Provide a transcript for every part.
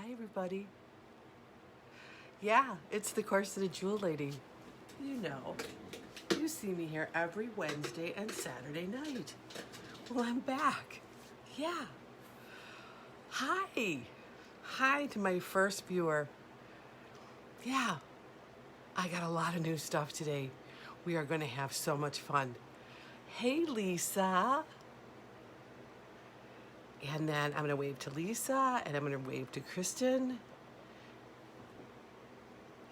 Hi, everybody. Yeah, it's the Corseted Jewel Lady. You know, you see me here every Wednesday and Saturday night. Well, I'm back. Yeah. Hi. Hi to my first viewer. Yeah, I got a lot of new stuff today. We are going to have so much fun. Hey, Lisa. And then I'm going to wave to Lisa, and I'm going to wave to Kristen.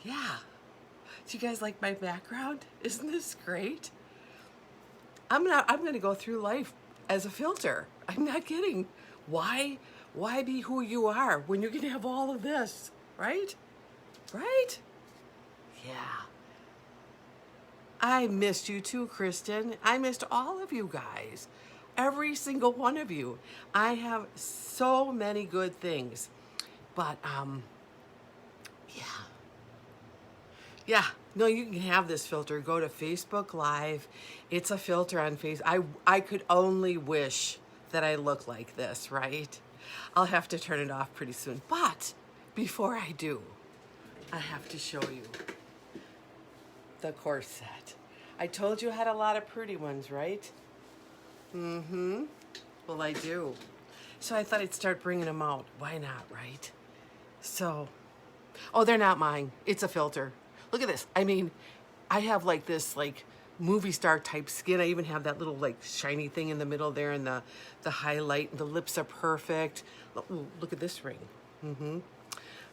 Yeah. Do you guys like my background? Isn't this great? I'm gonna go through life as a filter. I'm not kidding. Why be who you are when you can have all of this, right? Right? Yeah. I missed you too, Kristen. I missed all of you guys. Every single one of you. I have so many good things. But yeah. Yeah, no, you can have this filter. Go to Facebook Live. It's a filter on I could only wish that I look like this, right? I'll have to turn it off pretty soon. But before I do, I have to show you the corset. I told you I had a lot of pretty ones, right? Mm-hmm. Well, I do. So I thought I'd start bringing them out. Why not, right? So, oh, they're not mine. It's a filter. Look at this. I mean, I have like this like movie star type skin. I even have that little like shiny thing in the middle there, and the highlight. The lips are perfect. Ooh, look at this ring. Mm-hmm.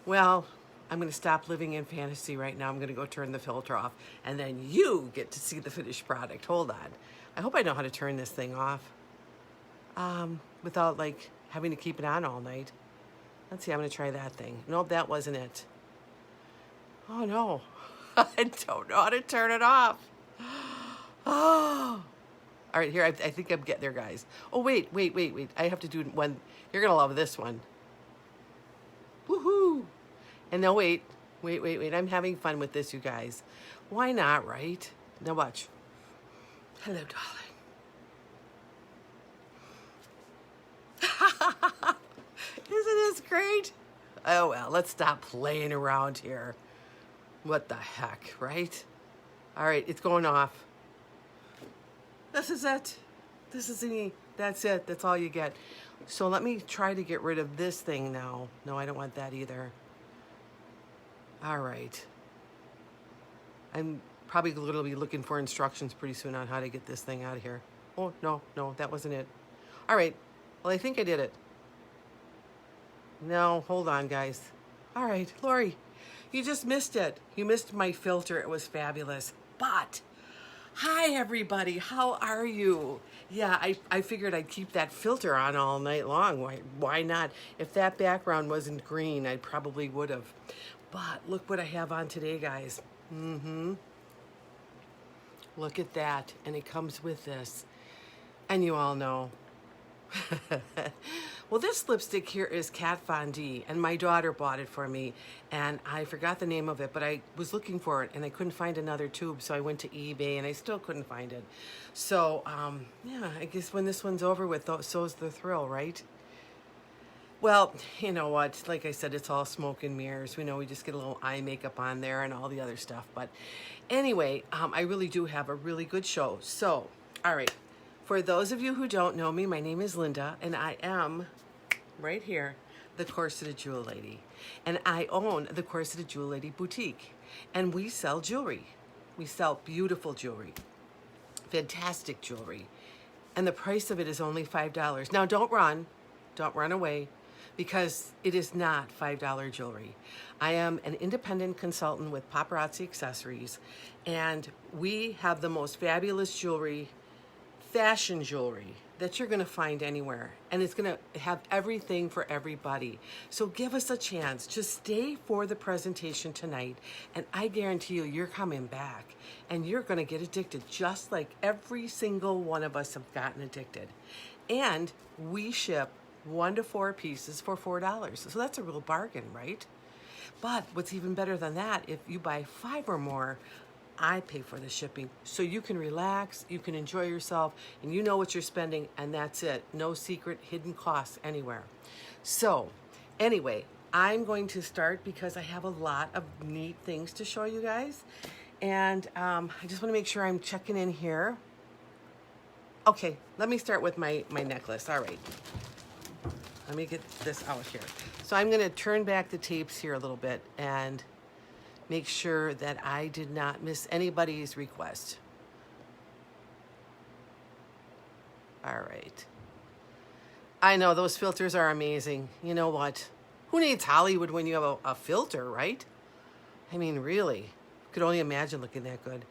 Well, I'm going to stop living in fantasy right now. I'm going to go turn the filter off, and then you get to see the finished product. Hold on. I hope I know how to turn this thing off without like having to keep it on all night. Let's see. I'm going to try that thing. Nope, that wasn't it. Oh no. I don't know how to turn it off. Oh. All right, here, I think I'm getting there, guys. Oh, wait. I have to do one. You're going to love this one. Woohoo. And no, wait. I'm having fun with this, you guys. Why not, right? Now watch. Hello, darling. Isn't this great? Oh, well, let's stop playing around here. What the heck, right? All right, it's going off. This is it. That's it. That's all you get. So let me try to get rid of this thing now. No, I don't want that either. All right. I'm probably going to be looking for instructions pretty soon on how to get this thing out of here. Oh, no, that wasn't it. All right. Well, I think I did it. No, hold on, guys. All right, Lori. You just missed it. You missed my filter. It was fabulous. But, hi everybody. How are you? Yeah, I figured I'd keep that filter on all night long. Why not? If that background wasn't green, I probably would have. But look what I have on today, guys. Mm-hmm. Look at that. And it comes with this. And you all know. Well, this lipstick here is Kat Von D, and my daughter bought it for me, and I forgot the name of it, but I was looking for it, and I couldn't find another tube, so I went to eBay, and I still couldn't find it. So, yeah, I guess when this one's over with, so's the thrill, right? Well, you know what? Like I said, it's all smoke and mirrors. We know we just get a little eye makeup on there and all the other stuff. But anyway, I really do have a really good show. So, all right. For those of you who don't know me, my name is Linda, and I am, right here, the Corseted Jewel Lady. And I own the Corseted Jewel Lady Boutique. And we sell jewelry. We sell beautiful jewelry. Fantastic jewelry. And the price of it is only $5. Now, don't run. Don't run away, because it is not $5 jewelry. I am an independent consultant with Paparazzi Accessories, and we have the most fabulous jewelry, fashion jewelry, that you're going to find anywhere, and it's going to have everything for everybody. So give us a chance. Just stay for the presentation tonight, and I guarantee you're coming back, and you're going to get addicted, just like every single one of us have gotten addicted. And we ship 1 to 4 pieces for $4. So that's a real bargain, right? But what's even better than that, if you buy 5 or more, I pay for the shipping, so you can relax, you can enjoy yourself, and you know what you're spending, and that's it. No secret hidden costs anywhere. So anyway, I'm going to start because I have a lot of neat things to show you guys. And I just want to make sure I'm checking in here. Okay, let me start with my necklace. All right. Let me get this out here. So I'm going to turn back the tapes here a little bit and make sure that I did not miss anybody's request. All right. I know those filters are amazing. You know what? Who needs Hollywood when you have a filter, right? I mean, really. Could only imagine looking that good.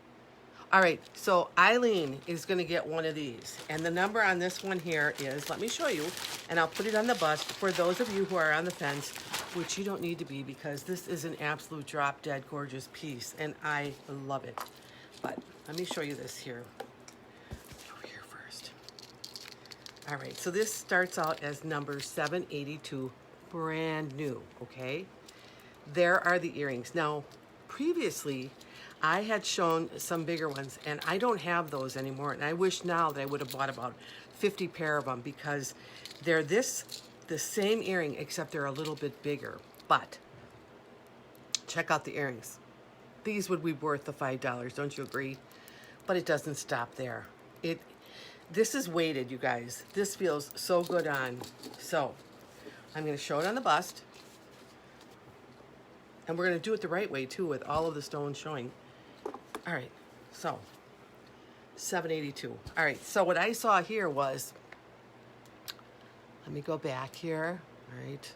All right, so Eileen is going to get one of these. And the number on this one here is, let me show you, and I'll put it on the bust for those of you who are on the fence, which you don't need to be because this is an absolute drop-dead gorgeous piece, and I love it. But let me show you this here. Over here first. All right, so this starts out as number 782, brand new, okay? There are the earrings. Now, previously, I had shown some bigger ones, and I don't have those anymore. And I wish now that I would have bought about 50 pair of them because they're the same earring, except they're a little bit bigger. But check out the earrings. These would be worth the $5, don't you agree? But it doesn't stop there. This is weighted, you guys. This feels so good on. So I'm going to show it on the bust. And we're going to do it the right way, too, with all of the stones showing. All right, so 782. All right, so what I saw here was, let me go back here. All right,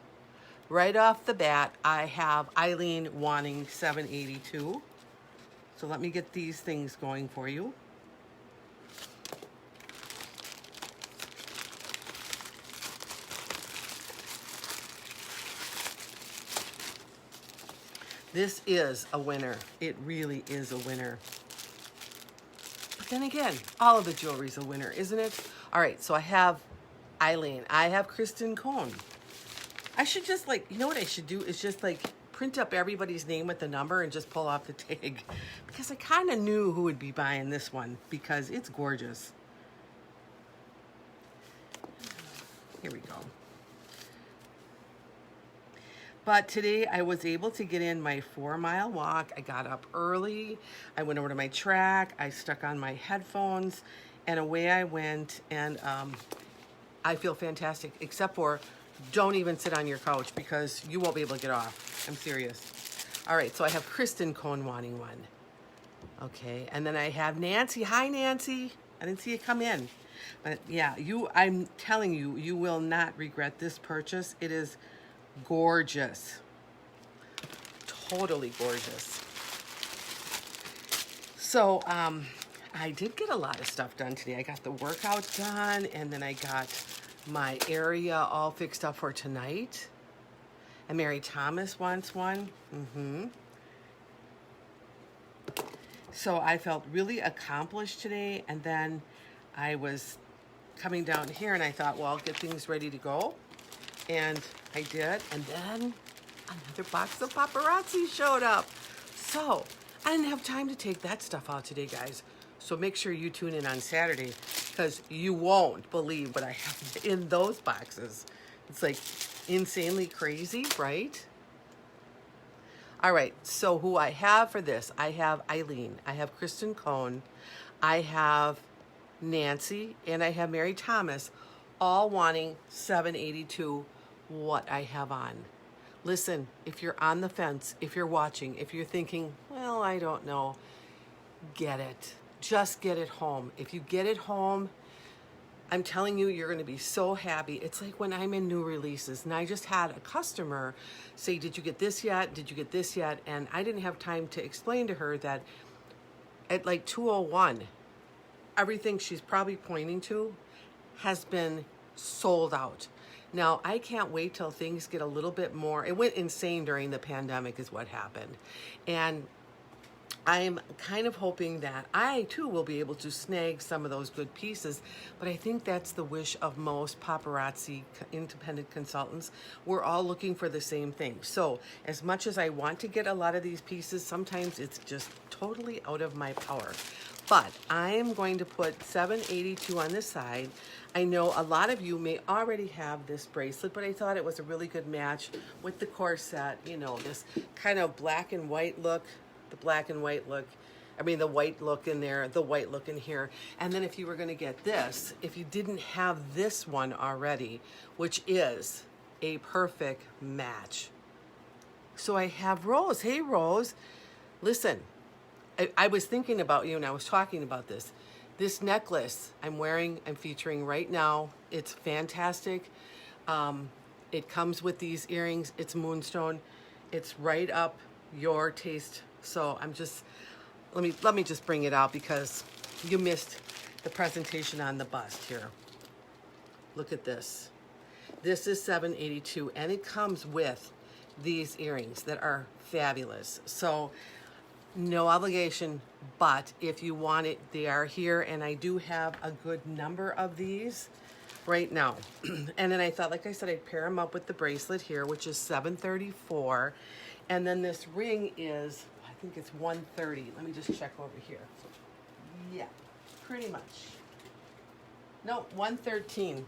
right off the bat, I have Eileen wanting 782. So let me get these things going for you. This is a winner. It really is a winner. But then again, all of the jewelry's a winner, isn't it? All right, so I have Eileen. I have Kristen Cohn. I should just you know what I should do is just print up everybody's name with the number and just pull off the tag. Because I kind of knew who would be buying this one because it's gorgeous. Here we go. But today I was able to get in my 4-mile walk. I got up early. I went over to my track. I stuck on my headphones and away I went. And I feel fantastic, except for don't even sit on your couch because you won't be able to get off. I'm serious. All right, so I have Kristen Cohn wanting one. Okay, and then I have Nancy. Hi, Nancy. I didn't see you come in. But yeah, I'm telling you, you will not regret this purchase. It is gorgeous. Totally gorgeous. So I did get a lot of stuff done today. I got the workouts done, and then I got my area all fixed up for tonight. And Mary Thomas wants one. So I felt really accomplished today, and then I was coming down here and I thought, well, I'll get things ready to go. And I did, and then another box of Paparazzi showed up. So I didn't have time to take that stuff out today, guys. So make sure you tune in on Saturday because you won't believe what I have in those boxes. It's like insanely crazy, right? All right, so who I have for this, I have Eileen, I have Kristen Cohn, I have Nancy, and I have Mary Thomas, all wanting 782 what I have on. Listen, if you're on the fence, if you're watching, if you're thinking, well, I don't know, get it. Just get it home. If you get it home, I'm telling you, you're going to be so happy. It's like when I'm in new releases, and I just had a customer say, did you get this yet? Did you get this yet? And I didn't have time to explain to her that at like 2:01, everything she's probably pointing to has been sold out. Now, I can't wait till things get a little bit more. It went insane during the pandemic is what happened. And I'm kind of hoping that I too will be able to snag some of those good pieces, but I think that's the wish of most paparazzi independent consultants. We're all looking for the same thing. So as much as I want to get a lot of these pieces, sometimes it's just totally out of my power. But I am going to put 782 on this side. I know a lot of you may already have this bracelet, but I thought it was a really good match with the corset, you know, this kind of black and white look. The black and white look, I mean the white look in there, the white look in here. And then if you were going to get this, if you didn't have this one already, which is a perfect match. So I have Rose. Hey Rose, listen, I was thinking about you and I was talking about this. This necklace I'm wearing, I'm featuring right now. It's fantastic. It comes with these earrings. It's moonstone. It's right up your taste. So I'm just, let me just bring it out because you missed the presentation on the bust here. Look at this. This is 782 and it comes with these earrings that are fabulous. So no obligation, but if you want it, they are here and I do have a good number of these right now. And then I thought, like I said, I'd pair them up with the bracelet here, which is 734. And then this ring is, I think it's 130. Let me just check over here. Yeah, pretty much. No, 113.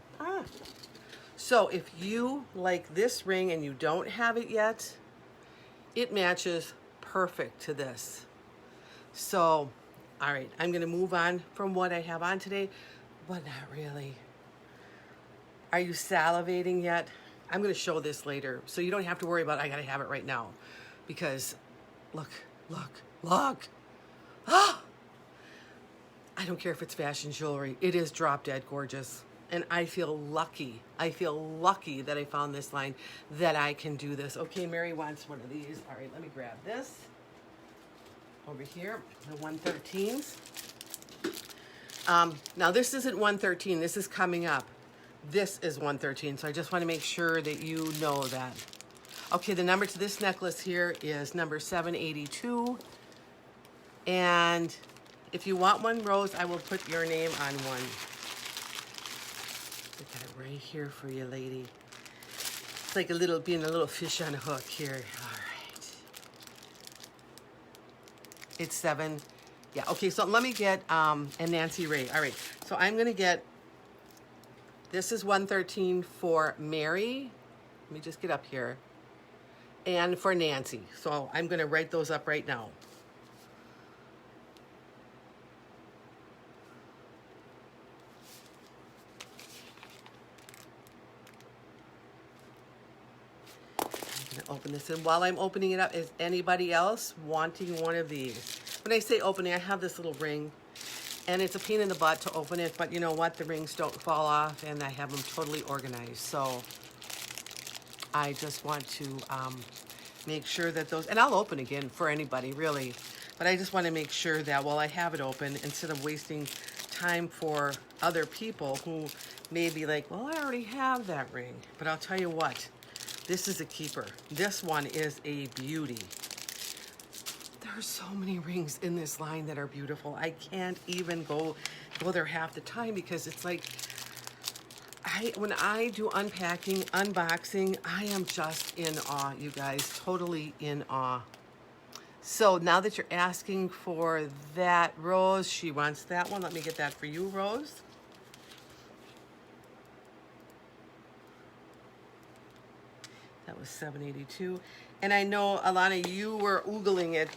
So if you like this ring and you don't have it yet, it matches perfect to this. So, all right, I'm going to move on from what I have on today, but not really. Are you salivating yet? I'm going to show this later, so you don't have to worry about I got to have it right now. Because, look. Ah! I don't care if it's fashion jewelry. It is drop dead gorgeous. And I feel lucky. I feel lucky that I found this line, that I can do this. Okay, Mary wants one of these. All right, let me grab this. Over here, the 113s. Now, this isn't 113. This is coming up. This is 113, so I just want to make sure that you know that. Okay, the number to this necklace here is number 782. And if you want one, Rose, I will put your name on one. I got it right here for you, lady. It's like being a little fish on a hook here. All right. It's 7. Yeah, okay, so let me get, and Nancy Ray. All right, so I'm going to get, this is 113 for Mary. Let me just get up here. And for Nancy. So I'm going to write those up right now. I'm going to open this. And while I'm opening it up, is anybody else wanting one of these? When I say opening, I have this little ring. And it's a pain in the butt to open it. But you know what? The rings don't fall off. And I have them totally organized. So I just want to make sure that those, and I'll open again for anybody really, but I just want to make sure that while I have it open, instead of wasting time for other people who may be like, well, I already have that ring. But I'll tell you what, this is a keeper. This one is a beauty. There are so many rings in this line that are beautiful. I can't even go there half the time because it's like, when I do unpacking, unboxing, I am just in awe, you guys, totally in awe. So now that you're asking for that, Rose, she wants that one. Let me get that for you, Rose. That was 782. And I know, Alana, you were oogling it.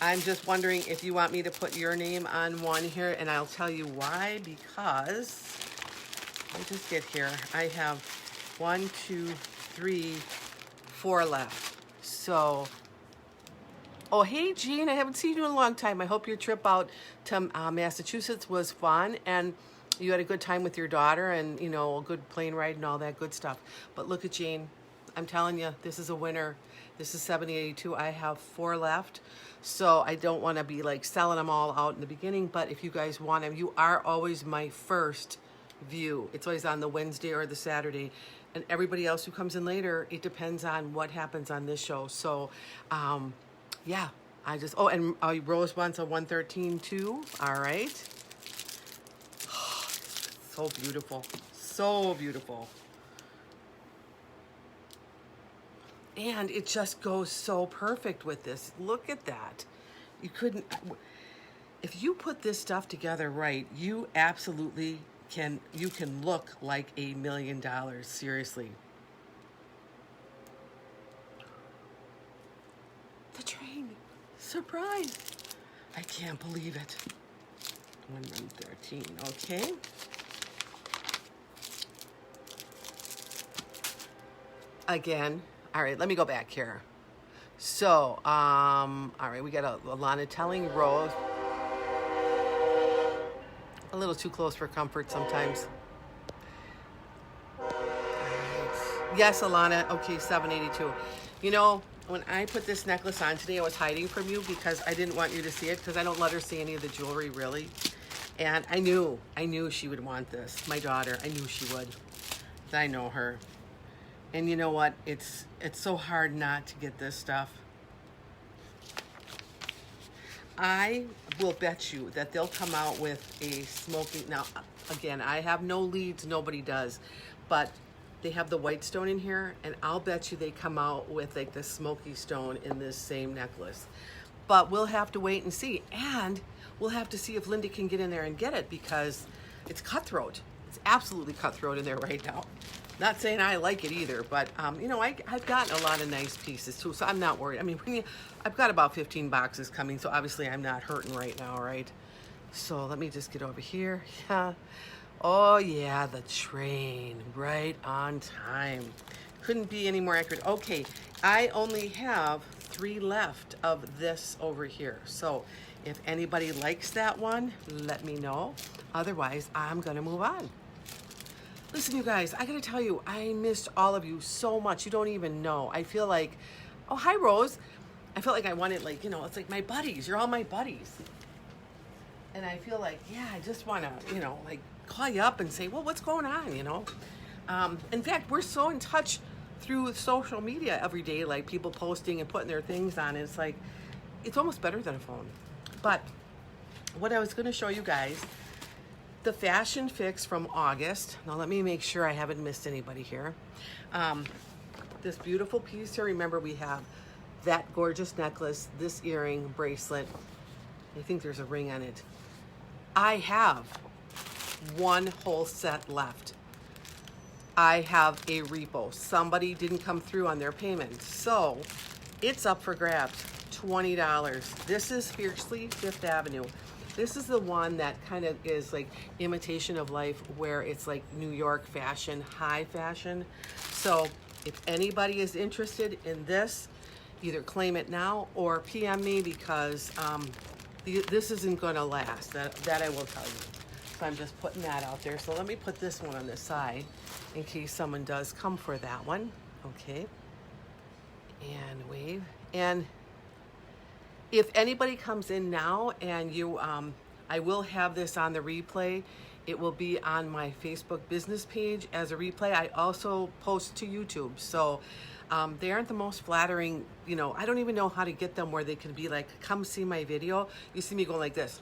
I'm just wondering if you want me to put your name on one here, and I'll tell you why, because let me just get here. I have 1, 2, 3, 4 left. So, oh, hey, Jean, I haven't seen you in a long time. I hope your trip out to Massachusetts was fun and you had a good time with your daughter and, you know, a good plane ride and all that good stuff. But look at Jean. I'm telling you, this is a winner. This is 782. I have 4 left. So I don't want to be like selling them all out in the beginning. But if you guys want them, you are always my first view. It's always on the Wednesday or the Saturday, and everybody else who comes in later, it depends on what happens on this show. So yeah, I just, oh, and Rose wants a 113 too. All right. So beautiful. So beautiful. And it just goes so perfect with this. Look at that. You couldn't, if you put this stuff together right, you absolutely can, you can look like $1 million, seriously. The train, surprise. I can't believe it. 113, okay. Again, all right, let me go back here. So, all right, we got Alana telling Rose. A little too close for comfort sometimes. All right. Yes, Alana, okay, 782. You know, when I put this necklace on today, I was hiding from you because I didn't want you to see it because I don't let her see any of the jewelry, really. And I knew she would want this. My daughter, I knew she would. I know her. And you know what? It's so hard not to get this stuff. I will bet you that they'll come out with a smoking. Now, again, I have no leads. Nobody does. But they have the white stone in here, and I'll bet you they come out with like the smoky stone in this same necklace. But we'll have to wait and see. And we'll have to see if Linda can get in there and get it because it's cutthroat. It's absolutely cutthroat in there right now. Not saying I like it either, but you know, I've gotten a lot of nice pieces too, so I'm not worried. I mean, I've got about 15 boxes coming, so obviously I'm not hurting right now, right? So let me just get over here. Yeah. Oh yeah, the train, right on time. Couldn't be any more accurate. Okay, I only have 3 left of this over here. So if anybody likes that one, let me know. Otherwise, I'm gonna move on. Listen, you guys, I gotta tell you, I missed all of you so much. You don't even know. I feel like, oh, hi, Rose. I feel like I wanted, like, you know, it's like my buddies. You're all my buddies. And I feel like, yeah, I just want to, you know, like call you up and say, well, what's going on, you know? In fact, we're so in touch through social media every day, like people posting and putting their things on. It's like, it's almost better than a phone. But what I was going to show you guys, the fashion fix from August. Now let me make sure I haven't missed anybody here. This beautiful piece here. Remember, we have that gorgeous necklace, this earring, bracelet. I think there's a ring on it. I have one whole set left. I have a repo. Somebody didn't come through on their payment. So it's up for grabs, $20. This is Fiercely Fifth Avenue. This is the one that kind of is like imitation of life, where it's like New York fashion, high fashion. So if anybody is interested in this, either claim it now or PM me, because this isn't going to last. That I will tell you. So I'm just putting that out there. So let me put this one on the side in case someone does come for that one. Okay. And wave. And if anybody comes in now and you, I will have this on the replay. It will be on my Facebook business page as a replay. I also post to YouTube. So they aren't the most flattering, you know, I don't even know how to get them where they can be like, come see my video. You see me going like this,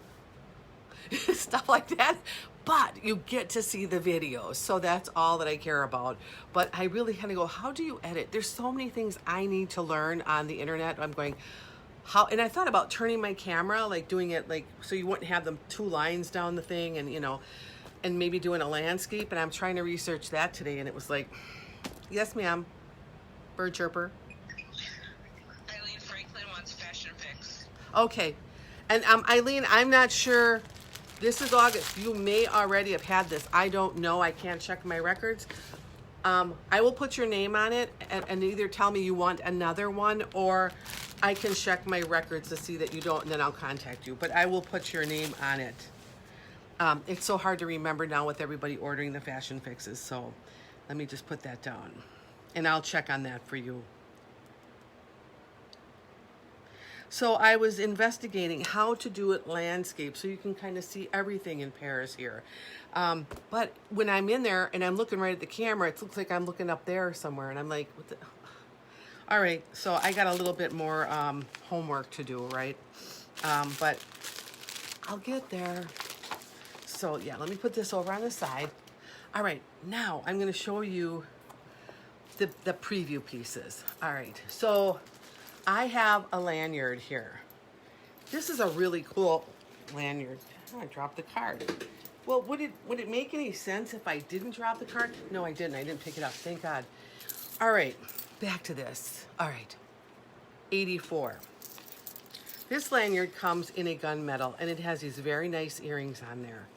stuff like that. But you get to see the videos. So that's all that I care about. But I really kind of go, how do you edit? There's so many things I need to learn on the internet. I'm going, how, and I thought about turning my camera, like doing it like, so you wouldn't have them 2 lines down the thing, and you know, and maybe doing a landscape. And I'm trying to research that today, and it was like, yes, ma'am. Bird chirper. Eileen Franklin wants fashion fix. Okay. And Eileen, I'm not sure. This is August. You may already have had this. I don't know. I can't check my records. I will put your name on it and either tell me you want another one, or I can check my records to see that you don't, and then I'll contact you. But I will put your name on it. It's so hard to remember now with everybody ordering the fashion fixes. So let me just put that down. And I'll check on that for you. So I was investigating how to do it landscape, so you can kind of see everything in Paris here. But when I'm in there and I'm looking right at the camera, it looks like I'm looking up there somewhere, and I'm like, what the? All right, so I got a little bit more homework to do, right? But I'll get there. So yeah, let me put this over on the side. All right, now I'm gonna show you the preview pieces. All right, so I have a lanyard here. This is a really cool lanyard. Oh, I dropped the card. Well, would it make any sense if I didn't drop the card? No, I didn't. I didn't pick it up. Thank God. All right, back to this. All right, 84. This lanyard comes in a gunmetal, and it has these very nice earrings on there.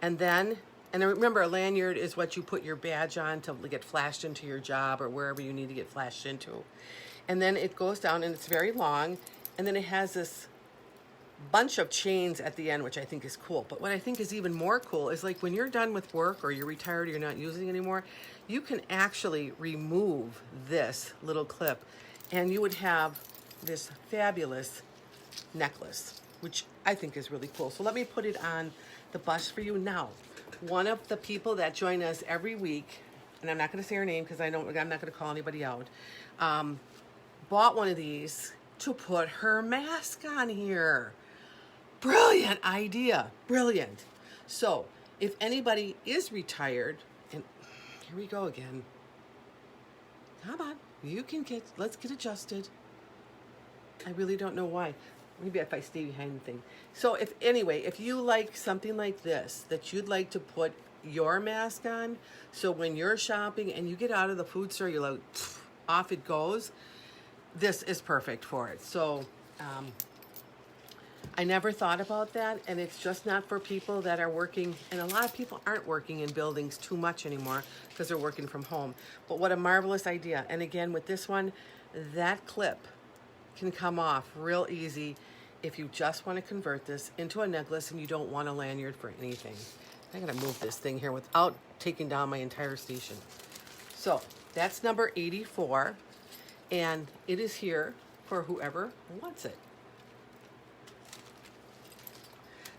And then remember, a lanyard is what you put your badge on to get flashed into your job or wherever you need to get flashed into. And then it goes down, and it's very long, and then it has this bunch of chains at the end, which I think is cool. But what I think is even more cool is, like, when you're done with work or you're retired or you're not using it anymore, you can actually remove this little clip, and you would have this fabulous necklace, which I think is really cool. So let me put it on the bust for you now. One of the people that join us every week, and I'm not going to say her name because I'm not going to call anybody out, bought one of these to put her mask on here. Brilliant idea. Brilliant. So if anybody is retired, and here we go again. Come on. Let's get adjusted. I really don't know why. Maybe if I stay behind the thing. So if you like something like this, that you'd like to put your mask on, so when you're shopping and you get out of the food store, you're like, off it goes, this is perfect for it. So I never thought about that, and it's just not for people that are working, and a lot of people aren't working in buildings too much anymore because they're working from home. But what a marvelous idea. And again, with this one, that clip can come off real easy if you just want to convert this into a necklace and you don't want a lanyard for anything. I gotta move this thing here without taking down my entire station. So that's number 84, and it is here for whoever wants it.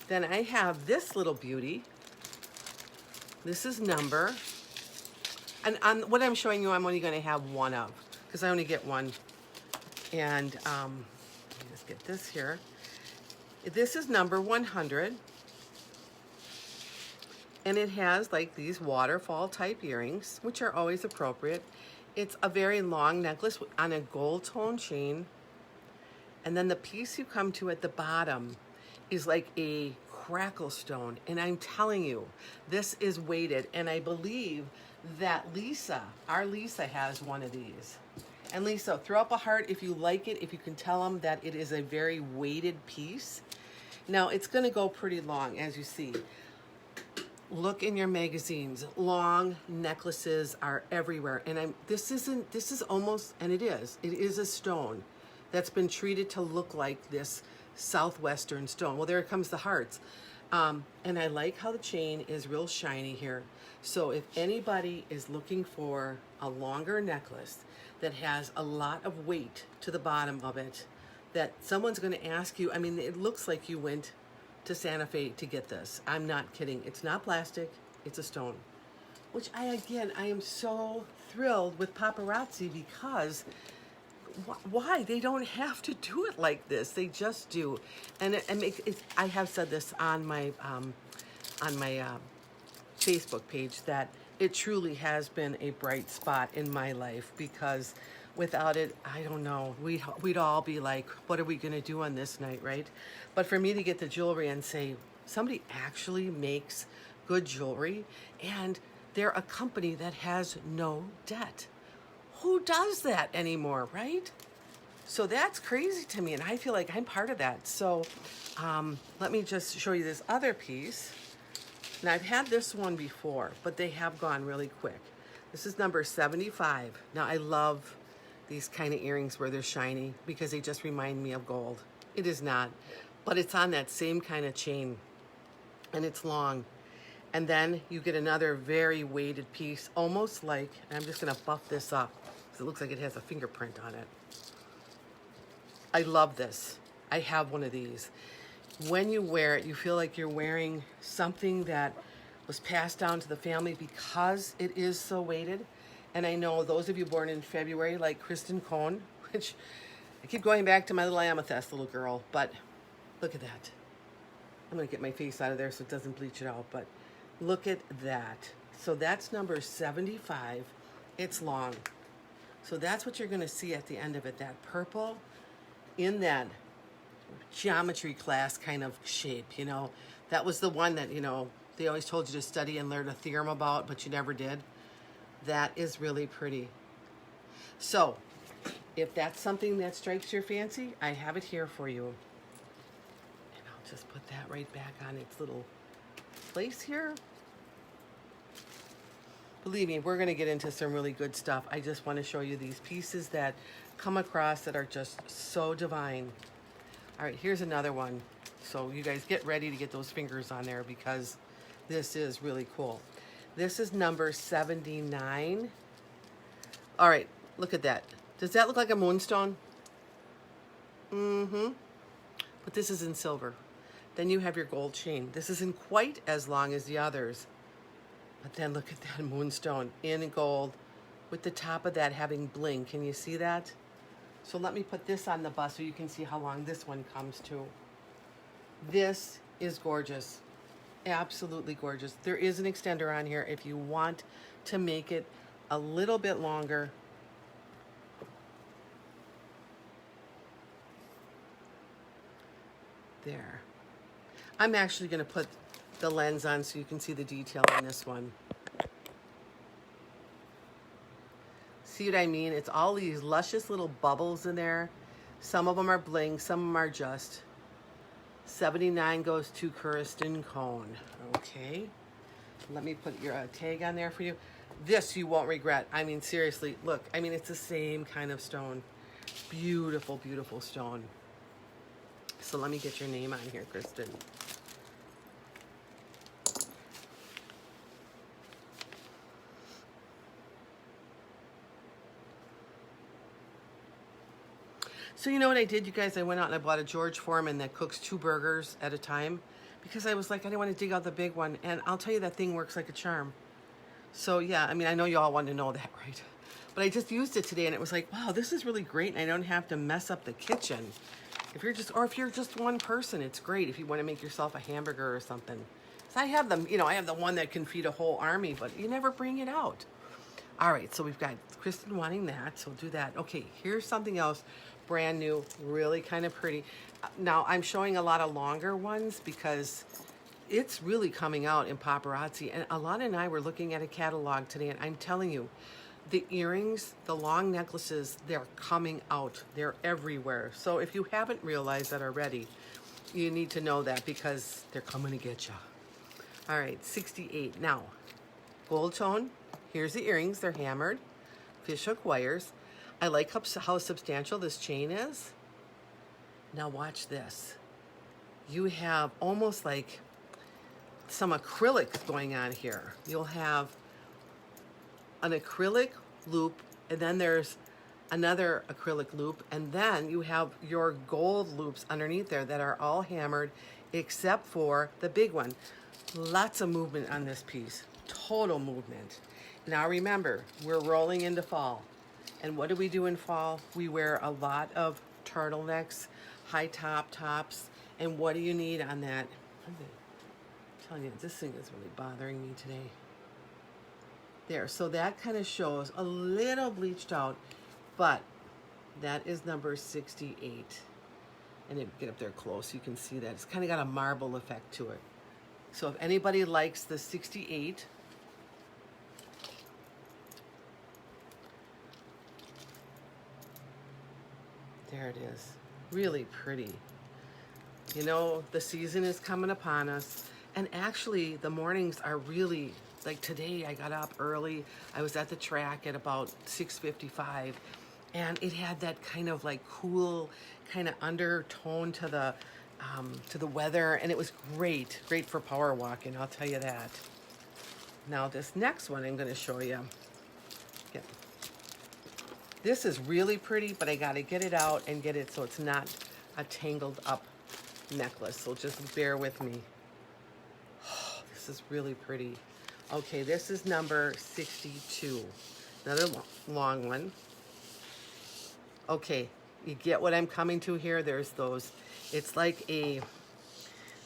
Then I have this little beauty. This is number, and on what I'm showing you, I'm only going to have one of, because I only get one. And let me just get this here. This is number 100. And it has like these waterfall type earrings, which are always appropriate. It's a very long necklace on a gold tone chain. And then the piece you come to at the bottom is like a crackle stone. And I'm telling you, this is weighted. And I believe that our Lisa has one of these. And Lisa, throw up a heart if you like it, if you can tell them that it is a very weighted piece. Now, it's going to go pretty long, as you see. Look in your magazines. Long necklaces are everywhere. And this is almost, and it is a stone that's been treated to look like this southwestern stone. Well, there comes the hearts. And I like how the chain is real shiny here. So if anybody is looking for a longer necklace that has a lot of weight to the bottom of it, that someone's going to ask you, I mean, it looks like you went to Santa Fe to get this. I'm not kidding. It's not plastic. It's a stone. Which I am so thrilled with Paparazzi, because why? They don't have to do it like this. They just do. And I have said this on my Facebook page, that it truly has been a bright spot in my life, because without it, I don't know, we'd all be like, what are we going to do on this night, right? But for me to get the jewelry and say, somebody actually makes good jewelry, and they're a company that has no debt. Who does that anymore, right? So that's crazy to me, and I feel like I'm part of that. So let me just show you this other piece. Now, I've had this one before, but they have gone really quick. This is number 75. Now, I love these kind of earrings where they're shiny, because they just remind me of gold. It is not, but it's on that same kind of chain, and it's long. And then you get another very weighted piece, almost like, and I'm just going to buff this up because it looks like it has a fingerprint on it. I love this. I have one of these. When you wear it, you feel like you're wearing something that was passed down to the family, because it is so weighted. And I know those of you born in February, like Kristen Cohn, which I keep going back to my little amethyst little girl, but look at that. I'm going to get my face out of there so it doesn't bleach it out, but look at that. So that's number 75. It's long. So that's what you're going to see at the end of it, that purple in that geometry class kind of shape, you know. That was the one that, you know, they always told you to study and learn a theorem about, but you never did. That is really pretty. So if that's something that strikes your fancy, I have it here for you. And I'll just put that right back on its little place here. Believe me, we're going to get into some really good stuff. I just want to show you these pieces that come across that are just so divine. All right, here's another one. So you guys get ready to get those fingers on there because this is really cool. This is number 79. All right, look at that. Does that look like a moonstone? Mm-hmm. But this is in silver. Then you have your gold chain. This isn't quite as long as the others. But then look at that moonstone in gold with the top of that having bling. Can you see that? So let me put this on the bus so you can see how long this one comes to. This is gorgeous. Absolutely gorgeous. There is an extender on here if you want to make it a little bit longer. There. I'm actually going to put the lens on so you can see the detail on this one. See what I mean? It's all these luscious little bubbles in there. Some of them are bling, some of them are just. 79 goes to Kristen Cohn. Okay. Let me put your tag on there for you. This you won't regret. I mean, seriously, look. I mean, it's the same kind of stone. Beautiful, beautiful stone. So let me get your name on here, Kristen. So you know what I did, you guys? I went out and I bought a George Foreman that cooks 2 burgers at a time because I was like, I didn't want to dig out the big one. And I'll tell you, that thing works like a charm. So yeah, I mean, I know you all want to know that, right? But I just used it today and it was like, wow, this is really great. And I don't have to mess up the kitchen. If you're just one person, it's great if you want to make yourself a hamburger or something. So I have them, you know, I have the one that can feed a whole army, but you never bring it out. All right, so we've got Kristen wanting that, so we'll do that. Okay, here's something else, brand new, really kind of pretty. Now, I'm showing a lot of longer ones because it's really coming out in Paparazzi. And Alana and I were looking at a catalog today, and I'm telling you, the earrings, the long necklaces, they're coming out. They're everywhere. So if you haven't realized that already, you need to know that because they're coming to get you. All right, 68. Now, gold tone. Here's the earrings. They're hammered. Fishhook wires. I like how substantial this chain is. Now watch this. You have almost like some acrylic going on here. You'll have an acrylic loop, and then there's another acrylic loop, and then you have your gold loops underneath there that are all hammered except for the big one. Lots of movement on this piece. Total movement. Now remember, we're rolling into fall. And what do we do in fall? We wear a lot of turtlenecks, high tops, and what do you need on that? I'm telling you, this thing is really bothering me today. There, so that kind of shows a little bleached out, but that is number 68. And if you get up there close, you can see that. It's kind of got a marble effect to it. So if anybody likes the 68, there it is. Really pretty. You know, the season is coming upon us. And actually, the mornings are really, like today, I got up early. I was at the track at about 6:55. And it had that kind of like cool kind of undertone to the weather. And it was great. Great for power walking, I'll tell you that. Now, this next one I'm going to show you. Yeah. This is really pretty, but I got to get it out and get it so it's not a tangled up necklace. So just bear with me. Oh, this is really pretty. Okay, this is number 62. Another long one. Okay, you get what I'm coming to here? There's those, it's like a,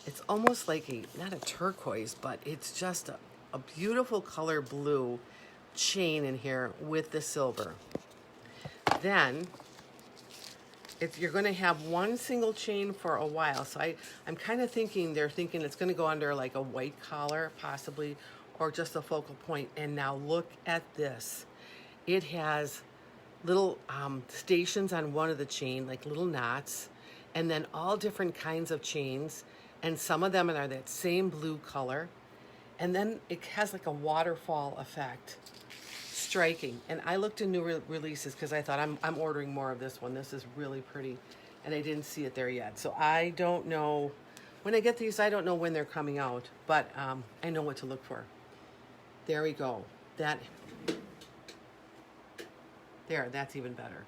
it's almost like a, not a turquoise, but it's just a beautiful color blue chain in here with the silver. Then, if you're going to have one single chain for a while, so I'm kind of thinking, they're thinking it's going to go under like a white collar, possibly, or just a focal point. And now look at this. It has little stations on one of the chain, like little knots, and then all different kinds of chains, and some of them are that same blue color, and then it has like a waterfall effect. Striking. And I looked in new releases because I thought I'm ordering more of this one. This is really pretty, and I didn't see it there yet. So I don't know when I get these. I don't know when they're coming out, but I know what to look for. There we go. That's even better.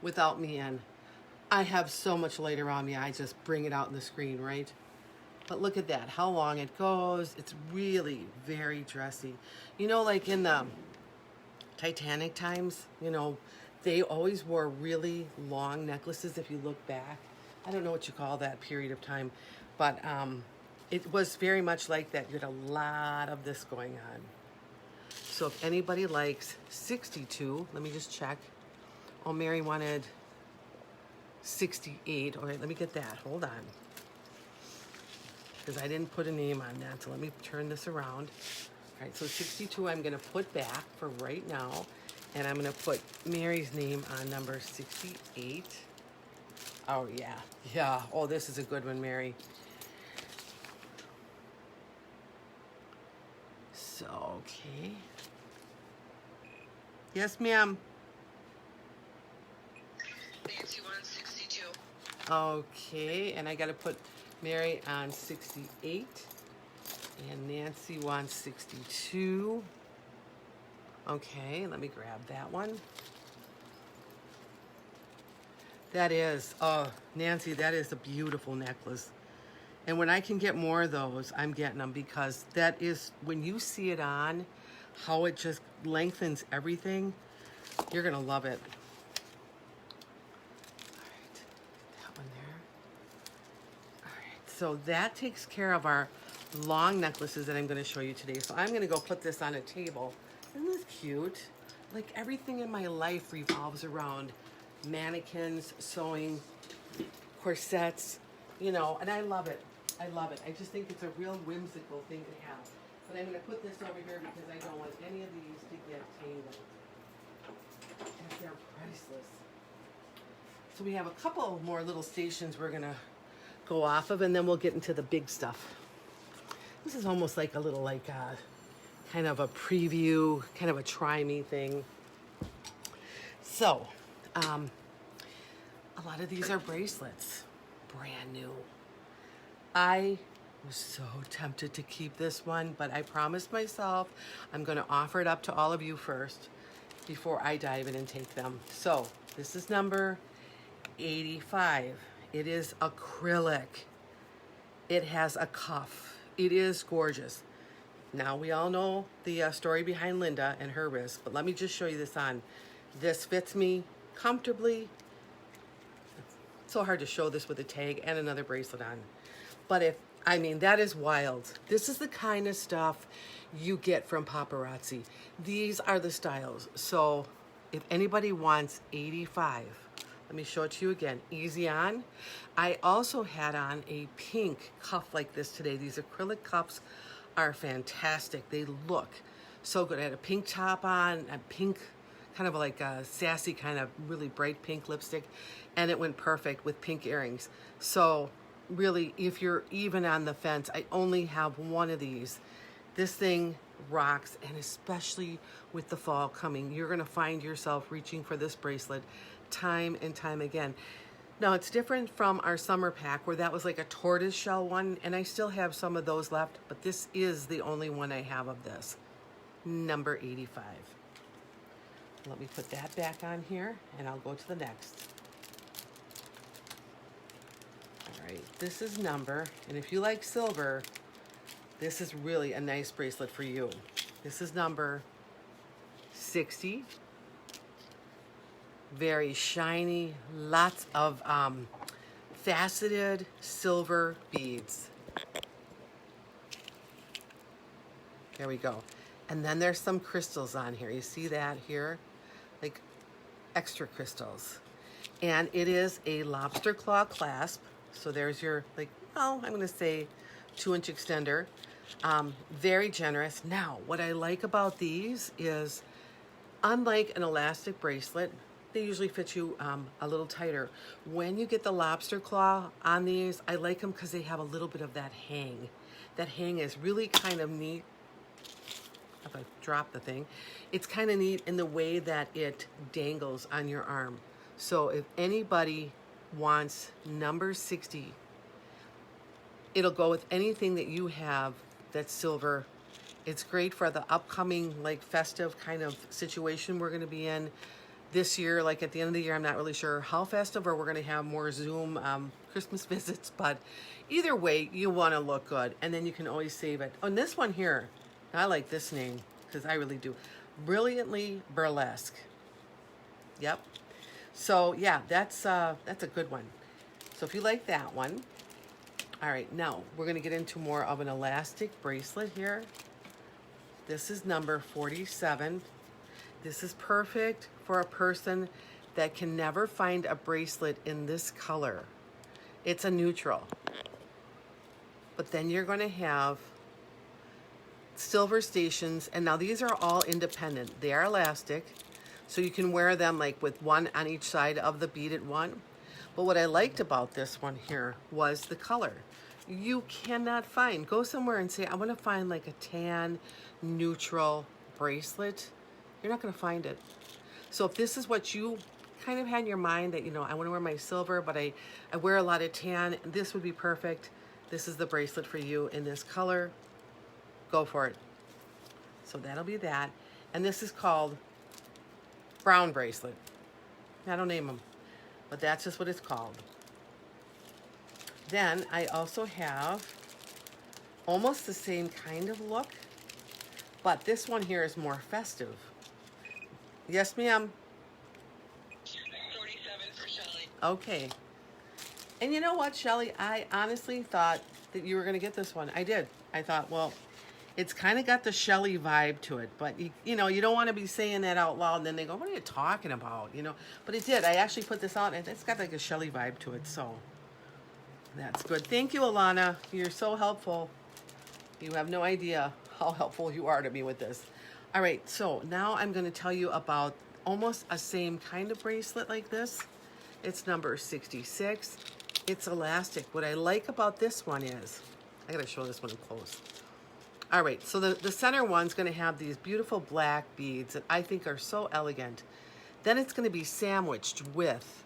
Without me in, I have so much light around me. I just bring it out in the screen, right? But look at that, how long it goes. It's really very dressy. You know, like in the Titanic times, you know, they always wore really long necklaces if you look back. I don't know what you call that period of time, but it was very much like that. You had a lot of this going on. So if anybody likes 62, let me just check. Oh, Mary wanted 68. All right, let me get that. Hold on. Because I didn't put a name on that, so let me turn this around. All right, so 62 I'm going to put back for right now, and I'm going to put Mary's name on number 68. Oh, yeah. Yeah. Oh, this is a good one, Mary. So, okay. Yes, ma'am. Nancy wants 62. Okay, and I got to put Mary on 68. And Nancy wants 62. Okay, let me grab that one. That is, oh, Nancy, that is a beautiful necklace. And when I can get more of those, I'm getting them, because that is, when you see it on, how it just lengthens everything, you're going to love it. All right, that one there. All right, so that takes care of our long necklaces that I'm going to show you today. So I'm going to go put this on a table. Isn't this cute? Like, everything in my life revolves around mannequins, sewing, corsets, you know, and I love it. I love it. I just think it's a real whimsical thing to have. But I'm going to put this over here because I don't want any of these to get tangled. And they're priceless. So we have a couple more little stations we're going to go off of, and then we'll get into the big stuff. This is almost like a little, like, kind of a preview, kind of a try me thing. So, a lot of these are bracelets, brand new. I was so tempted to keep this one, but I promised myself I'm going to offer it up to all of you first before I dive in and take them. So, this is number 85. It is acrylic. It has a cuff. It is gorgeous. Now, we all know the story behind Linda and her wrist, but let me just show you this on. This fits me comfortably. It's so hard to show this with a tag and another bracelet on. But that is wild. This is the kind of stuff you get from Paparazzi. These are the styles. So if anybody wants 85, let me show it to you again. Easy on. I also had on a pink cuff like this today. These acrylic cuffs are fantastic. They look so good. I had a pink top on, a pink, kind of like a sassy kind of really bright pink lipstick, and it went perfect with pink earrings. So really, if you're even on the fence, I only have one of these. This thing rocks, and especially with the fall coming, you're going to find yourself reaching for this bracelet time and time again. Now, it's different from our summer pack where that was like a tortoise shell one, and I still have some of those left, but this is the only one I have of this, number 85. Let me put that back on here, and I'll go to the next. All right, this is number, and if you like silver, this is really a nice bracelet for you. This is number 60. Very shiny, lots of faceted silver beads. There we go. And then there's some crystals on here. You see that here? Like extra crystals. And it is a lobster claw clasp. So there's your, like, well, I'm going to say 2-inch extender. Very generous. Now, what I like about these is, unlike an elastic bracelet, they usually fit you a little tighter. When you get the lobster claw on these, I like them because they have a little bit of that hang. That hang is really kind of neat. If I drop the thing, it's kind of neat in the way that it dangles on your arm. So if anybody wants number 60, it'll go with anything that you have that's silver. It's great for the upcoming like festive kind of situation we're going to be in this year. Like at the end of the year, I'm not really sure how festive, or we're going to have more Zoom Christmas visits, but either way, you want to look good, and then you can always save it. On this one here, I like this name because I really do. Brilliantly Burlesque. Yep. So yeah, that's a good one. So if you like that one, all right, now we're going to get into more of an elastic bracelet here. This is number 47. This is perfect for a person that can never find a bracelet in this color. It's a neutral. But then you're going to have silver stations, and now these are all independent. They are elastic, so you can wear them like with one on each side of the beaded one. But what I liked about this one here was the color. You cannot find, go somewhere and say, I want to find like a tan neutral bracelet. You're not going to find it. So if this is what you kind of had in your mind, that, you know, I want to wear my silver, but I wear a lot of tan, this would be perfect. This is the bracelet for you in this color. Go for it. So that'll be that. And this is called brown bracelet. I don't name them, but that's just what it's called. Then I also have almost the same kind of look, but this one here is more festive. Yes, ma'am. 47 for Shelly. Okay. And you know what, Shelly? I honestly thought that you were going to get this one. I did. I thought, well, it's kind of got the Shelly vibe to it, but you know, you don't want to be saying that out loud and then they go, what are you talking about? You know, but it did. I actually put this out and it's got like a Shelly vibe to it. So that's good. Thank you, Alana. You're so helpful. You have no idea how helpful you are to me with this. All right. So now I'm going to tell you about almost a same kind of bracelet like this. It's number 66. It's elastic. What I like about this one is, I got to show this one up close. All right, so the center one's going to have these beautiful black beads that I think are so elegant. Then it's going to be sandwiched with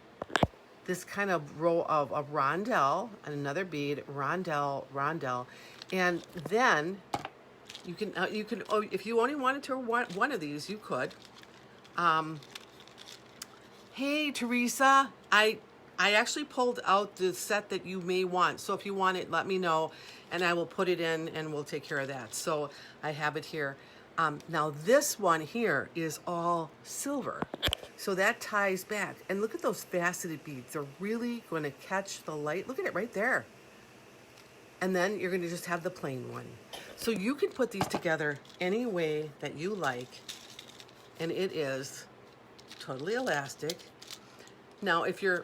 this kind of row of a rondelle and another bead, rondelle, rondelle. And then you can if you only wanted to want one of these, you could. Hey, Teresa, I actually pulled out the set that you may want. So if you want it, let me know, and I will put it in, and we'll take care of that. So I have it here. Now this one here is all silver. So that ties back. And look at those faceted beads. They're really going to catch the light. Look at it right there. And then you're going to just have the plain one. So you can put these together any way that you like. And it is totally elastic. Now, if you're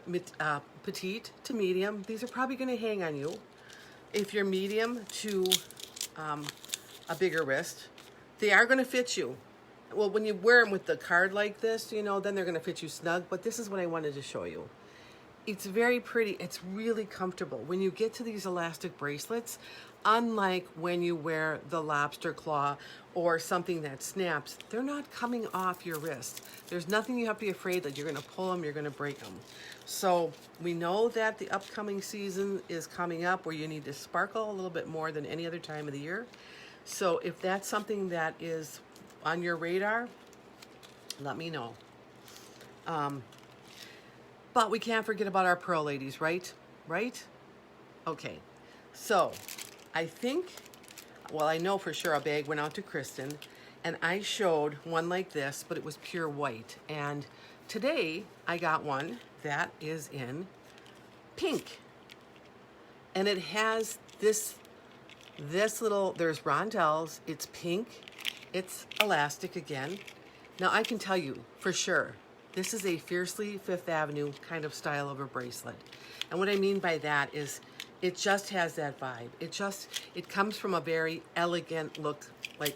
petite to medium, these are probably going to hang on you. If you're medium to a bigger wrist, they are going to fit you. Well, when you wear them with the card like this, you know, then they're going to fit you snug. But this is what I wanted to show you. It's very pretty. It's really comfortable. When you get to these elastic bracelets, unlike when you wear the lobster claw or something that snaps, they're not coming off your wrist. There's nothing you have to be afraid that you're going to pull them, you're going to break them. So we know that the upcoming season is coming up where you need to sparkle a little bit more than any other time of the year. So if that's something that is on your radar, let me know. But we can't forget about our pearl ladies, right? Right? Okay. So I think, well, I know for sure a bag went out to Kristen. And I showed one like this, but it was pure white. And today I got one that is in pink. And it has this little, there's rondelles, it's pink, it's elastic again. Now I can tell you for sure, this is a fiercely Fifth Avenue kind of style of a bracelet. And what I mean by that is it just has that vibe. It comes from a very elegant look, like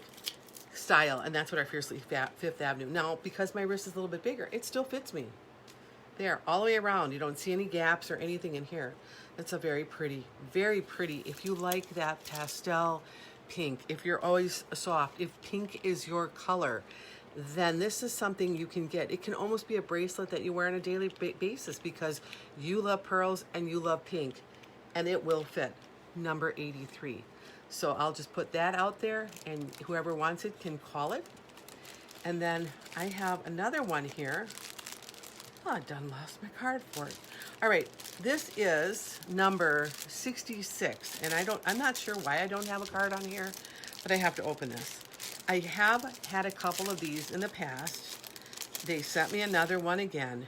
style, and that's what our fiercely Fifth Avenue. Now, because my wrist is a little bit bigger, it still fits me. There, all the way around. You don't see any gaps or anything in here. It's a very pretty, if you like that pastel pink, if you're always soft, if pink is your color, then this is something you can get. It can almost be a bracelet that you wear on a daily basis because you love pearls and you love pink, and it will fit. Number 83. So I'll just put that out there, and whoever wants it can call it. And then I have another one here. Oh, I done lost my card for it. All right, this is number 66, and I'm not sure why I don't have a card on here, but I have to open this. I have had a couple of these in the past. They sent me another one again,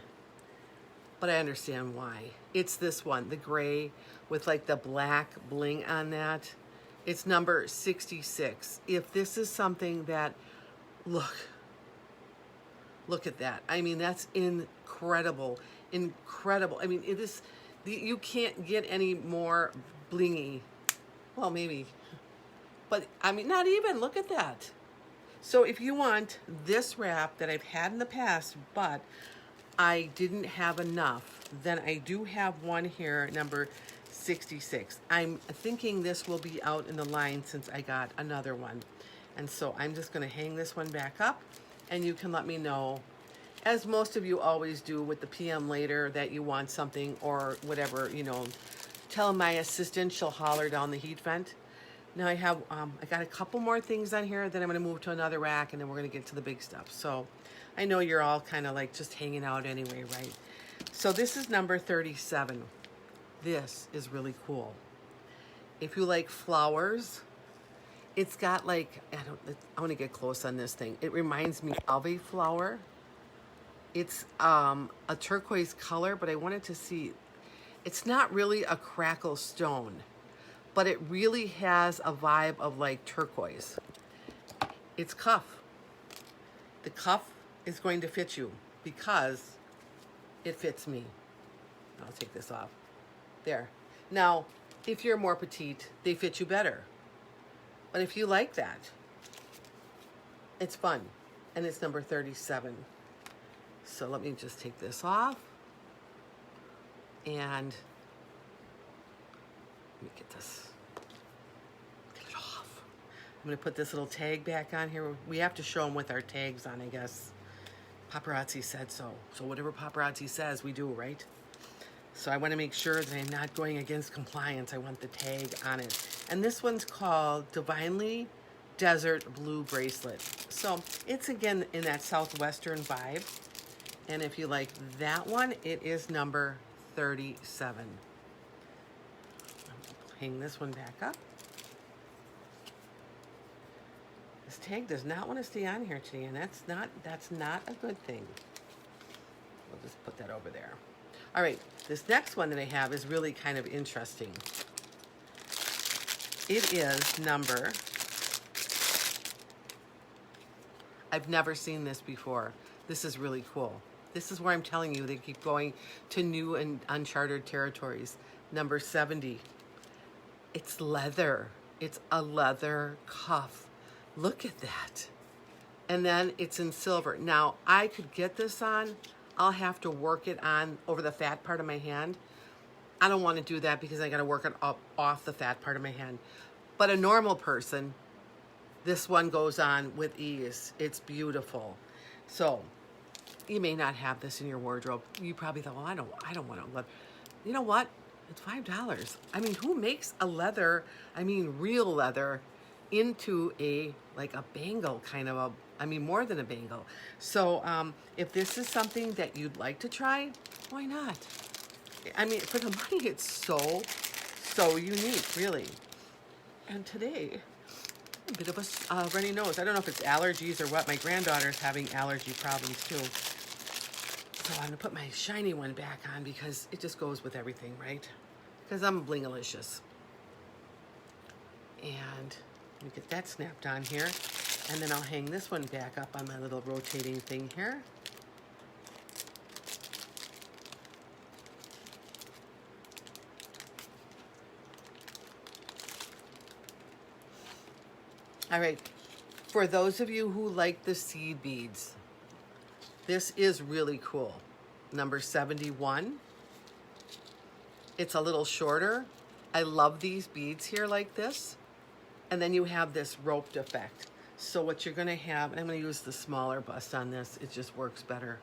but I understand why. It's this one, the gray with like the black bling on that. It's number 66. If this is something that, look at that. I mean, that's incredible. I mean, it is, you can't get any more blingy. Well, maybe, but I mean, not even, look at that. So if you want this wrap that I've had in the past, but I didn't have enough, then I do have one here, number 66. I'm thinking this will be out in the line since I got another one. And so I'm just gonna hang this one back up, and you can let me know, as most of you always do with the PM later, that you want something or whatever, you know, tell my assistant, she'll holler down the heat vent. Now I have, I got a couple more things on here, then I'm gonna move to another rack, and then we're gonna get to the big stuff. So I know you're all kind of like just hanging out anyway, right? So this is number 37. This is really cool. If you like flowers, it's got like, I want to get close on this thing. It reminds me of a flower. It's a turquoise color, but I wanted to see, it's not really a crackle stone, but it really has a vibe of like turquoise. It's cuff. The cuff is going to fit you because it fits me. I'll take this off. There. Now, if you're more petite, they fit you better. But if you like that, it's fun. And it's number 37. So let me just take this off. And let me get this. Get it off. I'm going to put this little tag back on here. We have to show them with our tags on, I guess. Paparazzi said so. So whatever Paparazzi says, we do, right? So I want to make sure that I'm not going against compliance. I want the tag on it. And this one's called Divinely Desert Blue Bracelet. So it's again in that southwestern vibe. And if you like that one, it is number 37. Hang this one back up. This tag does not want to stay on here today, and that's not a good thing. We'll just put that over there. All right, this next one that I have is really kind of interesting. It is number, I've never seen this before. This is really cool. This is where I'm telling you they keep going to new and uncharted territories. Number 70. It's leather. It's a leather cuff. Look at that. And then it's in silver. Now, I could get this on. I'll have to work it on over the fat part of my hand. I don't want to do that because I got to work it up off the fat part of my hand. But a normal person, this one goes on with ease. It's beautiful. So you may not have this in your wardrobe. You probably thought, well, I don't want to leather. You know what? It's $5. I mean, who makes a leather, I mean real leather, into a like a bangle kind of a, I mean more than a bangle. So if this is something that you'd like to try, why not? I mean, for the money, it's so unique, really. And today, a bit of a runny nose. I don't know if it's allergies or what. My granddaughter's having allergy problems too. So I'm gonna put my shiny one back on because it just goes with everything, right? Because I'm blingalicious. And let me get that snapped on here. And then I'll hang this one back up on my little rotating thing here. All right, for those of you who like the seed beads, this is really cool. Number 71. It's a little shorter. I love these beads here like this. And then you have this roped effect. So what you're gonna have, and I'm gonna use the smaller bust on this, it just works better.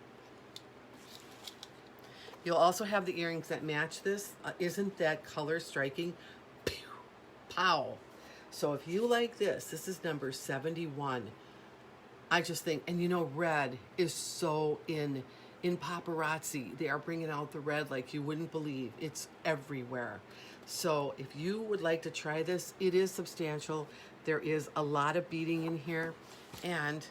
You'll also have the earrings that match this. Isn't that color striking? Pew, pow. So if you like this is number 71. I just think, and you know, red is so in Paparazzi. They are bringing out the red like you wouldn't believe. It's everywhere. So if you would like to try this, it is substantial. There is a lot of beading in here. And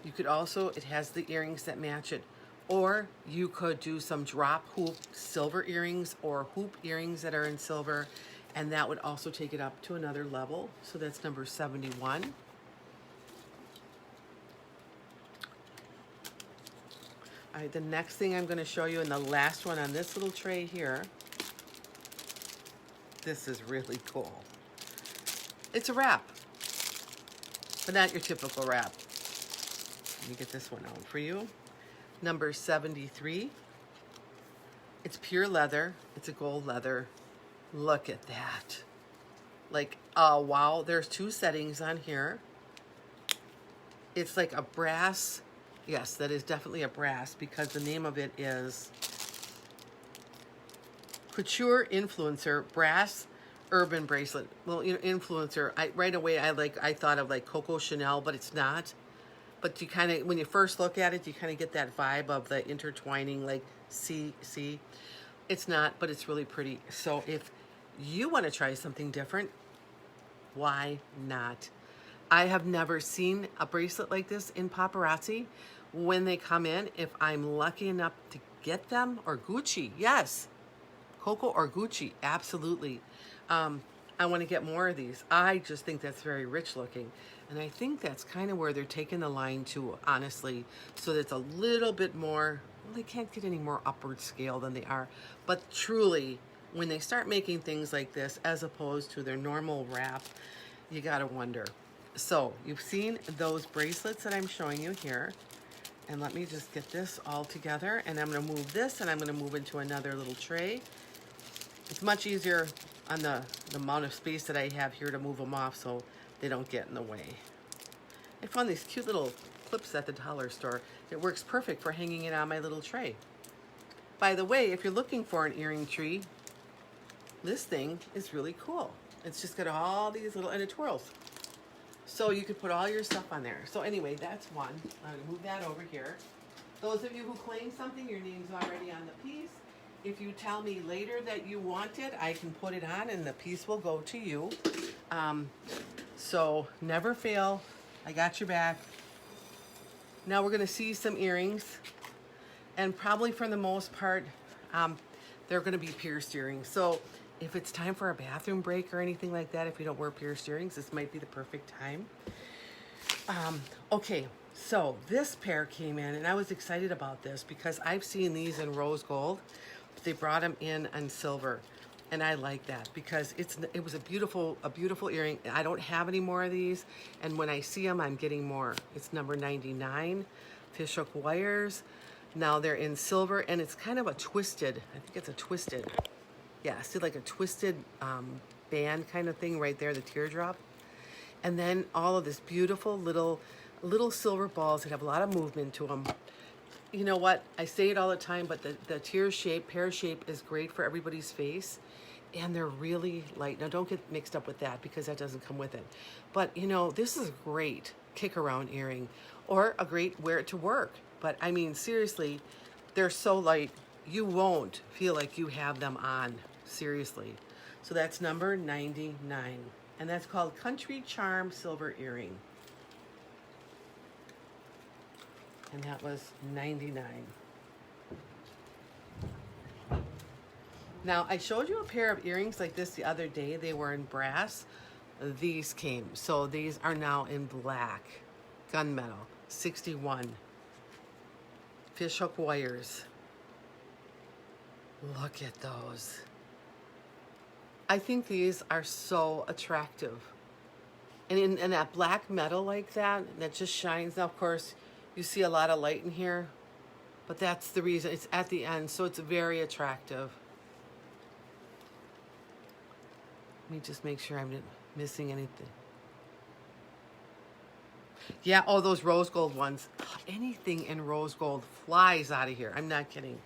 you could also, it has the earrings that match it. Or you could do some drop hoop silver earrings or hoop earrings that are in silver. And that would also take it up to another level. So that's number 71. All right, the next thing I'm going to show you, and the last one on this little tray here, this is really cool. It's a wrap, but not your typical wrap. Let me get this one out for you. Number 73. It's pure leather. It's a gold leather. Look at that. Like, oh, wow. There's 2 settings on here. It's like a brass. Yes, that is definitely a brass because the name of it is Couture Influencer Brass Urban Bracelet. Well, you know, influencer. Right away I thought of like Coco Chanel, but it's not. But you kind of, when you first look at it, you kind of get that vibe of the intertwining, like see. It's not, but it's really pretty. So if you want to try something different, why not? I have never seen a bracelet like this in Paparazzi. When they come in, if I'm lucky enough to get them, or Gucci, yes. Coco or Gucci, absolutely. I want to get more of these. I just think that's very rich looking. And I think that's kind of where they're taking the line to, honestly. So that's a little bit more, well, they can't get any more upward scale than they are. But truly, when they start making things like this, as opposed to their normal wrap, you gotta wonder. So you've seen those bracelets that I'm showing you here. And let me just get this all together. And I'm gonna move this and I'm gonna move into another little tray. It's much easier on the amount of space that I have here to move them off so they don't get in the way. I found these cute little clips at the dollar store. It works perfect for hanging it on my little tray. By the way, if you're looking for an earring tree, this thing is really cool. It's just got all these little, and it twirls. So you could put all your stuff on there. So anyway, that's one. I'm gonna move that over here. Those of you who claim something, your name's already on the piece. If you tell me later that you want it, I can put it on and the piece will go to you. So never fail. I got your back. Now we're gonna see some earrings. And probably for the most part, they're gonna be pierced earrings. So if it's time for a bathroom break or anything like that, if you don't wear pierced earrings, this might be the perfect time. Okay, so this pair came in and I was excited about this because I've seen these in rose gold, but they brought them in silver. And I like that because it was a beautiful earring. I don't have any more of these. And when I see them, I'm getting more. It's number 99, fishhook wires. Now they're in silver and it's kind of a twisted, I think it's a twisted. Yeah, see like a twisted band kind of thing right there, the teardrop. And then all of this beautiful little silver balls that have a lot of movement to them. You know what? I say it all the time, but the pear shape is great for everybody's face. And they're really light. Now don't get mixed up with that because that doesn't come with it. But you know, this is a great kick around earring or a great wear it to work. But I mean, seriously, they're so light, you won't feel like you have them on, seriously. So that's number 99. And that's called Country Charm Silver Earring. And that was $99. Now, I showed you a pair of earrings like this the other day. They were in brass. These came. So these are now in black. Gunmetal. $61. Fishhook wires. Look at those. I think these are so attractive. And in that black metal like that just shines. Now, of course, you see a lot of light in here, but that's the reason. It's at the end, so it's very attractive. Let me just make sure I'm not missing anything. Yeah, oh, those rose gold ones. Anything in rose gold flies out of here. I'm not kidding.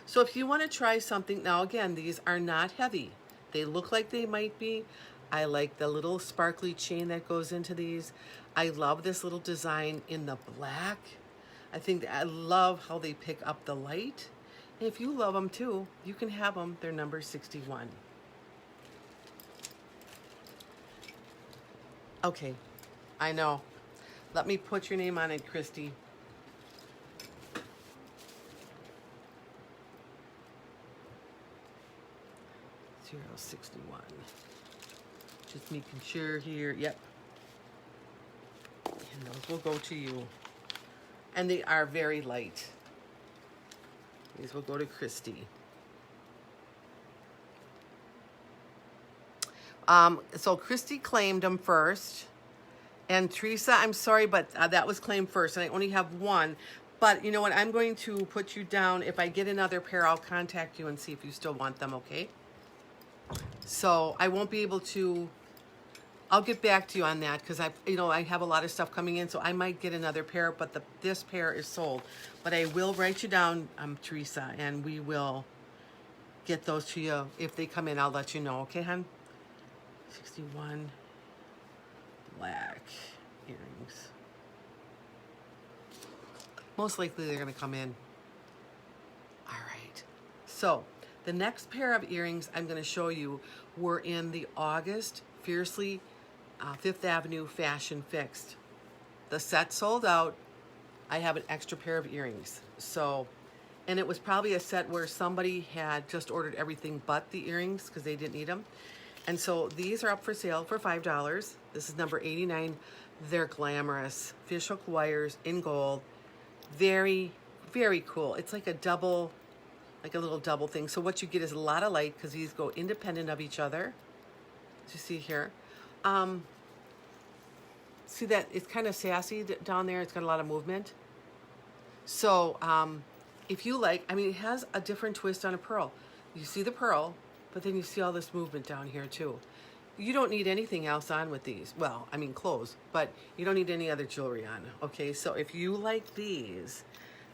So if you want to try something, now again, these are not heavy. They look like they might be. I like the little sparkly chain that goes into these. I love this little design in the black. I love how they pick up the light. And if you love them too, you can have them. They're number 61. Okay, I know. Let me put your name on it, Christy. $0.61. Just making sure here. Yep. And those will go to you. And they are very light. These will go to Christy. So Christy claimed them first. And Teresa, I'm sorry, but that was claimed first. And I only have one. But you know what? I'm going to put you down. If I get another pair, I'll contact you and see if you still want them, okay? So I won't be able to... I'll get back to you on that because I have a lot of stuff coming in, so I might get another pair, but this pair is sold. But I will write you down, Teresa, and we will get those to you. If they come in, I'll let you know, okay, hon? 61 black earrings. Most likely they're going to come in. All right. So the next pair of earrings I'm going to show you were in the August Fiercely Fifth Avenue Fashion Fixed. The set sold out. I have an extra pair of earrings. So, and it was probably a set where somebody had just ordered everything but the earrings because they didn't need them. And so these are up for sale for $5. This is number 89. They're glamorous. Fishhook wires in gold. Very, very cool. It's like a double, like a little double thing. So what you get is a lot of light because these go independent of each other. As you see here. See that it's kind of sassy down there. It's got a lot of movement. So if you like, it has a different twist on a pearl. You see the pearl, but then you see all this movement down here too. You don't need anything else on with these. Well, clothes, but you don't need any other jewelry on. Okay, so if you like these,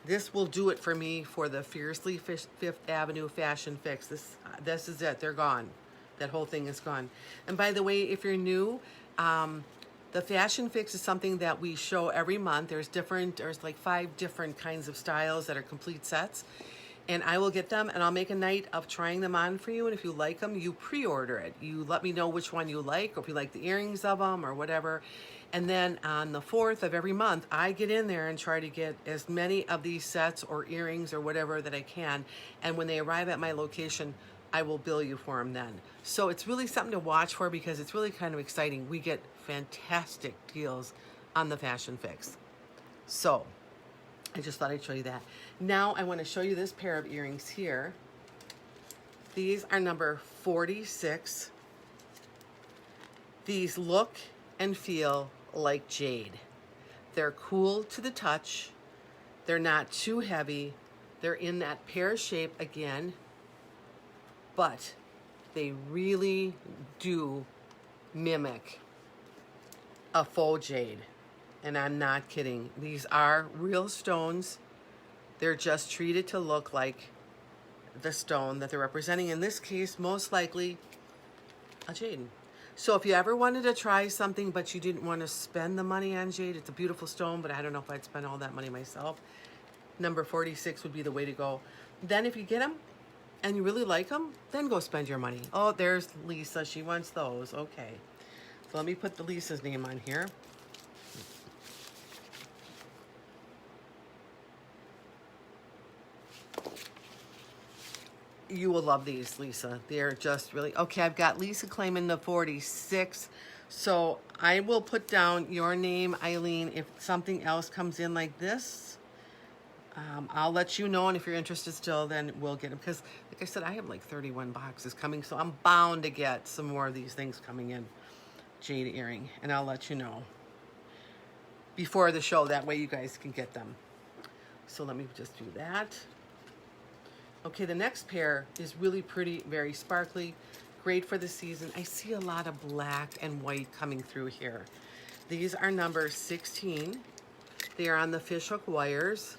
this will do it for me for the Fiercely Fifth Avenue Fashion Fix. This is it. They're gone. That whole thing is gone. And by the way, if you're new, the Fashion Fix is something that we show every month. There's like 5 different kinds of styles that are complete sets. And I will get them and I'll make a night of trying them on for you. And if you like them, you pre-order it. You let me know which one you like, or if you like the earrings of them or whatever. And then on the 4th of every month, I get in there and try to get as many of these sets or earrings or whatever that I can. And when they arrive at my location, I will bill you for them then. So it's really something to watch for because it's really kind of exciting. We get fantastic deals on the Fashion Fix. So I just thought I'd show you that. Now I want to show you this pair of earrings here. These are number 46. These look and feel like jade. They're cool to the touch. They're not too heavy. They're in that pear shape again, but they really do mimic a faux jade. And I'm not kidding. These are real stones. They're just treated to look like the stone that they're representing. In this case, most likely a jade. So if you ever wanted to try something but you didn't want to spend the money on jade, it's a beautiful stone, but I don't know if I'd spend all that money myself. Number 46 would be the way to go. Then if you get them and you really like them, then go spend your money. Oh, there's Lisa. She wants those. Okay. So let me put the Lisa's name on here. You will love these, Lisa. They're just really... Okay, I've got Lisa claiming the 46. So I will put down your name, Eileen. If something else comes in like this, I'll let you know. And if you're interested still, then we'll get them. Because, like I said, I have like 31 boxes coming. So I'm bound to get some more of these things coming in. Jade earring. And I'll let you know before the show. That way you guys can get them. So let me just do that. Okay, the next pair is really pretty, very sparkly, great for the season. I see a lot of black and white coming through here. These are number 16. They are on the fishhook wires.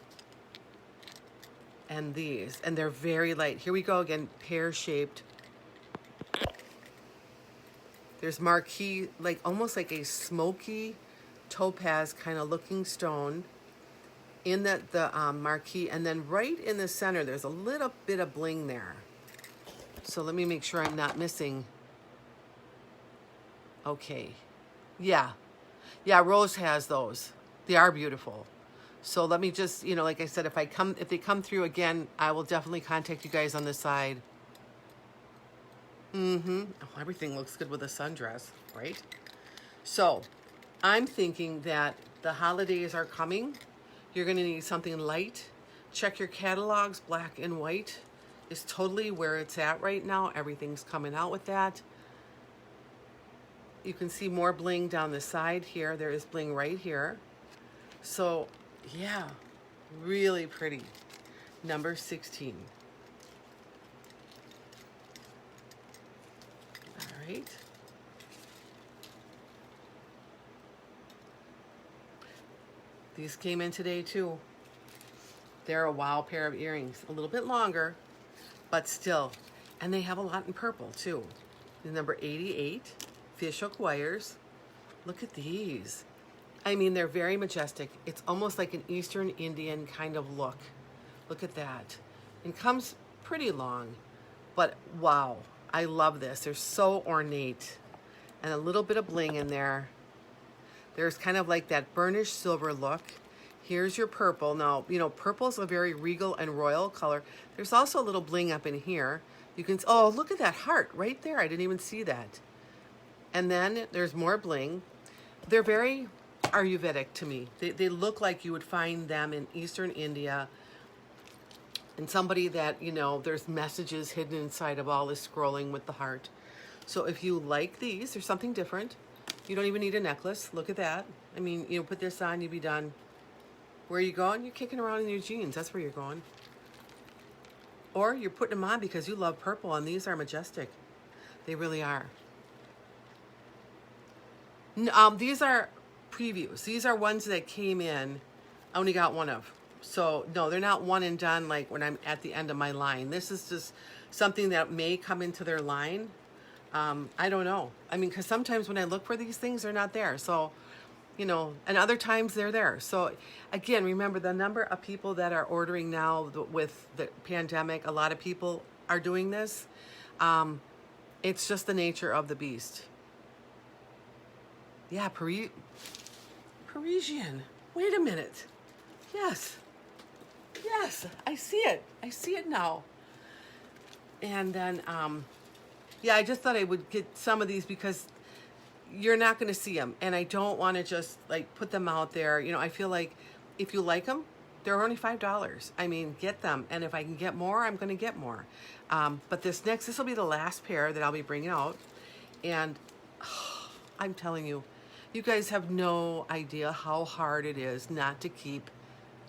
And these, and they're very light. Here we go again, pear-shaped. There's marquee, like almost like a smoky topaz kind of looking stone in the marquee, and then right in the center there's a little bit of bling there. So let me make sure I'm not missing. Okay, yeah, Rose has those. They are beautiful. So let me just, you know, like I said, if they come through again, I will definitely contact you guys on the side. Oh, everything looks good with a sundress, right? So I'm thinking that the holidays are coming. You're going to need something light. Check your catalogs. Black and white is totally where it's at right now. Everything's coming out with that. You can see more bling down the side here. There is bling right here. So, yeah, really pretty. Number 16. All right. These came in today too. They're a wow pair of earrings. A little bit longer, but still. And they have a lot in purple too. The number 88, fishhook wires. Look at these. I mean, they're very majestic. It's almost like an Eastern Indian kind of look. Look at that. It comes pretty long, but wow. I love this. They're so ornate. And a little bit of bling in there. There's kind of like that burnished silver look. Here's your purple. Now, you know, purple's a very regal and royal color. There's also a little bling up in here. You can, oh, look at that heart right there. I didn't even see that. And then there's more bling. They're very Ayurvedic to me. They look like you would find them in Eastern India. And somebody that, you know, there's messages hidden inside of all this scrolling with the heart. So if you like these, there's something different. You don't even need a necklace. Look at that. I mean, you know, put this on, you'd be done. Where are you going? You're kicking around in your jeans. That's where you're going. Or you're putting them on because you love purple, and these are majestic. They really are. These are previews. These are ones that came in. I only got one of. So, no, they're not one and done like when I'm at the end of my line. This is just something that may come into their line. I don't know. I mean, because sometimes when I look for these things, they're not there. So, you know, and other times they're there. So, again, remember the number of people that are ordering now with the pandemic. A lot of people are doing this. It's just the nature of the beast. Yeah, Parisian. Wait a minute. Yes. Yes, I see it. I see it now. And then, yeah, I just thought I would get some of these because you're not going to see them. And I don't want to just, like, put them out there. You know, I feel like if you like them, they're only $5. I mean, get them. And if I can get more, I'm going to get more. But this will be the last pair that I'll be bringing out. And I'm telling you, you guys have no idea how hard it is not to keep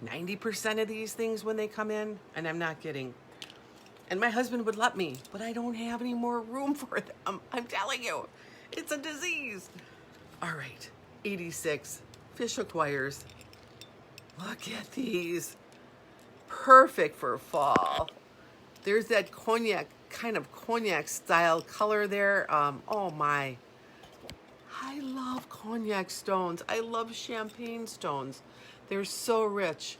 90% of these things when they come in. And I'm not kidding. And my husband would let me, but I don't have any more room for them. I'm telling you, it's a disease. All right, 86 fishhook wires. Look at these. Perfect for fall. There's that kind of cognac style color there. Oh my. I love cognac stones. I love champagne stones. They're so rich.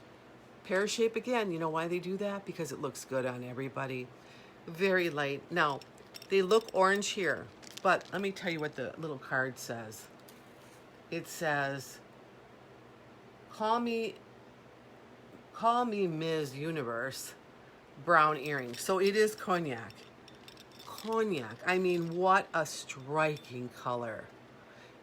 Pear shape again. You know why they do that? Because it looks good on everybody. Very light. Now, they look orange here, But let me tell you what the little card says. It says, call me Ms. Universe, brown earrings. So it is cognac. Cognac. I mean, what a striking color.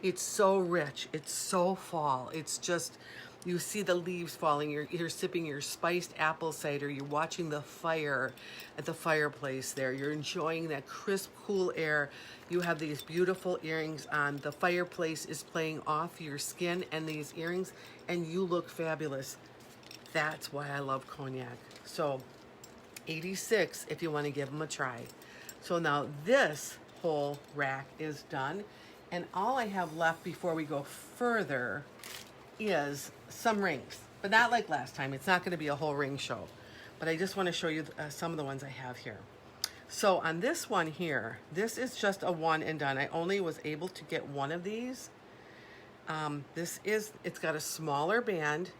It's so rich. It's so fall. It's just, you see the leaves falling. You're sipping your spiced apple cider. You're watching the fire at the fireplace there. You're enjoying that crisp, cool air. You have these beautiful earrings on. The fireplace is playing off your skin and these earrings, and you look fabulous. That's why I love cognac. So, 86 if you want to give them a try. So now this whole rack is done. And all I have left before we go further is some rings, but not like last time. It's not going to be a whole ring show, but I just want to show you some of the ones I have here. So on this one here, this is just a one and done. I only was able to get one of these. It's got a smaller band.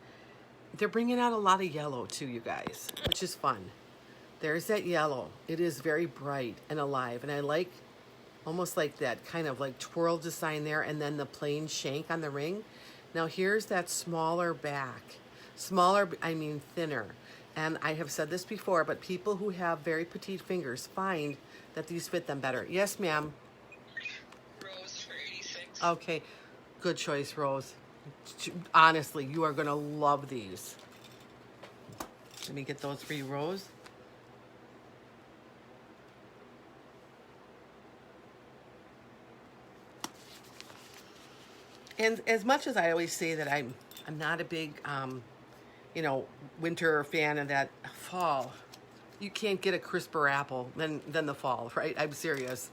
They're bringing out a lot of yellow too, you guys, which is fun. There's that yellow. It is very bright and alive, and I like almost like that kind of like twirl design there, and then the plain shank on the ring. Now here's that smaller back. Smaller, I mean thinner. And I have said this before, but people who have very petite fingers find that these fit them better. Yes, ma'am. Rose for 86. Okay, good choice, Rose. Honestly, you are gonna love these. Let me get those for you, Rose. And as much as I always say that I'm not a big, winter fan of that fall, you can't get a crisper apple than the fall, right? I'm serious.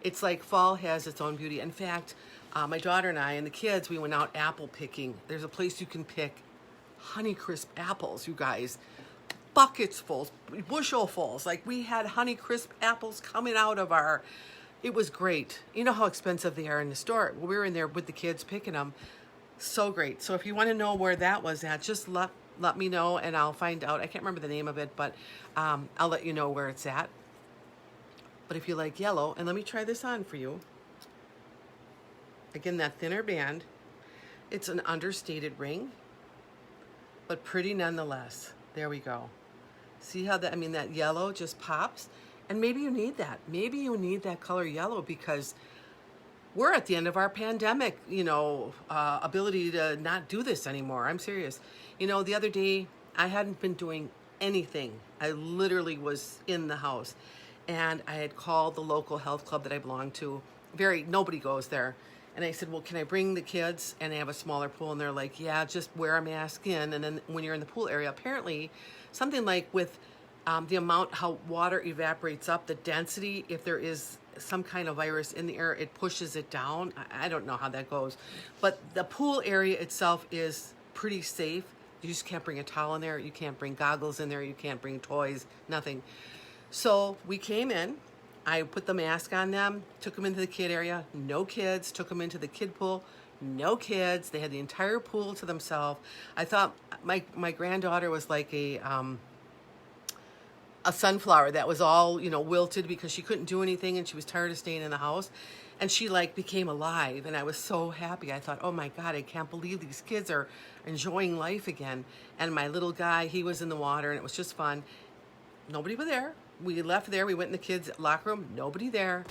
It's like fall has its own beauty. In fact, my daughter and I and the kids, we went out apple picking. There's a place you can pick Honeycrisp apples, you guys. Buckets full, bushel fulls. Like we had Honeycrisp apples coming out of our... It was great. You know how expensive they are in the store. We were in there with the kids picking them. So great. So if you want to know where that was at, just let me know and I'll find out. I can't remember the name of it, but I'll let you know where it's at. But if you like yellow, and let me try this on for you. Again, that thinner band. It's an understated ring, but pretty nonetheless. There we go. See how that yellow just pops? And maybe you need that. Maybe you need that color yellow because we're at the end of our pandemic, ability to not do this anymore. I'm serious. The other day, I hadn't been doing anything. I literally was in the house. And I had called the local health club that I belong to. Nobody goes there. And I said, well, can I bring the kids? And they have a smaller pool. And they're like, yeah, just wear a mask in. And then when you're in the pool area, apparently something like with the amount how water evaporates up, the density, if there is some kind of virus in the air, it pushes it down. I don't know how that goes. But the pool area itself is pretty safe. You just can't bring a towel in there. You can't bring goggles in there. You can't bring toys, nothing. So we came in. I put the mask on them, took them into the kid area. No kids. Took them into the kid pool. No kids. They had the entire pool to themselves. I thought my granddaughter was like a sunflower that was all, wilted because she couldn't do anything and she was tired of staying in the house. And she became alive. And I was so happy. I thought, oh my God, I can't believe these kids are enjoying life again. And my little guy, he was in the water and it was just fun. Nobody was there. We left there. We went in the kids' locker room. Nobody there.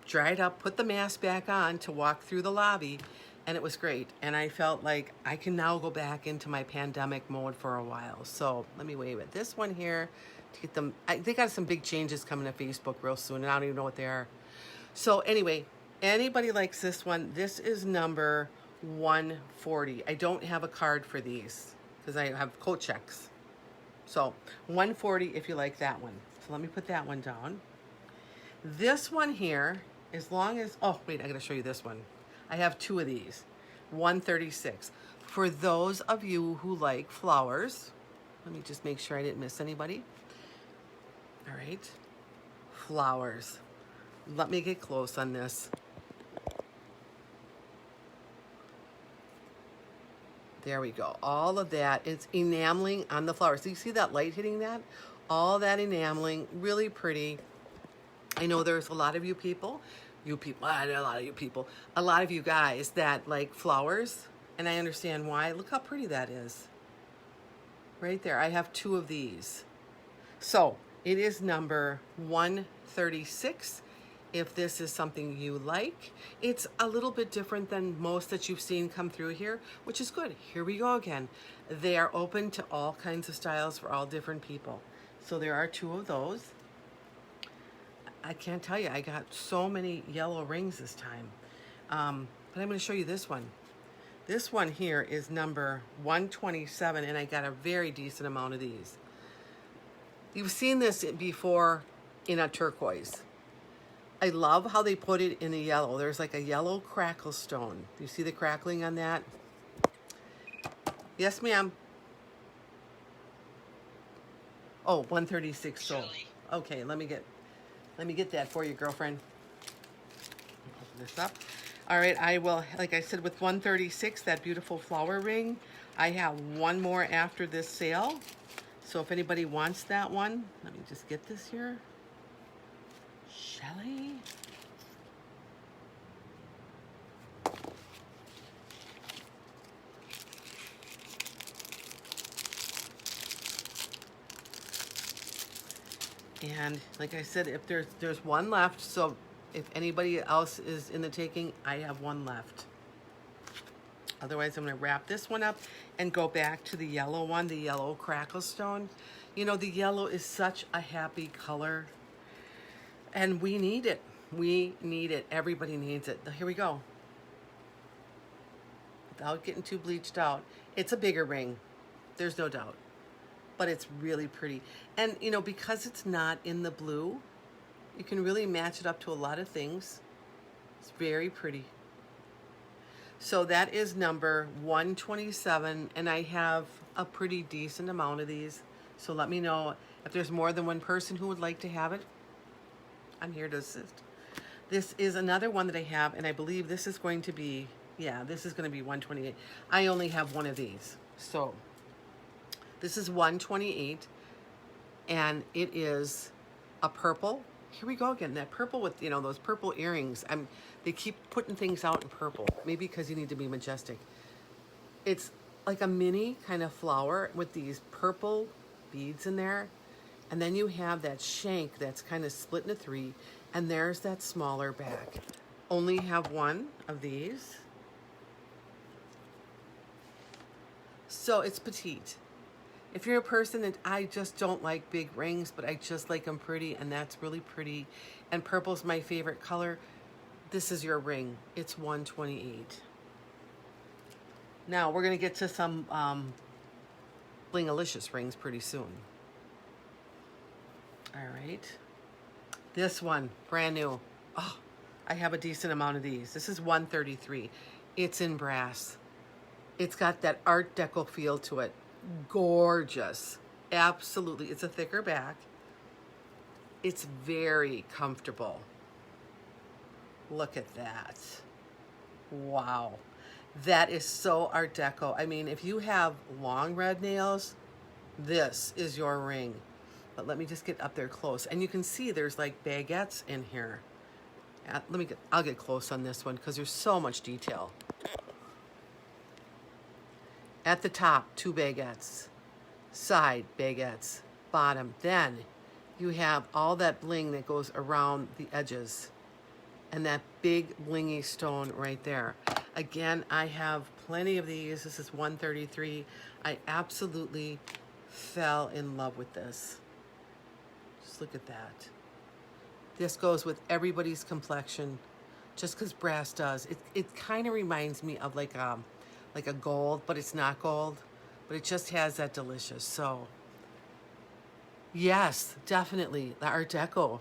Dried up, put the mask back on to walk through the lobby. And it was great. And I felt like I can now go back into my pandemic mode for a while. So let me wave at this one here. To get them, they got some big changes coming to Facebook real soon, and I don't even know what they are. So anyway, anybody likes this one, this is number 140. I don't have a card for these because I have coat checks. So 140 if you like that one. So let me put that one down. This one here, as long as, oh wait, I gotta show you this one. I have two of these, 136. For those of you who like flowers, let me just make sure I didn't miss anybody. All right, flowers. Let me get close on this. There we go. All of that, it's enameling on the flowers. So you see that light hitting that? All that enameling, really pretty. I know there's a lot of you people you people, a lot of you people, a lot of you guys that like flowers, and I understand why. Look how pretty that is. Right there. I have 2 of these. So it is number 136. If this is something you like, it's a little bit different than most that you've seen come through here, which is good. Here we go again. They are open to all kinds of styles for all different people. So there are 2 of those. I can't tell you, I got so many yellow rings this time. But I'm going to show you this one. This one here is number 127, and I got a very decent amount of these. You've seen this before in a turquoise. I love how they put it in a yellow. There's like a yellow crackle stone. Do you see the crackling on that? Yes, ma'am. Oh, 136 sold. Okay, let me get that for you, girlfriend. Open this up. All right, I will, like I said, with 136, that beautiful flower ring, I have 1 more after this sale. So if anybody wants that one, let me just get this here. Shelly. And like I said, if there's 1 left, so if anybody else is in the taking, I have 1 left. Otherwise, I'm going to wrap this one up and go back to the yellow one, the yellow crackle stone. You know, the yellow is such a happy color, and we need it. We need it. Everybody needs it. Here we go. Without getting too bleached out, it's a bigger ring. There's no doubt. But it's really pretty. And, you know, because it's not in the blue, you can really match it up to a lot of things. It's very pretty. So that is number 127, and I have a pretty decent amount of these. So let me know if there's more than 1 person who would like to have it. I'm here to assist. This is another one that I have, and I believe this is going to be, yeah, this is going to be 128. I only have 1 of these. So this is 128, and it is a purple. Here we go again, that purple with, you know, those purple earrings. They keep putting things out in purple, maybe because you need to be majestic. It's like a mini kind of flower with these purple beads in there. And then you have that shank that's kind of split into 3, and there's that smaller back. Only have 1 of these. So it's petite. If you're a person that I just don't like big rings, but I just like them pretty, and that's really pretty, and purple's my favorite color, this is your ring. It's 128. Now we're gonna get to some Blingalicious rings pretty soon. All right, this one, brand new. Oh, I have a decent amount of these. This is 133. It's in brass. It's got that Art Deco feel to it. Gorgeous. Absolutely. It's a thicker back. It's very comfortable. Look at that. Wow. That is so Art Deco. I mean, if you have long red nails, this is your ring. But let me just get up there close. And you can see there's like baguettes in here. I'll get close on this one because there's so much detail. At the top, 2 baguettes. Side baguettes. Bottom. Then you have all that bling that goes around the edges. And that big blingy stone right there. Again, I have plenty of these. This is 133. I absolutely fell in love with this. Just look at that. This goes with everybody's complexion, just because brass does. It kind of reminds me of like a gold, but it's not gold. But it just has that delicious. So, yes, definitely the Art Deco.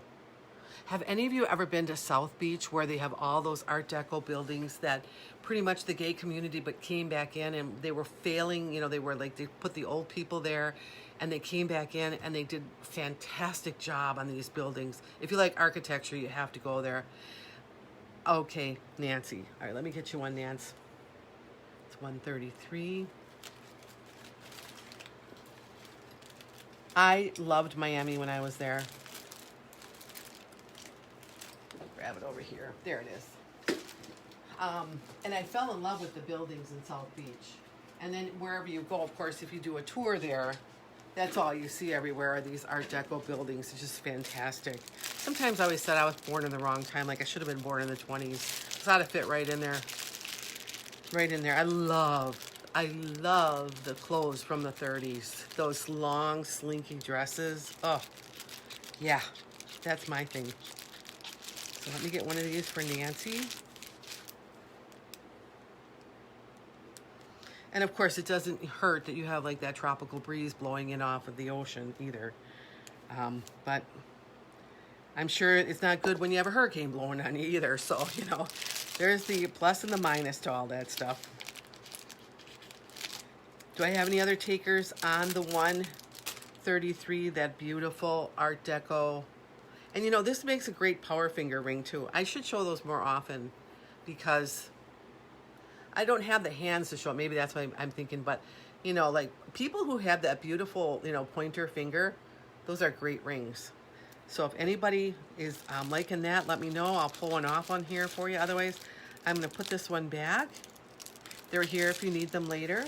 Have any of you ever been to South Beach where they have all those Art Deco buildings that pretty much the gay community but came back in and they were failing, you know, they put the old people there and they came back in and they did a fantastic job on these buildings. If you like architecture, you have to go there. Okay, Nancy. All right, let me get you one, Nance. It's 133. I loved Miami when I was there. grab it over here. There it is. And I fell in love with the buildings in South Beach. And then wherever you go, of course, if you do a tour there, that's all you see everywhere are these Art Deco buildings. It's just fantastic. Sometimes I always said I was born in the wrong time, like I should have been born in the 20s. It's ought to fit right in there. Right in there. I love the clothes from the 30s. Those long, slinky dresses. Oh, yeah, that's my thing. So let me get one of these for Nancy. And of course, it doesn't hurt that you have like that tropical breeze blowing in off of the ocean either. But I'm sure it's not good when you have a hurricane blowing on you either. So, you know, there's the plus and the minus to all that stuff. Do I have any other takers on the 133, that beautiful Art Deco? And you know, this makes a great power finger ring too. I should show those more often because I don't have the hands to show it. Maybe that's what I'm thinking. But, you know, like people who have that beautiful, you know, pointer finger, those are great rings. So if anybody is liking that, let me know. I'll pull one off on here for you. Otherwise, I'm going to put this one back. They're here if you need them later.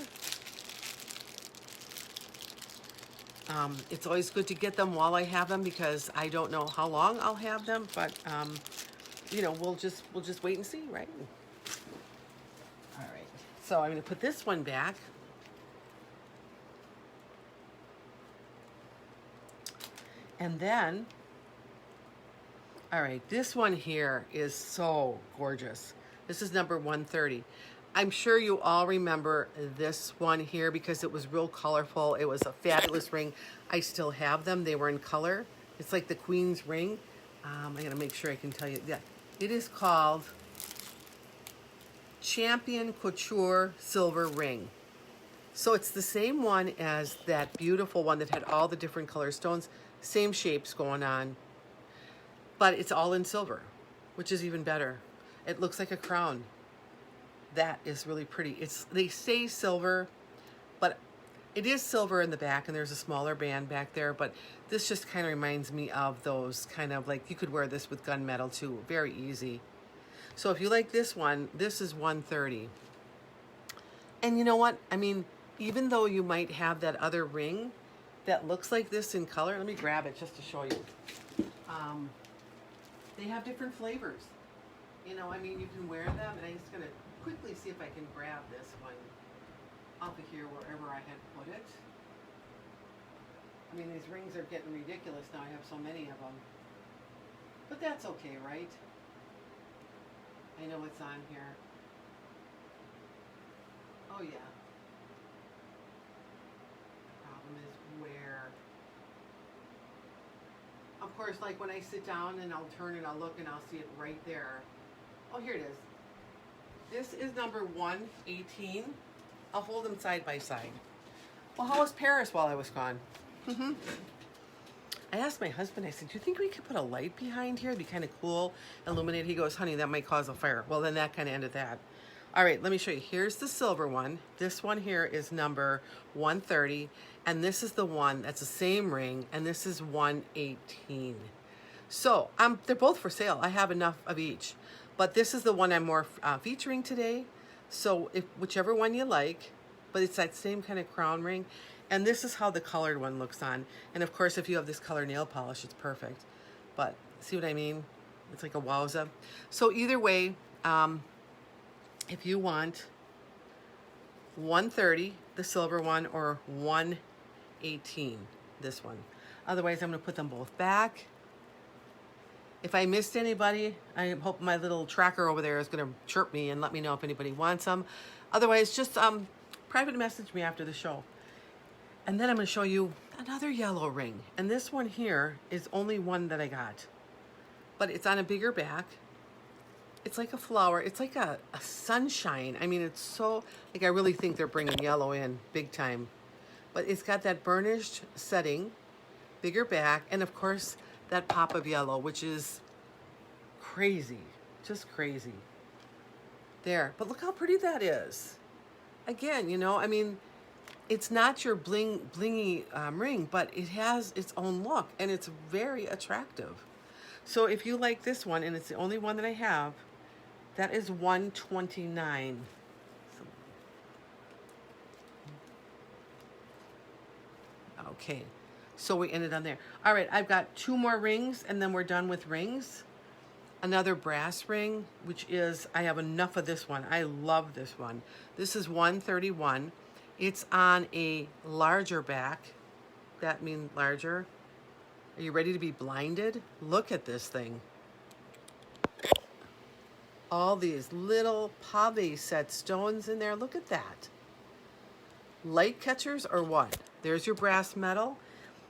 It's always good to get them while I have them because I don't know how long I'll have them. But, you know, we'll just wait and see, right? All right. So I'm going to put this one back. And then, all right, this one here is so gorgeous. This is number 130. I'm sure you all remember this one here because it was real colorful. It was a fabulous ring. I still have them. They were in color. It's like the Queen's ring. I'm going to make sure I can tell you. Yeah, it is called Champion Couture Silver Ring. So it's the same one as that beautiful one that had all the different color stones. Same shapes going on. But it's all in silver, which is even better. It looks like a crown. That is really pretty. They say silver, but it is silver in the back, and there's a smaller band back there. But this just kind of reminds me of those kind of like, you could wear this with gunmetal too. Very easy. So if you like this one, this is 130. And you know what? I mean, even though you might have that other ring that looks like this in color, let me grab it just to show you. They have different flavors. You know, I mean, you can wear them, and I'm just going to quickly see if I can grab this one off of here wherever I had put it. I mean, these rings are getting ridiculous now. I have so many of them. But that's okay, right? I know it's on here. Oh, yeah. The problem is where... Of course, like when I sit down and I'll turn and I'll look and I'll see it right there. Oh, here it is. This is number 118. I'll hold them side by side. Well, how was Paris while I was gone? I asked my husband, I said, do you think we could put a light behind here? It'd be kind of cool, illuminate. He goes, honey, that might cause a fire. Well, then that kind of ended that. All right, let me show you. Here's the silver one. This one here is number 130. And this is the one that's the same ring. And this is 118. So they're both for sale. I have enough of each. But this is the one I'm more featuring today. So whichever one you like, but it's that same kind of crown ring. And this is how the colored one looks on. And of course, if you have this color nail polish, it's perfect. But see what I mean? It's like a wowza. So either way, if you want 130, the silver one, or 118, this one. Otherwise, I'm going to put them both back. If I missed anybody, I hope my little tracker over there is going to chirp me and let me know if anybody wants them. Otherwise, just private message me after the show. And then I'm going to show you another yellow ring. And this one here is only one that I got. But it's on a bigger back. It's like a flower. It's like a sunshine. I mean, it's so, like, I really think they're bringing yellow in big time. But it's got that burnished setting, bigger back, and of course, that pop of yellow, which is crazy. Just crazy. There. But look how pretty that is. Again, you know, I mean, it's not your blingy ring, but it has its own look, and it's very attractive. So if you like this one, and it's the only one that I have, that is $129. Okay, so we ended on there. All right, I've got 2 more rings, and then we're done with rings. Another brass ring, which is, I have enough of this one. I love this one. This is $131. It's on a larger back. That means larger. Are you ready to be blinded? Look at this thing. All these little pave set stones in there. Look at that. Light catchers or what? There's your brass metal.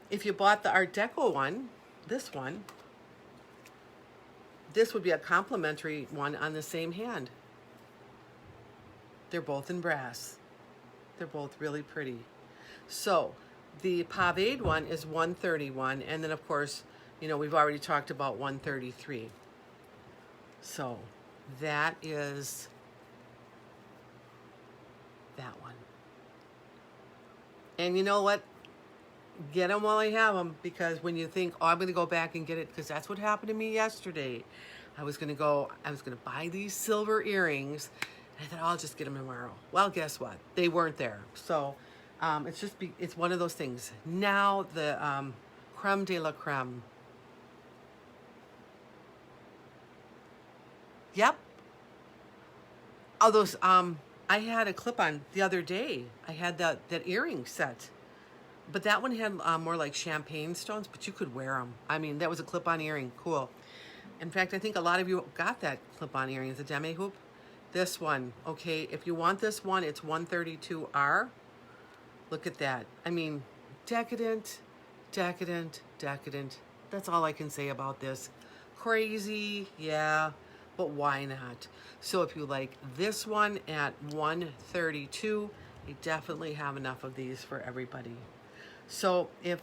If you bought the Art Deco one, this one, this would be a complimentary one on the same hand. They're both in brass. They're both really pretty. So the paved one is $131, and then of course, you know, we've already talked about $133. So that is that one. And you know what? Get them while I have them, because when you think, oh, I'm going to go back and get it, because that's what happened to me yesterday. I was going to buy these silver earrings, and I thought, oh, I'll just get them tomorrow. Well, guess what? They weren't there. So it's one of those things. Now the creme de la creme. Yep. Oh, those, I had a clip-on the other day. I had that earring set. But that one had more like champagne stones, but you could wear them. I mean, that was a clip-on earring. Cool. In fact, I think a lot of you got that clip-on earring. It's a demi hoop. This one, okay, if you want this one, it's $132R. Look at that. I mean, decadent, decadent, decadent. That's all I can say about this. Crazy, yeah, but why not? So if you like this one at $132, I definitely have enough of these for everybody. So if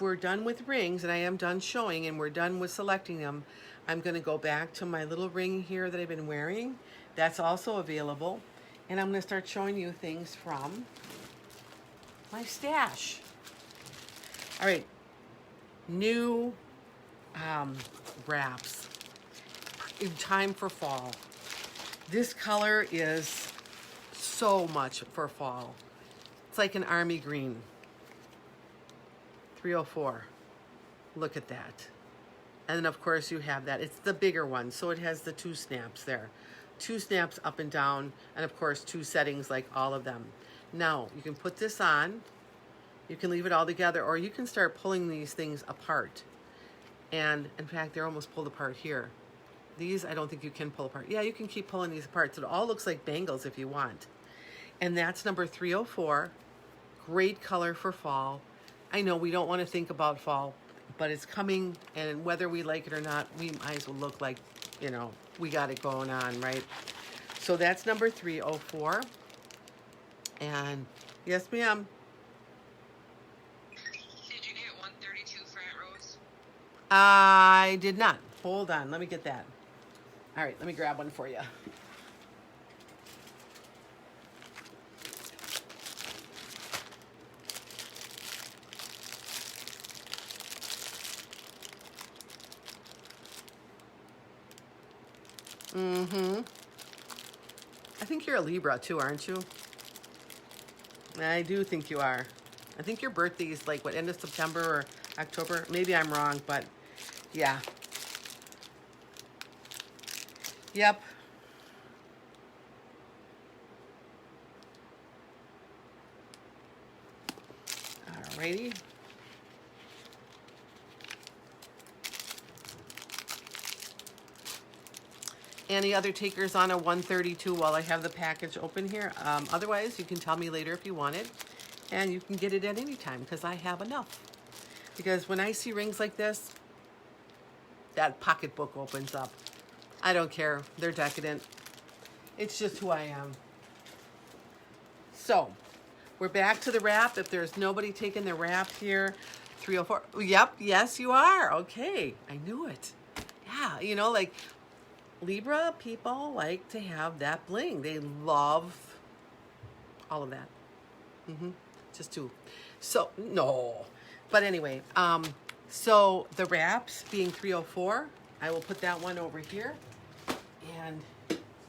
we're done with rings, and I am done showing, and we're done with selecting them, I'm going to go back to my little ring here that I've been wearing. That's also available. And I'm going to start showing you things from my stash. All right. New wraps. In time for fall. This color is so much for fall. It's like an army green. 304. Look at that. And then of course you have that. It's the bigger one, so it has the 2 snaps there. 2 snaps up and down, and of course 2 settings like all of them. Now, you can put this on. You can leave it all together, or you can start pulling these things apart. And in fact, they're almost pulled apart here. These, I don't think you can pull apart. Yeah, you can keep pulling these apart. So it all looks like bangles if you want. And that's number 304. Great color for fall. I know we don't want to think about fall, but it's coming, and whether we like it or not, we might as well look like, you know, we got it going on, right? So that's number 304. And yes, ma'am. Did you get 132 front rows? I did not. Hold on, let me get that. All right, let me grab one for you. I think you're a Libra too, aren't you? I do think you are. I think your birthday is like, what, end of September or October? Maybe I'm wrong, but yeah. Yep. Alrighty. Any other takers on a 132 while I have the package open here? Otherwise, you can tell me later if you want it, and you can get it at any time because I have enough. Because when I see rings like this, that pocketbook opens up. I don't care. They're decadent. It's just who I am. So, we're back to the wrap. If there's nobody taking the wrap here, 304. Yep, yes, you are. Okay, I knew it. Yeah, you know, like Libra people like to have that bling. They love all of that. Just 2. So, no. But anyway, So the wraps being 304, I will put that one over here and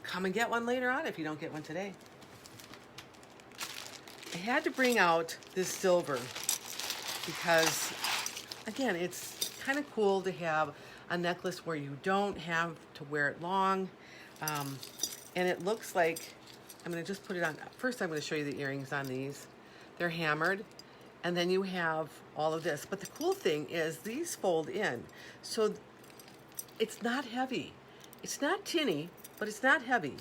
come and get one later on if you don't get one today. I had to bring out this silver because, again, it's kind of cool to have a necklace where you don't have to wear it long. And it looks like, I'm going to just put it on. First, I'm going to show you the earrings on these. They're hammered. And then you have all of this. But the cool thing is these fold in. So it's not heavy. It's not tinny, but it's not heavy.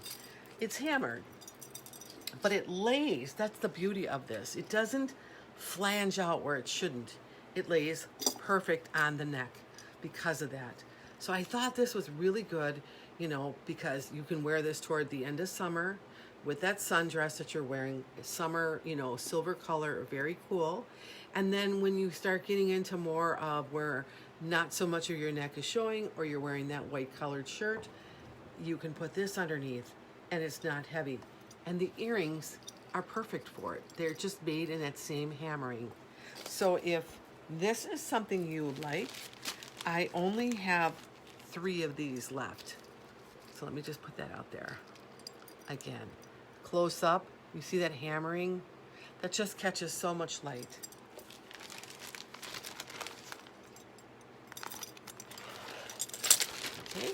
It's hammered. But it lays. That's the beauty of this. It doesn't flange out where it shouldn't. It lays perfect on the neck because of that. So I thought this was really good, you know, because you can wear this toward the end of summer with that sundress that you're wearing. Summer, you know, silver color, very cool. And then when you start getting into more of where not so much of your neck is showing, or you're wearing that white colored shirt, you can put this underneath and it's not heavy. And the earrings are perfect for it. They're just made in that same hammering. So if this is something you like, I only have 3 of these left. So let me just put that out there. Again, close up, you see that hammering? That just catches so much light. Okay.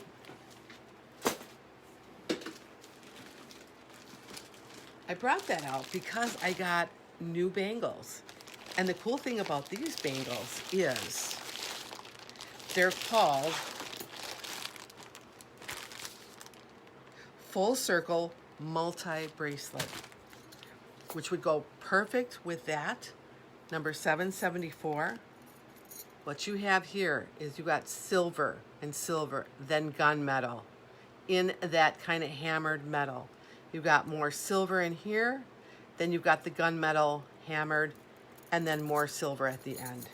I brought that out because I got new bangles. And the cool thing about these bangles is they're called full circle multi-bracelet, which would go perfect with that, number 774. What you have here is you got silver and silver, then gunmetal in that kind of hammered metal. You've got more silver in here, then you've got the gunmetal hammered, and then more silver at the end.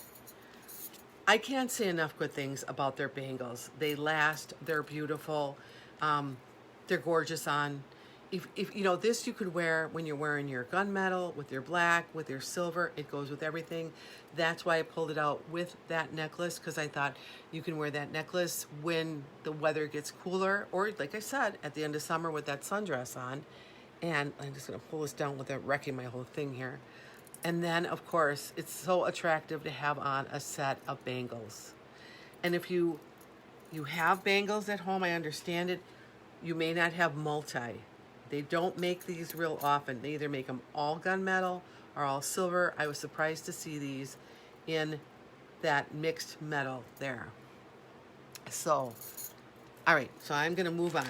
I can't say enough good things about their bangles. They last, they're beautiful, they're gorgeous on. If you know, this you could wear when you're wearing your gunmetal, with your black, with your silver. It goes with everything. That's why I pulled it out with that necklace, because I thought you can wear that necklace when the weather gets cooler, or like I said, at the end of summer with that sundress on. And I'm just gonna pull this down without wrecking my whole thing here. And then, of course, it's so attractive to have on a set of bangles. And if you have bangles at home, I understand it. You may not have multi. They don't make these real often. They either make them all gunmetal or all silver. I was surprised to see these in that mixed metal there. So, all right, so I'm gonna move on.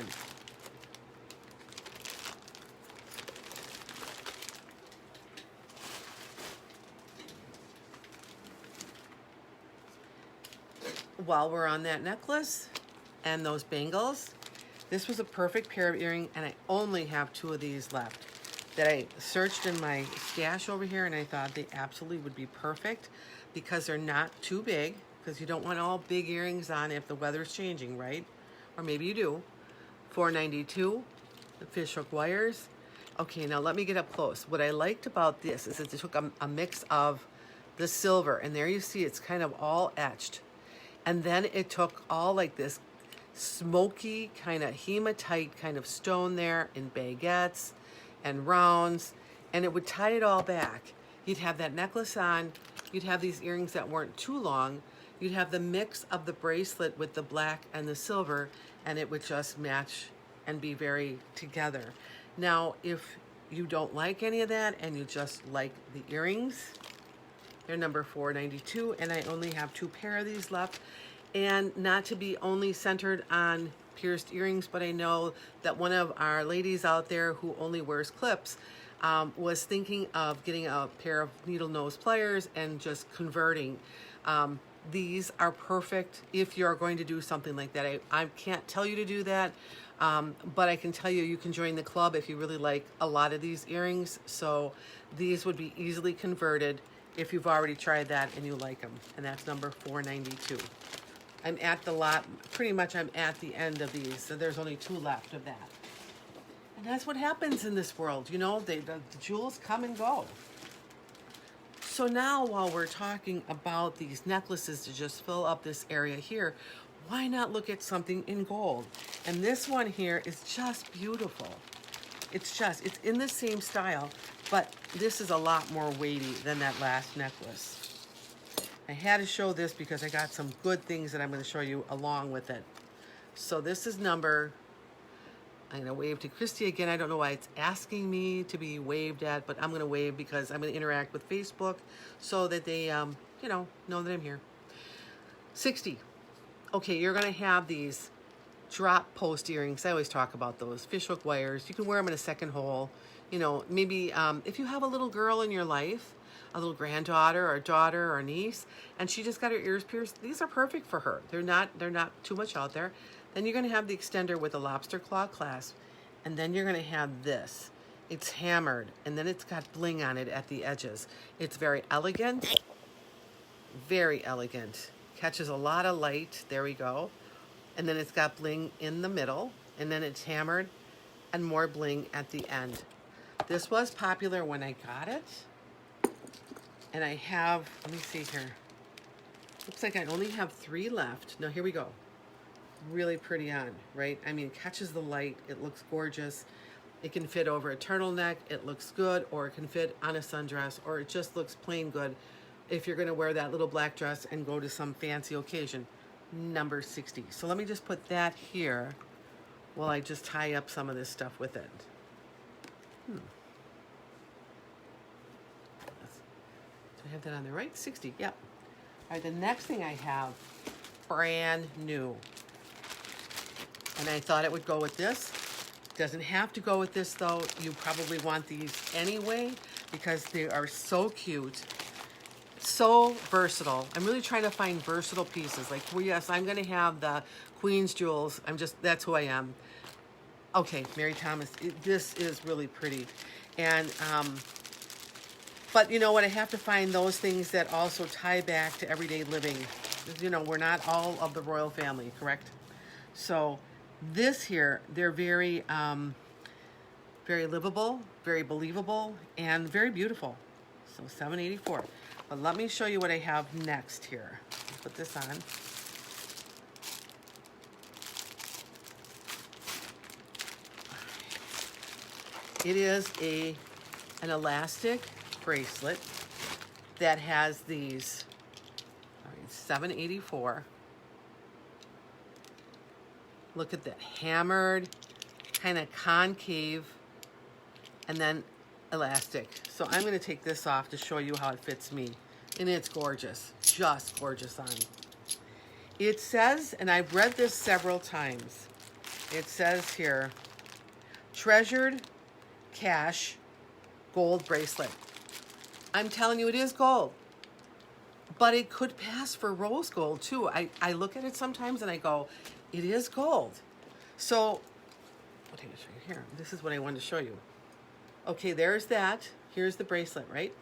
While we're on that necklace and those bangles, this was a perfect pair of earrings, and I only have 2 of these left that I searched in my stash over here, and I thought they absolutely would be perfect because they're not too big, because you don't want all big earrings on if the weather's changing, right? Or maybe you do. $4.92, the fish hook wires. Okay, now let me get up close. What I liked about this is that they took a mix of the silver, and there you see it's kind of all etched. And then it took all like this smoky kind of hematite kind of stone there in baguettes and rounds, and it would tie it all back. You'd have that necklace on, you'd have these earrings that weren't too long, you'd have the mix of the bracelet with the black and the silver, and it would just match and be very together. Now, if you don't like any of that and you just like the earrings, they're number $4.92, and I only have 2 pair of these left. And not to be only centered on pierced earrings, but I know that one of our ladies out there who only wears clips was thinking of getting a pair of needle nose pliers and just converting. These are perfect if you're going to do something like that. I can't tell you to do that, but I can tell you you can join the club if you really like a lot of these earrings. So these would be easily converted if you've already tried that and you like them. And that's number $4.92. I'm at the lot, pretty much I'm at the end of these, so there's only 2 left of that. And that's what happens in this world, you know, the jewels come and go. So now while we're talking about these necklaces to just fill up this area here, why not look at something in gold? And this one here is just beautiful. It's in the same style, but this is a lot more weighty than that last necklace. I had to show this because I got some good things that I'm going to show you along with it. So this is number, I'm going to wave to Christy again. I don't know why it's asking me to be waved at, but I'm going to wave because I'm going to interact with Facebook so that they, know that I'm here. 60. Okay, you're going to have these drop post earrings. I always talk about those fishhook wires. You can wear them in a second hole. Maybe if you have a little girl in your life, a little granddaughter or daughter or niece, and she just got her ears pierced, these are perfect for her. They're not too much out there. Then you're going to have the extender with a lobster claw clasp, and then you're going to have this. It's hammered, and then it's got bling on it at the edges. It's very elegant, very elegant. Catches a lot of light. There we go. And then it's got bling in the middle, and then it's hammered and more bling at the end. This was popular when I got it. And I have, let me see here. Looks like I only have 3 left. No, here we go. Really pretty on, right? I mean, it catches the light. It looks gorgeous. It can fit over a turtleneck. It looks good, or it can fit on a sundress, or it just looks plain good if you're going to wear that little black dress and go to some fancy occasion. Number 60. So let me just put that here while I just tie up some of this stuff with it. Do I have that on there right? 60, yep. All right, the next thing I have, brand new. And I thought it would go with this. Doesn't have to go with this though. You probably want these anyway because they are so cute. So versatile. I'm really trying to find versatile pieces. Like, well, yes, I'm going to have the Queen's jewels. That's who I am. Okay, Mary Thomas, this is really pretty. And, but you know what? I have to find those things that also tie back to everyday living. We're not all of the royal family, correct? So this here, they're very, very livable, very believable, and very beautiful. So $7.84. But let me show you what I have next here. Put this on. It is an elastic bracelet that has these. All right, $7.84. Look at that, hammered, kind of concave, and then elastic. So I'm going to take this off to show you how it fits me. And it's gorgeous, just gorgeous on. It says, and I've read this several times, it says here, treasured cash gold bracelet. I'm telling you, it is gold. But it could pass for rose gold too. I look at it sometimes and I go, it is gold. So, I'll take a show you here. This is what I wanted to show you. Okay, there's that. Here's the bracelet, right?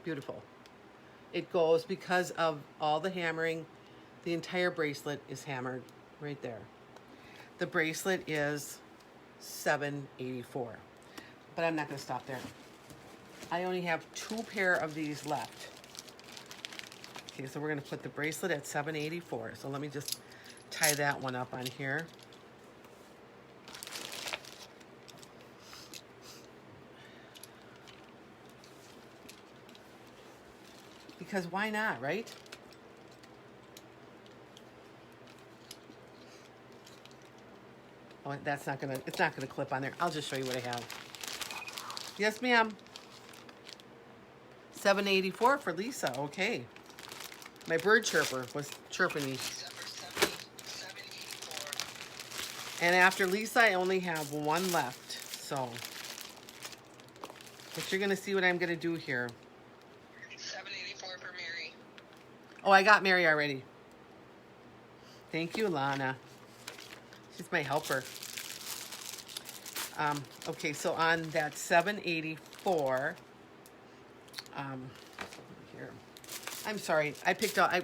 Beautiful. It goes because of all the hammering. The entire bracelet is hammered right there. The bracelet is $7.84. But I'm not going to stop there. I only have 2 pair of these left. Okay, so we're going to put the bracelet at $7.84. So let me just tie that one up on here. Because why not, right? Oh, it's not gonna clip on there. I'll just show you what I have. Yes, ma'am. $7.84 for Lisa. Okay. My bird chirper was chirping me. And after Lisa, I only have 1 left. So, but you're gonna see what I'm gonna do here. $7.84 for Mary. Oh, I got Mary already. Thank you, Lana. She's my helper. Okay, so on that $7.84, here. I'm sorry, I picked out. All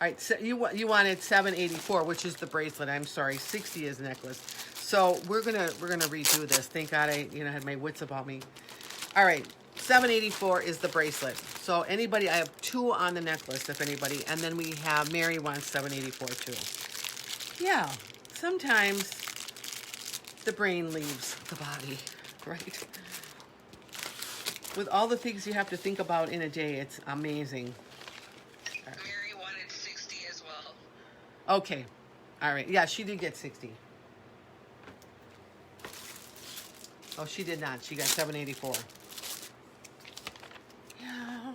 right, so you wanted $7.84, which is the bracelet. I'm sorry, $60 is the necklace. So we're gonna redo this. Thank God I had my wits about me. All right, $7.84 is the bracelet. So anybody, I have 2 on the necklace, if anybody. And then we have Mary wants $7.84 too. Yeah, sometimes the brain leaves the body, right? With all the things you have to think about in a day, it's amazing. Mary wanted 60 as well. Okay. All right. Yeah, she did get 60. Oh, she did not. She got $7.84. Yeah.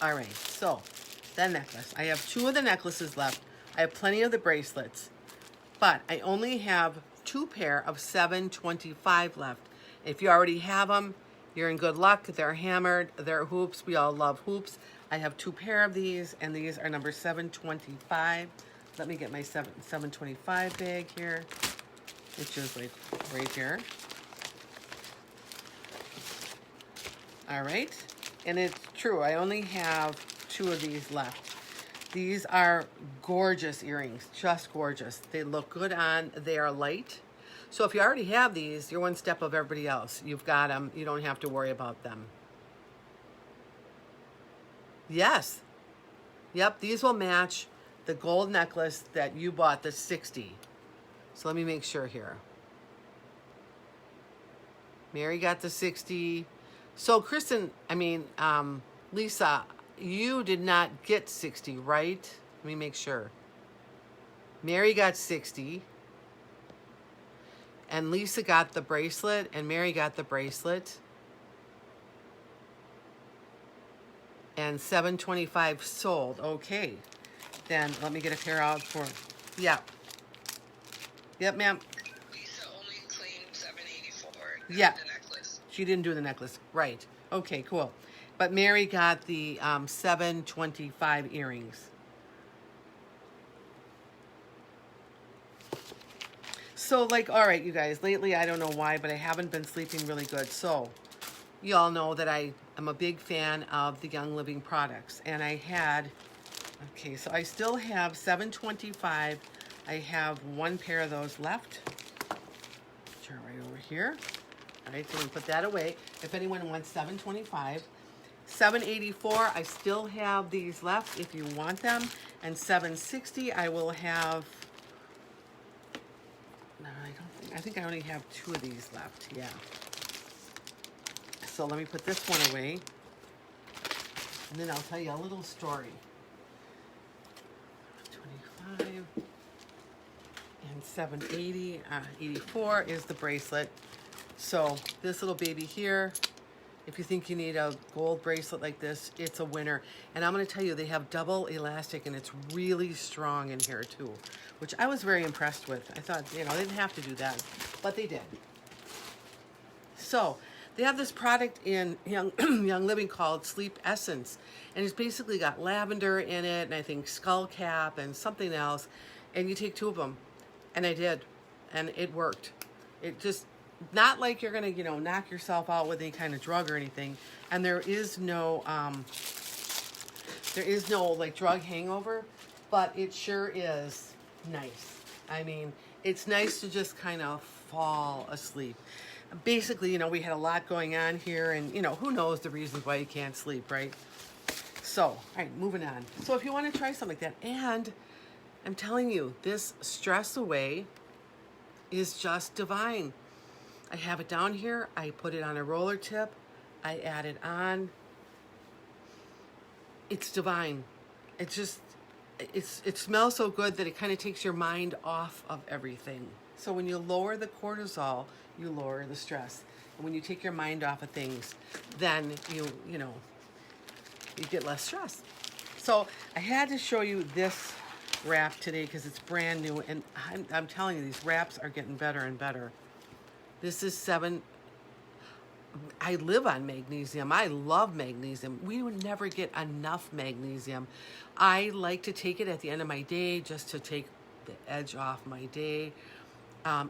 All right, so the necklace. I have 2 of the necklaces left. I have plenty of the bracelets, but I only have 2 pair of 725 left. If you already have them, you're in good luck. They're hammered. They're hoops. We all love hoops. I have 2 pair of these, and these are number 725. Let me get my 725 bag here, which is like right here. All right. And it's true, I only have 2 of these left. These are gorgeous earrings, just gorgeous. They look good on, they are light. So if you already have these, you're one step of everybody else. You've got them, you don't have to worry about them. Yes. Yep, these will match the gold necklace that you bought, the 60. So let me make sure here. Mary got the 60. So Kristen, Lisa, you did not get 60, right? Let me make sure. Mary got 60. And Lisa got the bracelet, and Mary got the bracelet. And 725 sold. Okay. Then let me get a pair out for, yeah. Yep, ma'am. Lisa only claimed 784. Yeah. The necklace. She didn't do the necklace. Right. Okay, cool. But Mary got the 725 earrings. So, like, all right, you guys, lately, I don't know why, but I haven't been sleeping really good. So, you all know that I am a big fan of the Young Living products. And I had, okay, so I still have 725. I have 1 pair of those left. Which are right over here. All right, so we put that away. If anyone wants 725. 784, I still have these left if you want them. And 760, I will have, no, I think I only have 2 of these left, yeah. So let me put this one away. And then I'll tell you a little story. 25 and 780, 84 is the bracelet. So this little baby here, if you think you need a gold bracelet like this, it's a winner. And I'm going to tell you, they have double elastic, and it's really strong in here too, which I was very impressed with. I thought, you know, they didn't have to do that, but they did. So they have this product in Young Living called Sleep Essence, and it's basically got lavender in it, and I think skullcap and something else, and you take 2 of them, and I did, and it worked. It just, not like you're gonna, you know, knock yourself out with any kind of drug or anything, and there is no like drug hangover, but it sure is nice. I mean, it's nice to just kind of fall asleep. Basically, you know, we had a lot going on here, and, you know, who knows the reasons why you can't sleep, right? So, all right, moving on. So if you want to try something like that, and I'm telling you, this stress away is just divine. I have it down here. I put it on a roller tip. I add it on. It's divine. It's just, it smells so good that it kind of takes your mind off of everything. So when you lower the cortisol, you lower the stress. And when you take your mind off of things, then you get less stress. So I had to show you this wrap today because it's brand new, and I'm telling you, these wraps are getting better and better. This is 7. I live on magnesium. I love magnesium. We would never get enough magnesium. I like to take it at the end of my day just to take the edge off my day.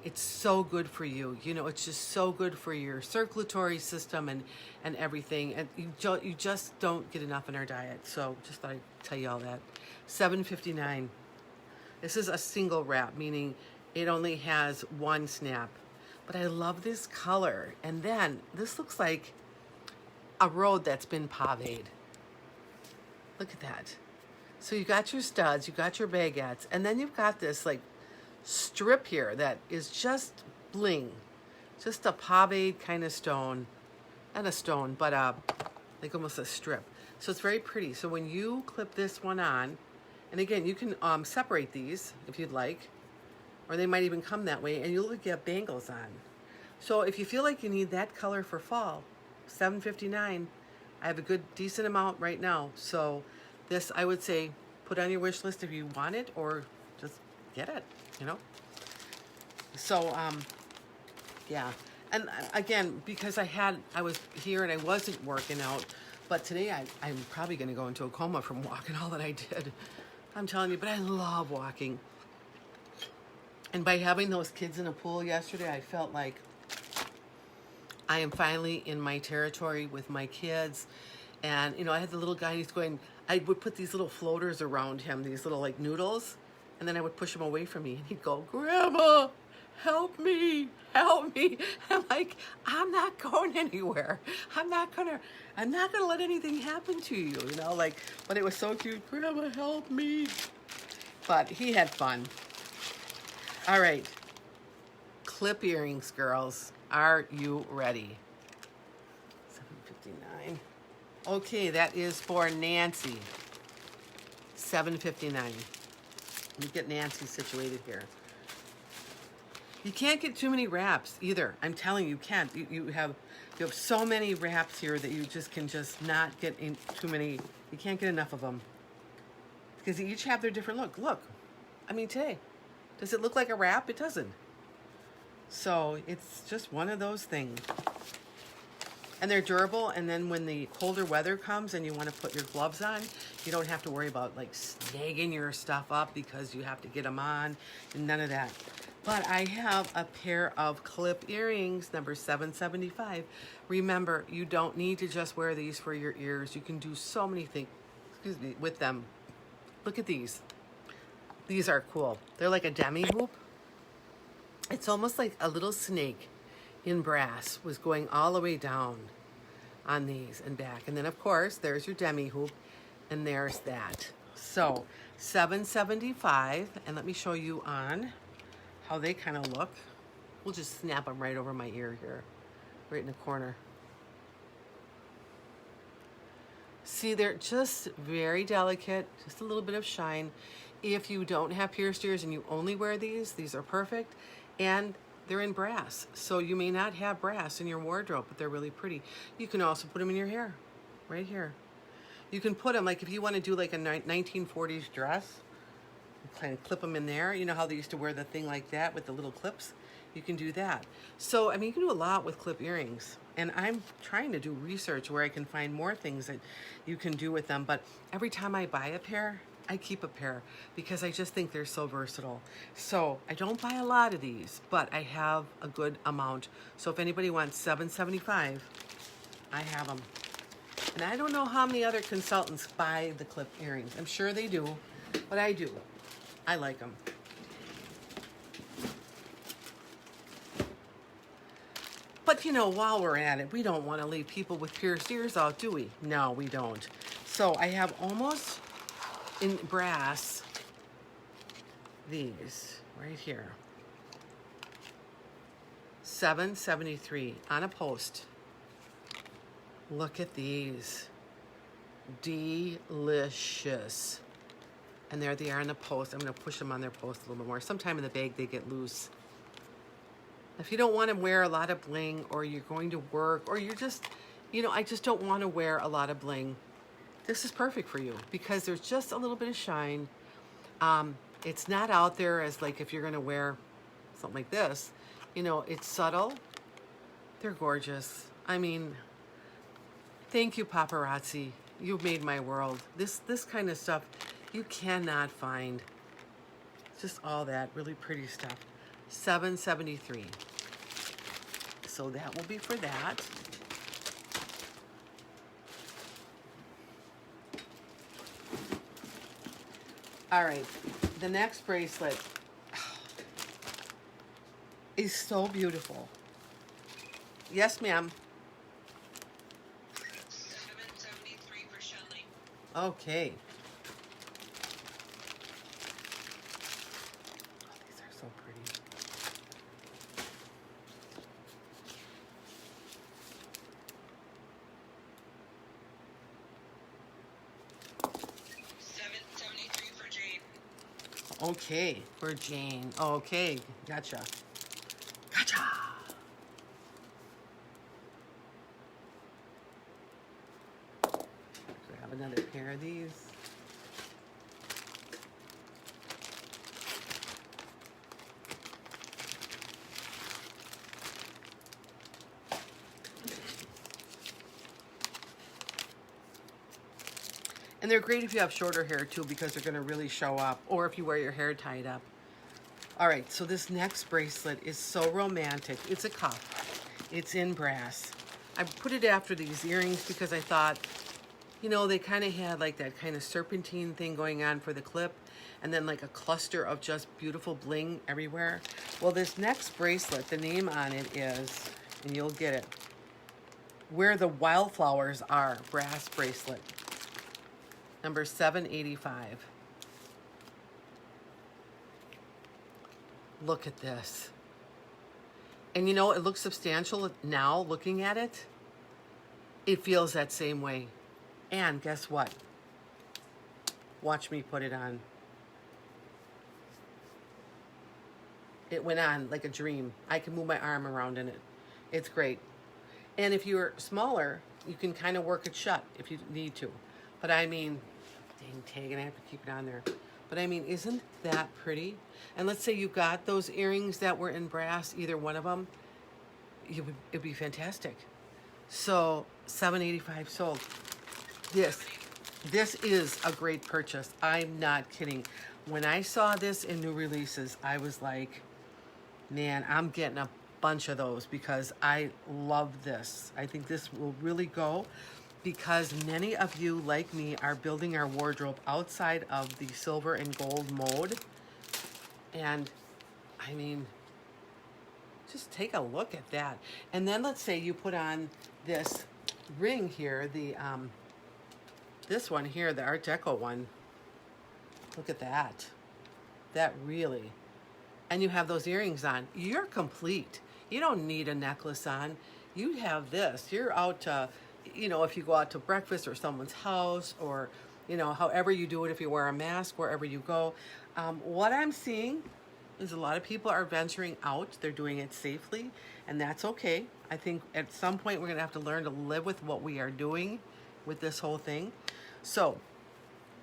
It's so good for you. You know, it's just so good for your circulatory system and everything. And you just don't get enough in our diet. So just thought I'd tell you all that. $7.59. This is a single wrap, meaning it only has one snap. But I love this color. And then this looks like a road that's been pavéed. Look at that. So you got your studs, you got your baguettes, and then you've got this like strip here that is just bling. Just a pavéed kind of stone. Not a stone, but like almost a strip. So it's very pretty. So when you clip this one on, and again, you can separate these if you'd like, or they might even come that way, and you'll get bangles on. So if you feel like you need that color for fall, $7.59. I have a good decent amount right now. So this, I would say, put on your wish list if you want it, or just get it, you know. So yeah. And again, because I was here and I wasn't working out, but today I'm probably going to go into a coma from walking all that I did. I'm telling you, but I love walking. And by having those kids in a pool yesterday, I felt like I am finally in my territory with my kids. And, you know, I had the little guy, he's going, I would put these little floaters around him, these little like noodles, and then I would push him away from me. And he'd go, Grandma, help me, help me. And I'm like, I'm not going anywhere. I'm not gonna let anything happen to you, you know, like, but it was so cute. Grandma, help me. But he had fun. All right. Clip earrings, girls. Are you ready? $7.59. Okay, that is for Nancy. $7.59. Let me get Nancy situated here. You can't get too many wraps either. I'm telling you, you can't. You have so many wraps here that you just can just not get in too many. You can't get enough of them because they each have their different look. Look, I mean today, does it look like a wrap? It doesn't. So it's just one of those things. And they're durable, and then when the colder weather comes and you want to put your gloves on, you don't have to worry about like snagging your stuff up because you have to get them on, and none of that. But I have a pair of clip earrings, number 775. Remember, you don't need to just wear these for your ears. You can do so many things, with them. Look at these. These are cool. They're like a demi hoop. It's almost like a little snake in brass was going all the way down on these and back. And then, of course, there's your demi hoop, and there's that. So, $7.75, and let me show you on how they kind of look. We'll just snap them right over my ear here, right in the corner. See, they're just very delicate, just a little bit of shine. If you don't have pierced ears and you only wear these are perfect. And they're in brass, so you may not have brass in your wardrobe, but they're really pretty. You can also put them in your hair, right here. You can put them, like if you want to do like a 1940s dress, kind of clip them in there. You know how they used to wear the thing like that with the little clips? You can do that. So, I mean, you can do a lot with clip earrings. And I'm trying to do research where I can find more things that you can do with them. But every time I buy a pair, I keep a pair because I just think they're so versatile. So I don't buy a lot of these, but I have a good amount. So if anybody wants $7.75, I have them. And I don't know how many other consultants buy the clip earrings. I'm sure they do, but I do. I like them. But you know, while we're at it, we don't want to leave people with pierced ears out, do we? No, we don't. So I have almost in brass, these right here. $7.73 on a post. Look at these. Delicious. And there they are on the post. I'm going to push them on their post a little bit more. Sometime in the bag they get loose. If you don't want to wear a lot of bling, or you're going to work, or you're just, you know, I just don't want to wear a lot of bling, this is perfect for you because there's just a little bit of shine. It's not out there as like if you're going to wear something like this. You know, it's subtle. They're gorgeous. I mean, thank you, Paparazzi. You've made my world. This kind of stuff you cannot find. Just all that really pretty stuff. $7.73. So that will be for that. All right, the next bracelet is so beautiful. Yes, ma'am. $7.73 for Shelly. Okay. Oh, these are so pretty. $7.73 for Jane. Okay, for Jane. Okay, gotcha. Gotcha. Grab another pair of these. And they're great if you have shorter hair too, because they're gonna really show up, or if you wear your hair tied up. All right, so this next bracelet is so romantic. It's a cuff. It's in brass. I put it after these earrings because I thought, you know, they kind of had like that kind of serpentine thing going on for the clip, and then like a cluster of just beautiful bling everywhere. Well, this next bracelet, the name on it is, and you'll get it, Where the Wildflowers Are brass bracelet. Number 785. Look at this. And you know, it looks substantial now looking at it. It feels that same way. And guess what? Watch me put it on. It went on like a dream. I can move my arm around in it. It's great. And if you're smaller, you can kind of work it shut if you need to. But I mean, dang tag, and I have to keep it on there. But I mean, isn't that pretty? And let's say you got those earrings that were in brass, either one of them, it'd be fantastic. So $7.85 sold. This is a great purchase. I'm not kidding. When I saw this in new releases, I was like, man, I'm getting a bunch of those because I love this. I think this will really go, because many of you, like me, are building our wardrobe outside of the silver and gold mode. And I mean, just take a look at that. And then let's say you put on this ring here, the this one here, the Art Deco one. Look at that. That really. And you have those earrings on. You're complete. You don't need a necklace on. You have this. You're out to, you know, if you go out to breakfast or someone's house, or, you know, however you do it, if you wear a mask, wherever you go. What I'm seeing is a lot of people are venturing out. They're doing it safely, and that's okay. I think at some point we're going to have to learn to live with what we are doing with this whole thing. So,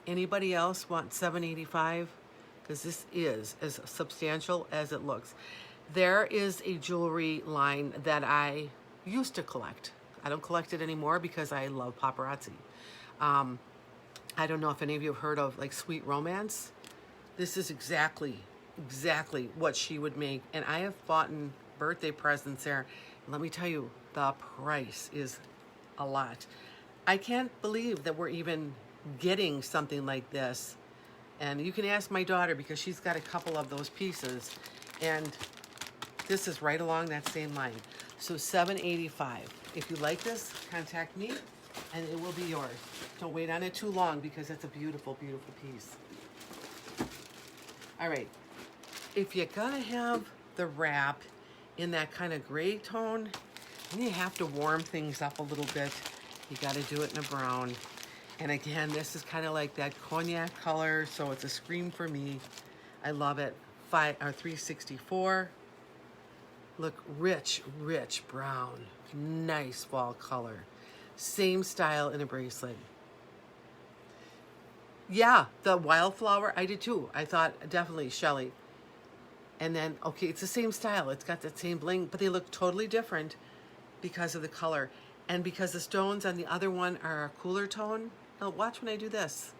anybody else want $7.85? Because this is as substantial as it looks. There is a jewelry line that I used to collect. I don't collect it anymore because I love Paparazzi. I don't know if any of you have heard of like Sweet Romance. This is exactly what she would make. And I have bought in birthday presents there. And let me tell you, the price is a lot. I can't believe that we're even getting something like this. And you can ask my daughter because she's got a couple of those pieces. And this is right along that same line. So $7.85. If you like this, contact me and it will be yours. Don't wait on it too long because it's a beautiful, beautiful piece. All right. If you're gonna have the wrap in that kind of gray tone, then you have to warm things up a little bit. You gotta do it in a brown. And again, this is kind of like that cognac color, so it's a scream for me. I love it. 364. Look, rich brown. Nice fall color. Same style in a bracelet. Yeah, the wildflower, I did too. I thought definitely Shelly. And then, okay, it's the same style. It's got that same bling, but they look totally different because of the color. And because the stones on the other one are a cooler tone. Now watch when I do this.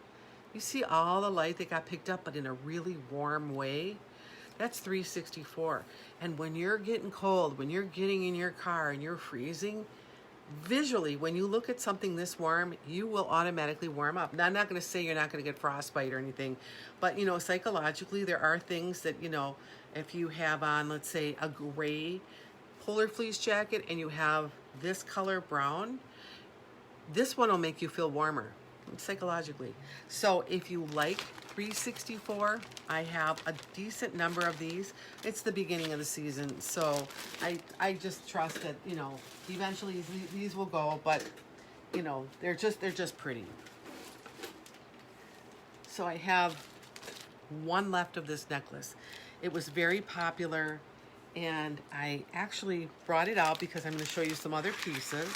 You see all the light that got picked up, but in a really warm way. That's $364. And when you're getting cold, when you're getting in your car and you're freezing, visually, when you look at something this warm, you will automatically warm up. Now, I'm not going to say you're not going to get frostbite or anything, but psychologically, there are things that, if you have on, let's say, a gray polar fleece jacket and you have this color brown, this one will make you feel warmer psychologically. So if you like 364, I have a decent number of these. It's the beginning of the season, so I just trust that eventually these will go, but they're just pretty. So I have one left of this necklace. It was very popular, and I actually brought it out because I'm going to show you some other pieces.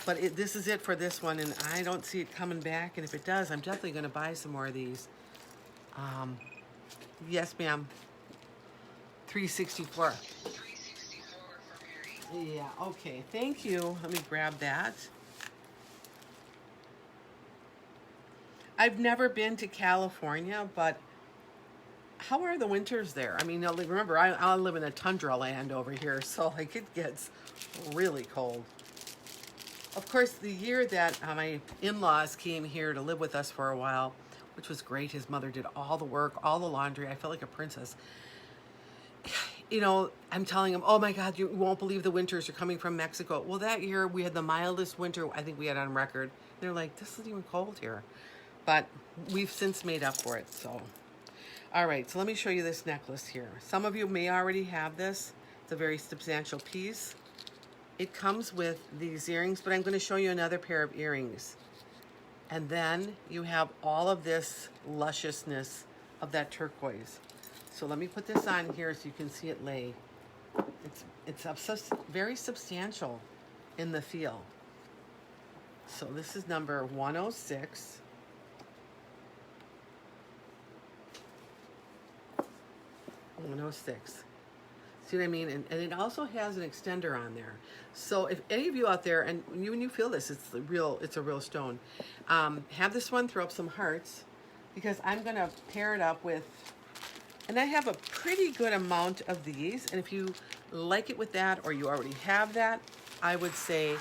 But this is it for this one, and I don't see it coming back. And if it does, I'm definitely going to buy some more of these. Yes, ma'am. 364. 364 for Mary. Yeah, okay. Thank you. Let me grab that. I've never been to California, but how are the winters there? I mean, remember, I live in a tundra land over here, so it gets really cold. Of course, the year that my in-laws came here to live with us for a while, which was great. His mother did all the work, all the laundry. I felt like a princess. I'm telling him, oh my God, you won't believe the winters are coming from Mexico. Well, that year we had the mildest winter I think we had on record. They're like, this isn't even cold here. But we've since made up for it, so. All right, so let me show you this necklace here. Some of you may already have this. It's a very substantial piece. It comes with these earrings, but I'm going to show you another pair of earrings. And then you have all of this lusciousness of that turquoise. So let me put this on here so you can see it lay. It's very substantial in the feel. So this is number 106. 106. See what I mean? And it also has an extender on there. So if any of you out there, and when you feel this, it's a real stone, have this one, throw up some hearts, because I'm going to pair it up with, and I have a pretty good amount of these, and if you like it with that, or you already have that, I would say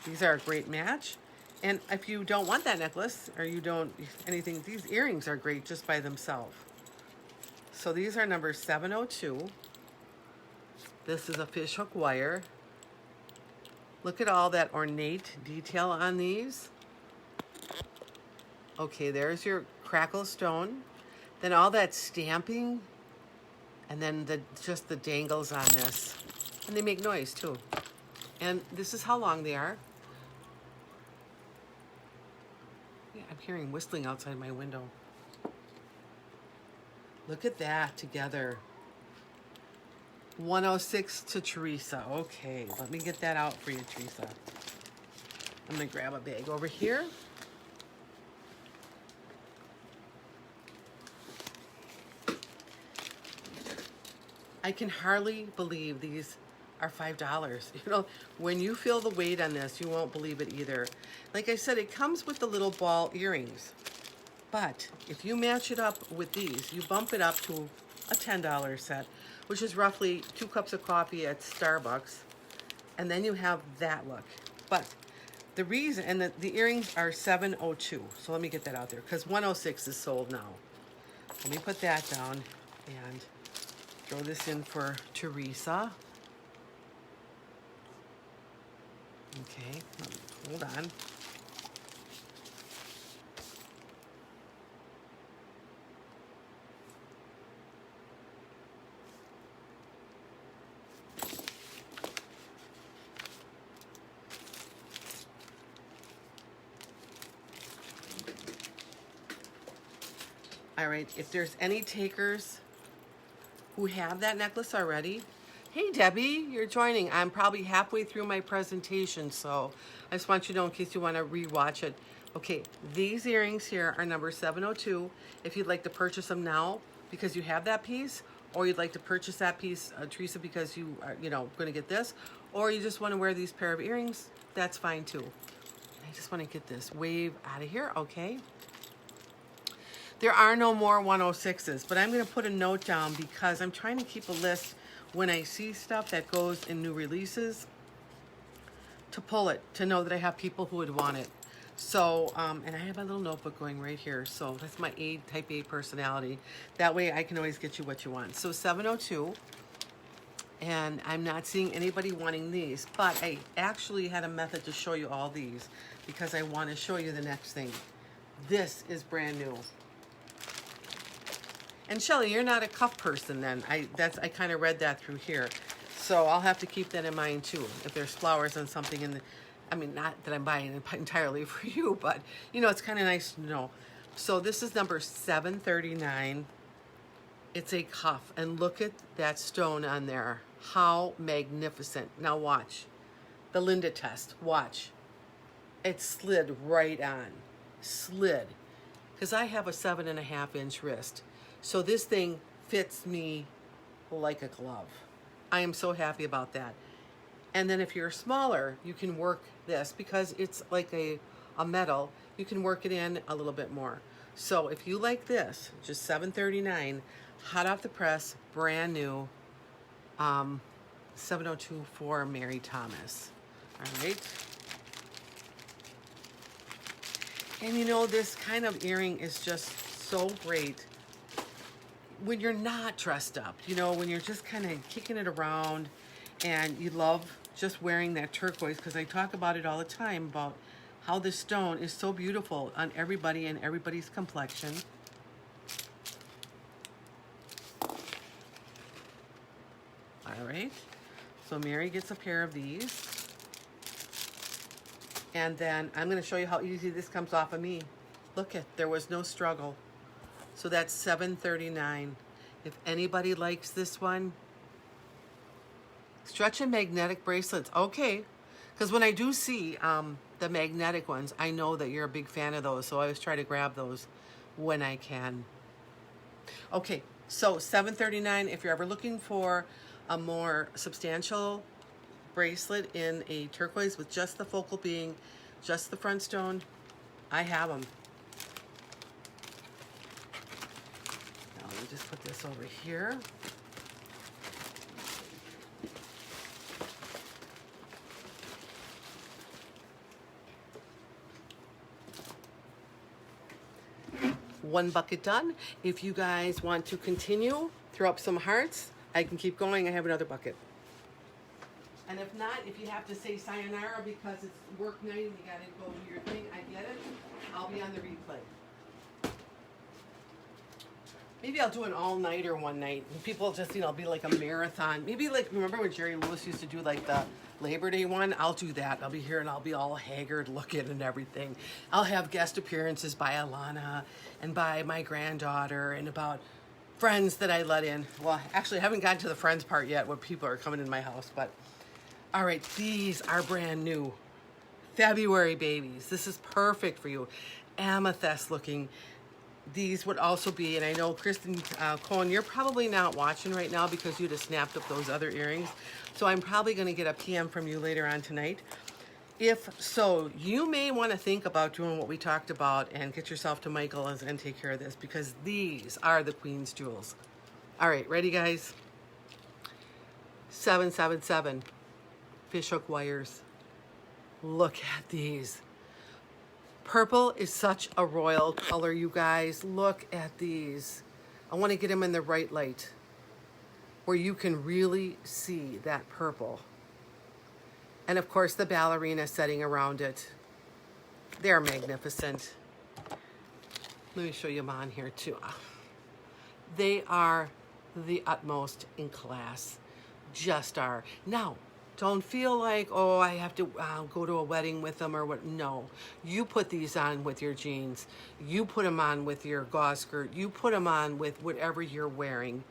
these are a great match. And if you don't want that necklace, or you don't anything, these earrings are great just by themselves. So these are number 702. This is a fishhook wire. Look at all that ornate detail on these. Okay, there's your crackle stone. Then all that stamping, and then just the dangles on this. And they make noise too. And this is how long they are. Yeah, I'm hearing whistling outside my window. Look at that together. 106 to Teresa. Okay, let me get that out for you, Teresa. I'm gonna grab a bag over here. I can hardly believe these are $5. When you feel the weight on this, you won't believe it either. Like I said, it comes with the little ball earrings. But if you match it up with these, you bump it up to a $10 set, which is roughly 2 cups of coffee at Starbucks. And then you have that look. But the reason, and the earrings are 702. So let me get that out there, because 106 is sold now. Let me put that down and throw this in for Teresa. Okay, hold on. All right, if there's any takers who have that necklace already, hey Debbie, you're joining. I'm probably halfway through my presentation, so I just want you to know in case you want to rewatch it. Okay, these earrings here are number 702. If you'd like to purchase them now because you have that piece, or you'd like to purchase that piece, Teresa, because you are, going to get this, or you just want to wear these pair of earrings, that's fine too. I just want to get this wave out of here, okay? There are no more 106s, but I'm going to put a note down because I'm trying to keep a list when I see stuff that goes in new releases to pull it, to know that I have people who would want it. So, and I have my little notebook going right here. So that's my type A personality. That way I can always get you what you want. So 702, and I'm not seeing anybody wanting these, but I actually had a method to show you all these because I want to show you the next thing. This is brand new. And Shelly, you're not a cuff person then. I kind of read that through here. So I'll have to keep that in mind too. If there's flowers on something in the, I mean, not that I'm buying it entirely for you, but you know, it's kind of nice to know. So this is number 739. It's a cuff, and look at that stone on there. How magnificent. Now watch. The Linda test, watch. It slid right on, slid. Because I have a 7.5-inch wrist. So this thing fits me like a glove. I am so happy about that. And then if you're smaller, you can work this because it's like a metal. You can work it in a little bit more. So if you like this, just $7.39, hot off the press, brand new, 702 for Mary Thomas. All right. And you know, this kind of earring is just so great when you're not dressed up, you know, when you're just kind of kicking it around and you love just wearing that turquoise, because I talk about it all the time about how this stone is so beautiful on everybody and everybody's complexion. All right, so Mary gets a pair of these. And then I'm going to show you how easy this comes off of me. Look at, there was no struggle. So that's $7.39. If anybody likes this one, stretch and magnetic bracelets. Okay, because when I do see the magnetic ones, I know that you're a big fan of those. So I always try to grab those when I can. Okay, so $7.39. If you're ever looking for a more substantial bracelet in a turquoise with just the focal being, just the front stone, I have them. Now let me just put this over here. One bucket done. If you guys want to continue, throw up some hearts. I can keep going. I have another bucket. And if not, if you have to say sayonara because it's work night and you got to go do your thing, I get it. I'll be on the replay. Maybe I'll do an all-nighter one night. And people just, you know, be like a marathon. Maybe like, remember when Jerry Lewis used to do like the Labor Day one? I'll do that. I'll be here and I'll be all haggard looking and everything. I'll have guest appearances by Alana and by my granddaughter and about friends that I let in. Well, actually, I haven't gotten to the friends part yet when people are coming in my house, but all right, these are brand new. February babies. This is perfect for you. Amethyst looking. These would also be, and I know Kristen Cohen, you're probably not watching right now because you'd have snapped up those other earrings. So I'm probably going to get a PM from you later on tonight. If so, you may want to think about doing what we talked about and get yourself to Michael's and take care of this because these are the Queen's jewels. All right, ready guys? 777. Fishhook wires. Look at these. Purple is such a royal color, you guys. Look at these. I want to get them in the right light where you can really see that purple. And of course the ballerina setting around it. They're magnificent. Let me show you them on here too. They are the utmost in class. Just are. Now, don't feel like, oh, I have to go to a wedding with them or what. No, you put these on with your jeans. You put them on with your gauze skirt. You put them on with whatever you're wearing.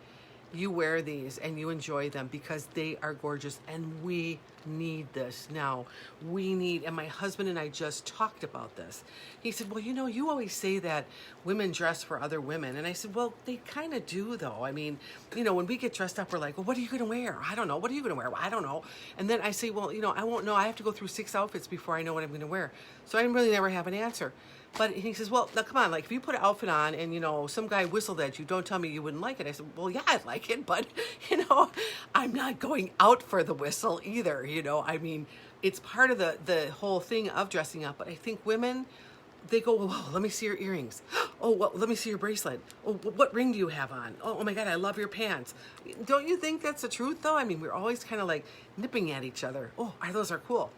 You wear these and you enjoy them because they are gorgeous and we need this now. We need, and my husband and I just talked about this. He said, well, you know, you always say that women dress for other women. And I said, well, they kind of do though. I mean, you know, when we get dressed up, we're like, well, what are you going to wear? I don't know. What are you going to wear? Well, I don't know. And then I say, well, you know, I won't know. I have to go through 6 outfits before I know what I'm going to wear. So I really never have an answer. But he says, well, now come on, like if you put an outfit on and, you know, some guy whistled at you, don't tell me you wouldn't like it. I said, well, yeah, I'd like it, but, you know, I'm not going out for the whistle either, you know. I mean, it's part of the whole thing of dressing up. But I think women, they go, well, let me see your earrings. Oh, well, let me see your bracelet. Oh, what ring do you have on? Oh my God, I love your pants. Don't you think that's the truth, though? I mean, we're always kind of like nipping at each other. Oh, those are cool.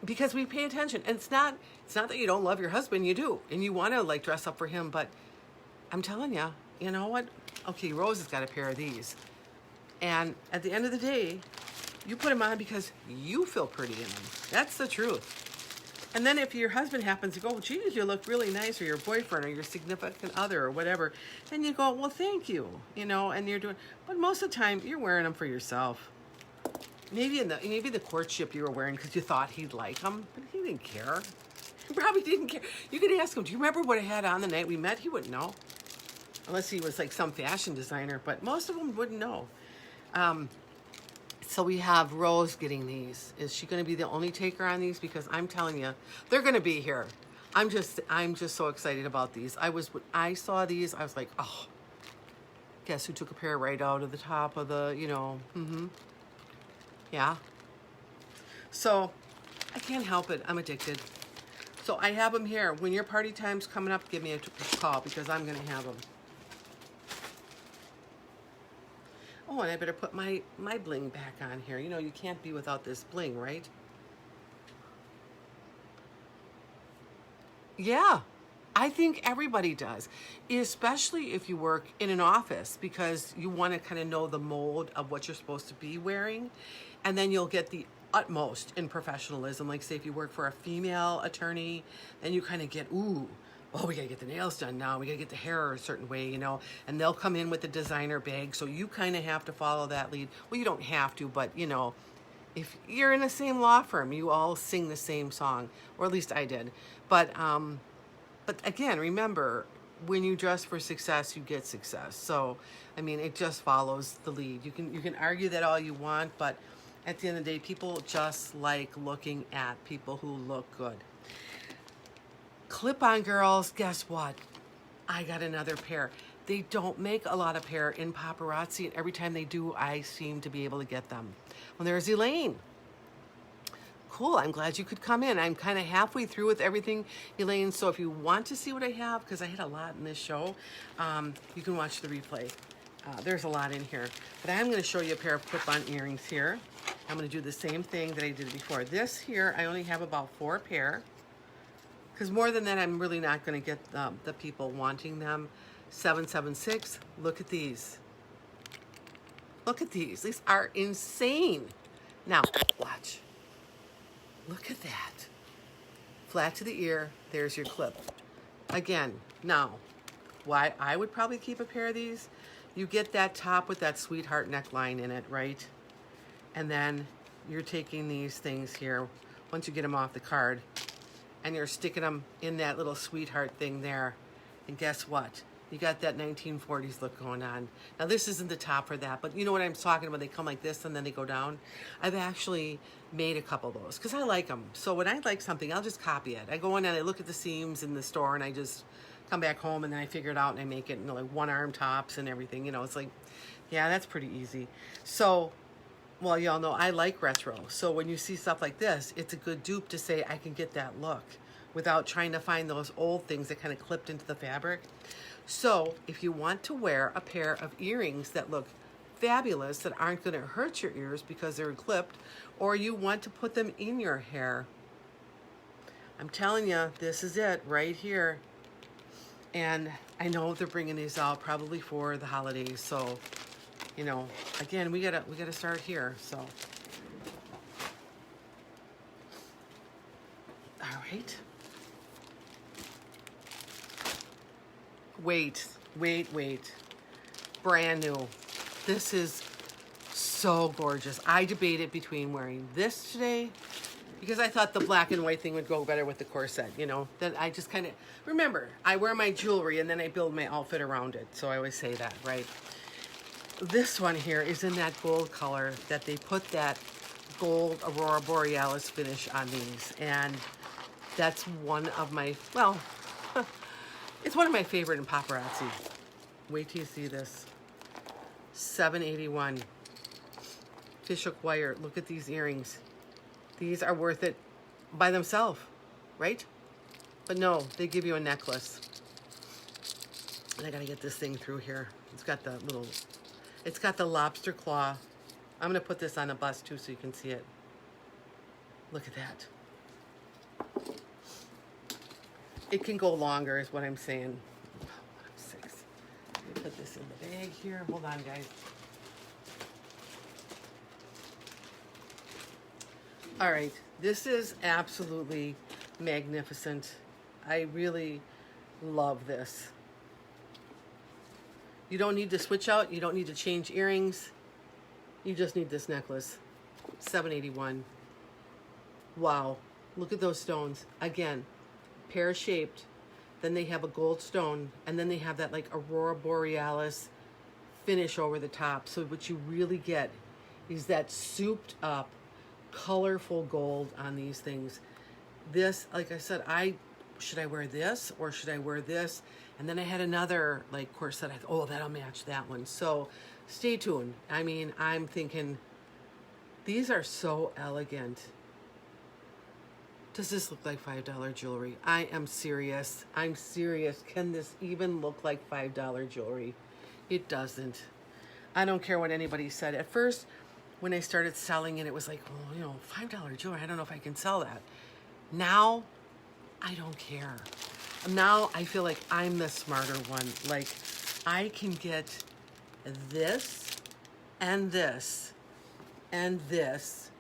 Because we pay attention. And it's not that you don't love your husband, you do. And you want to like dress up for him, but I'm telling you, you know what? Okay, Rose has got a pair of these. And at the end of the day, you put them on because you feel pretty in them. That's the truth. And then if your husband happens to go, geez, you look really nice, or your boyfriend or your significant other or whatever, then you go, well, thank you, you know, and you're doing, but most of the time you're wearing them for yourself. Maybe the courtship you were wearing because you thought he'd like them, but he didn't care. He probably didn't care. You could ask him, do you remember what I had on the night we met? He wouldn't know. Unless he was like some fashion designer, but most of them wouldn't know. So we have Rose getting these. Is she going to be the only taker on these? Because I'm telling you, they're going to be here. I'm just so excited about these. When I saw these, I was like, oh, guess who took a pair right out of the top of the, you know, yeah. So I can't help it. I'm addicted. So I have them here. When your party time's coming up, give me a call because I'm going to have them. Oh, and I better put my bling back on here. You know, you can't be without this bling, right? Yeah, I think everybody does, especially if you work in an office, because you want to kind of know the mold of what you're supposed to be wearing, and then you'll get the utmost in professionalism. Like say if you work for a female attorney, then you kind of get, ooh, oh, we gotta get the nails done now, we gotta get the hair a certain way, you know, and they'll come in with the designer bag, so you kind of have to follow that lead. Well, you don't have to, but you know, if you're in the same law firm, you all sing the same song, or at least I did. But again, remember, when you dress for success, you get success. So, I mean, it just follows the lead. You can argue that all you want, but at the end of the day, people just like looking at people who look good. Clip-on girls, guess what? I got another pair. They don't make a lot of pair in Paparazzi, and every time they do, I seem to be able to get them. Well, there's Elaine. Cool, I'm glad you could come in. I'm kind of halfway through with everything, Elaine, so if you want to see what I have, because I had a lot in this show, you can watch the replay. There's a lot in here. But I'm going to show you a pair of clip-on earrings here. I'm going to do the same thing that I did before. This here, I only have about 4 pair, because more than that, I'm really not going to get the people wanting them. 776, look at these. Look at these. These are insane. Now, watch. Look at that. Flat to the ear, there's your clip. Again, now, why I would probably keep a pair of these, you get that top with that sweetheart neckline in it, right? And then you're taking these things here, once you get them off the card, and you're sticking them in that little sweetheart thing there. And guess what? You got that 1940s look going on. Now this isn't the top for that, but you know what I'm talking about? They come like this and then they go down. I've actually made a couple of those because I like them. So when I like something, I'll just copy it. I go in and I look at the seams in the store and I just come back home and then I figure it out and I make it, you know, like one arm tops and everything. You know, it's like, yeah, that's pretty easy. So, well, y'all know I like retro. So when you see stuff like this, it's a good dupe to say I can get that look without trying to find those old things that kind of clipped into the fabric. So if you want to wear a pair of earrings that look fabulous, that aren't going to hurt your ears because they're clipped, or you want to put them in your hair, I'm telling you, this is it right here. And I know they're bringing these out probably for the holidays. So, you know, again, we gotta start here. So, all right. Wait. Brand new. This is so gorgeous. I debated between wearing this today because I thought the black and white thing would go better with the corset, you know. That I just kind of, remember, I wear my jewelry and then I build my outfit around it. So I always say that, right? This one here is in that gold color that they put that gold Aurora Borealis finish on these. And that's one of my, well, It's one of my favorite in Paparazzi. Wait till you see this. $7.81. Fishhook wire. Look at these earrings. These are worth it by themselves, right? But no, they give you a necklace. And I gotta get this thing through here. It's got the lobster claw. I'm gonna put this on a bust too so you can see it. Look at that. It can go longer is what I'm saying. Oh, 6. Let me put this in the bag here. Hold on, guys. All right, this is absolutely magnificent. I really love this. You don't need to switch out. You don't need to change earrings. You just need this necklace. $7.81. Wow. Look at those stones. Again, pear-shaped. Then they have a gold stone. And then they have that like Aurora Borealis finish over the top. So what you really get is that souped up, colorful gold on these things. This, like I said, should I wear this or should I wear this? And then I had another like corset. I thought, oh, that'll match that one. So stay tuned. I mean, I'm thinking these are so elegant. Does this look like $5 jewelry? I am serious. I'm serious. Can this even look like $5 jewelry? It doesn't. I don't care what anybody said. At first, when I started selling it, it was like, well, you know, $5 jewelry. I don't know if I can sell that. Now, I don't care. Now I feel like I'm the smarter one. Like, I can get this and this and this,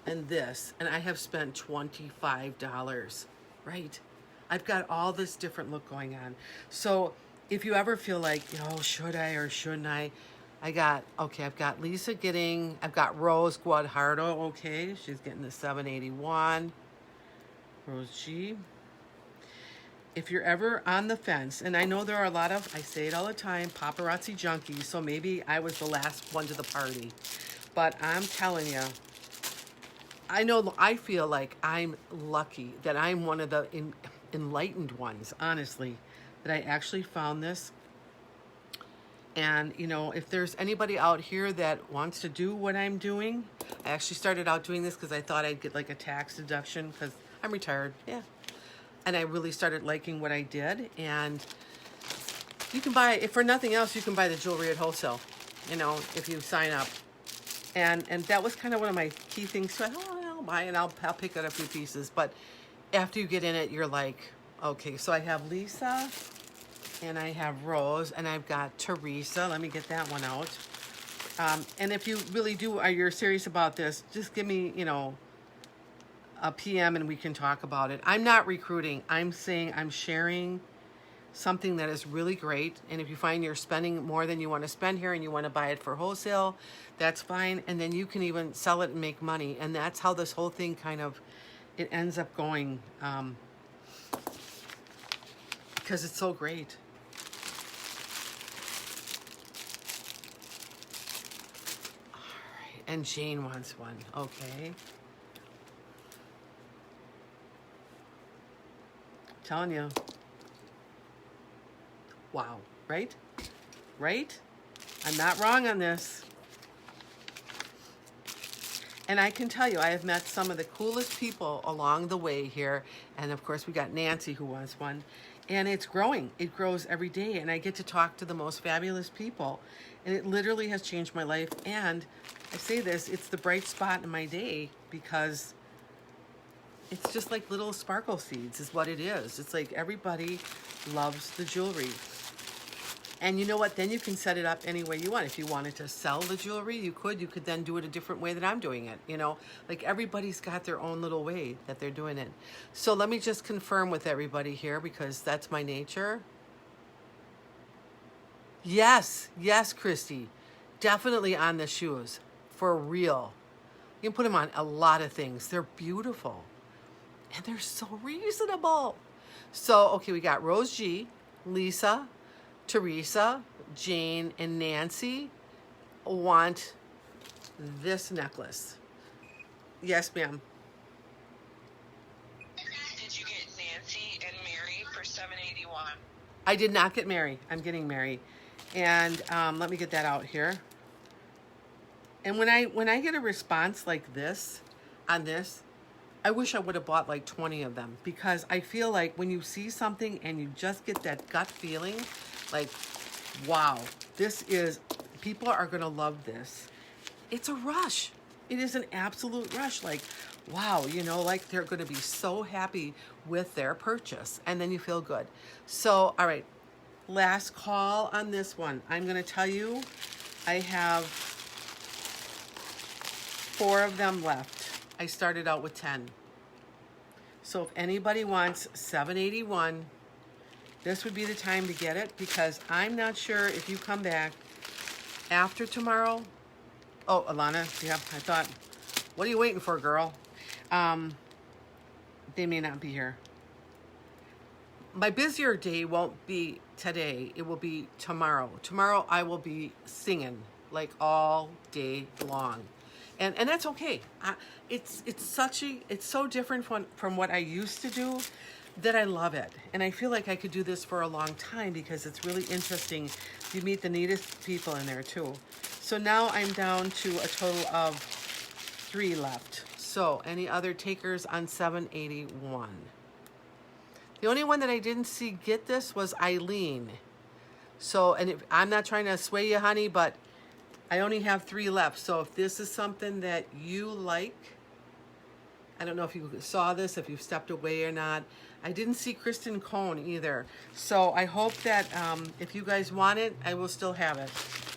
and this, and I have spent $25, right? I've got all this different look going on. So if you ever feel like, oh, should I or shouldn't I? I've got Lisa I've got Rose Guadhardo, okay, she's getting the $7.81. Rose G. If you're ever on the fence, and I know there are a lot of, I say it all the time, paparazzi junkies, so maybe I was the last one to the party. But I'm telling you, I feel like I'm lucky that I'm one of the enlightened ones, honestly, that I actually found this. And, you know, if there's anybody out here that wants to do what I'm doing, I actually started out doing this because I thought I'd get like a tax deduction because I'm retired, yeah. And I really started liking what I did. And you can buy, if for nothing else, you can buy the jewelry at wholesale, you know, if you sign up. And that was kind of one of my key things. So I thought, oh, I'll buy it. I'll pick out a few pieces. But after you get in it, you're like, okay. So I have Lisa, and I have Rose, and I've got Teresa. Let me get that one out. And if you really you're serious about this, just give me, you know, a PM and we can talk about it. I'm not recruiting. I'm saying I'm sharing something that is really great. And if you find you're spending more than you want to spend here and you want to buy it for wholesale, that's fine. And then you can even sell it and make money. And that's how this whole thing kind of, it ends up going, because it's so great. All right. And Jane wants one. Okay. Telling you. Wow, right? Right? I'm not wrong on this. And I can tell you, I have met some of the coolest people along the way here. And of course, we got Nancy who wants one. And it's growing. It grows every day. And I get to talk to the most fabulous people. And it literally has changed my life. And I say this, it's the bright spot in my day because it's just like little sparkle seeds is what it is. It's like everybody loves the jewelry. And you know what? Then you can set it up any way you want. If you wanted to sell the jewelry, you could. You could then do it a different way that I'm doing it. You know, like everybody's got their own little way that they're doing it. So let me just confirm with everybody here because that's my nature. Yes, Christy. Definitely on the shoes. For real. You can put them on a lot of things. They're beautiful. And they're so reasonable. So, okay, we got Rose G, Lisa, Teresa, Jane, and Nancy want this necklace. Yes, ma'am. Did you get Nancy and Mary for $7.81? I did not get Mary. I'm getting Mary. And let me get that out here. And when I get a response like this on this, I wish I would have bought like 20 of them, because I feel like when you see something and you just get that gut feeling, like, wow, people are going to love this. It's a rush. It is an absolute rush. Like, wow, like they're going to be so happy with their purchase, and then you feel good. So, all right, last call on this one. I'm going to tell you, I have 4 of them left. I started out with 10. So if anybody wants 781, this would be the time to get it, because I'm not sure if you come back after tomorrow. Oh, Alana, yeah, I thought, what are you waiting for, girl? They may not be here. My busier day won't be today. It will be tomorrow. Tomorrow I will be singing like all day long. And that's okay. It's so different from what I used to do that I love it. And I feel like I could do this for a long time, because it's really interesting. You meet the neatest people in there too. So now I'm down to a total of 3 left. So any other takers on 781? The only one that I didn't see get this was Eileen. So, and I'm not trying to sway you, honey, but I only have 3 left. So if this is something that you like, I don't know if you saw this, if you've stepped away or not. I didn't see Kristen Cohn either. So I hope that if you guys want it, I will still have it,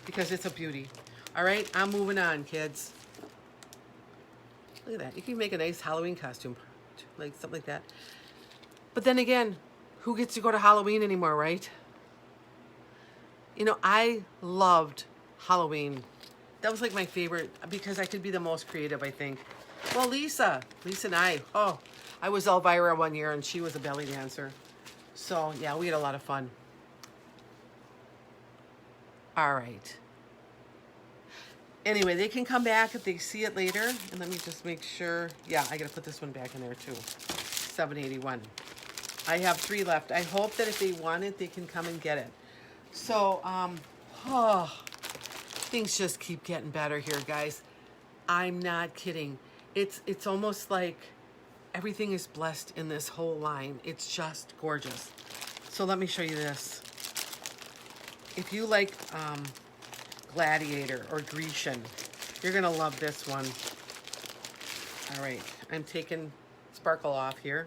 because it's a beauty. All right, I'm moving on, kids. Look at that. You can make a nice Halloween costume, like something like that. But then again, who gets to go to Halloween anymore, right? I loved Halloween. That was like my favorite, because I could be the most creative, I think. Well, Lisa and I was Elvira one year and she was a belly dancer. So yeah, we had a lot of fun. All right. Anyway, they can come back if they see it later. And let me just make sure. Yeah, I gotta put this one back in there too. 781. I have 3 left. I hope that if they want it, they can come and get it. So, things just keep getting better here, guys. I'm not kidding. It's almost like everything is blessed in this whole line. It's just gorgeous. So let me show you this. If you like Gladiator or Grecian, you're gonna love this one. All right, I'm taking sparkle off here.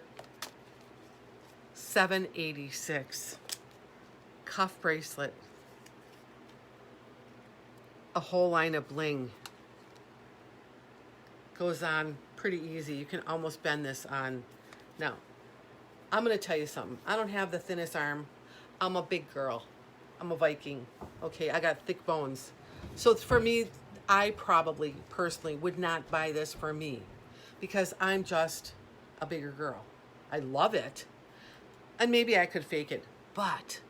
786. Cuff bracelet. A whole line of bling. Goes on pretty easy. You can almost bend this on. Now, I'm going to tell you something. I don't have the thinnest arm. I'm a big girl. I'm a Viking. Okay, I got thick bones. So for me, I probably personally would not buy this for me, because I'm just a bigger girl. I love it. And maybe I could fake it. But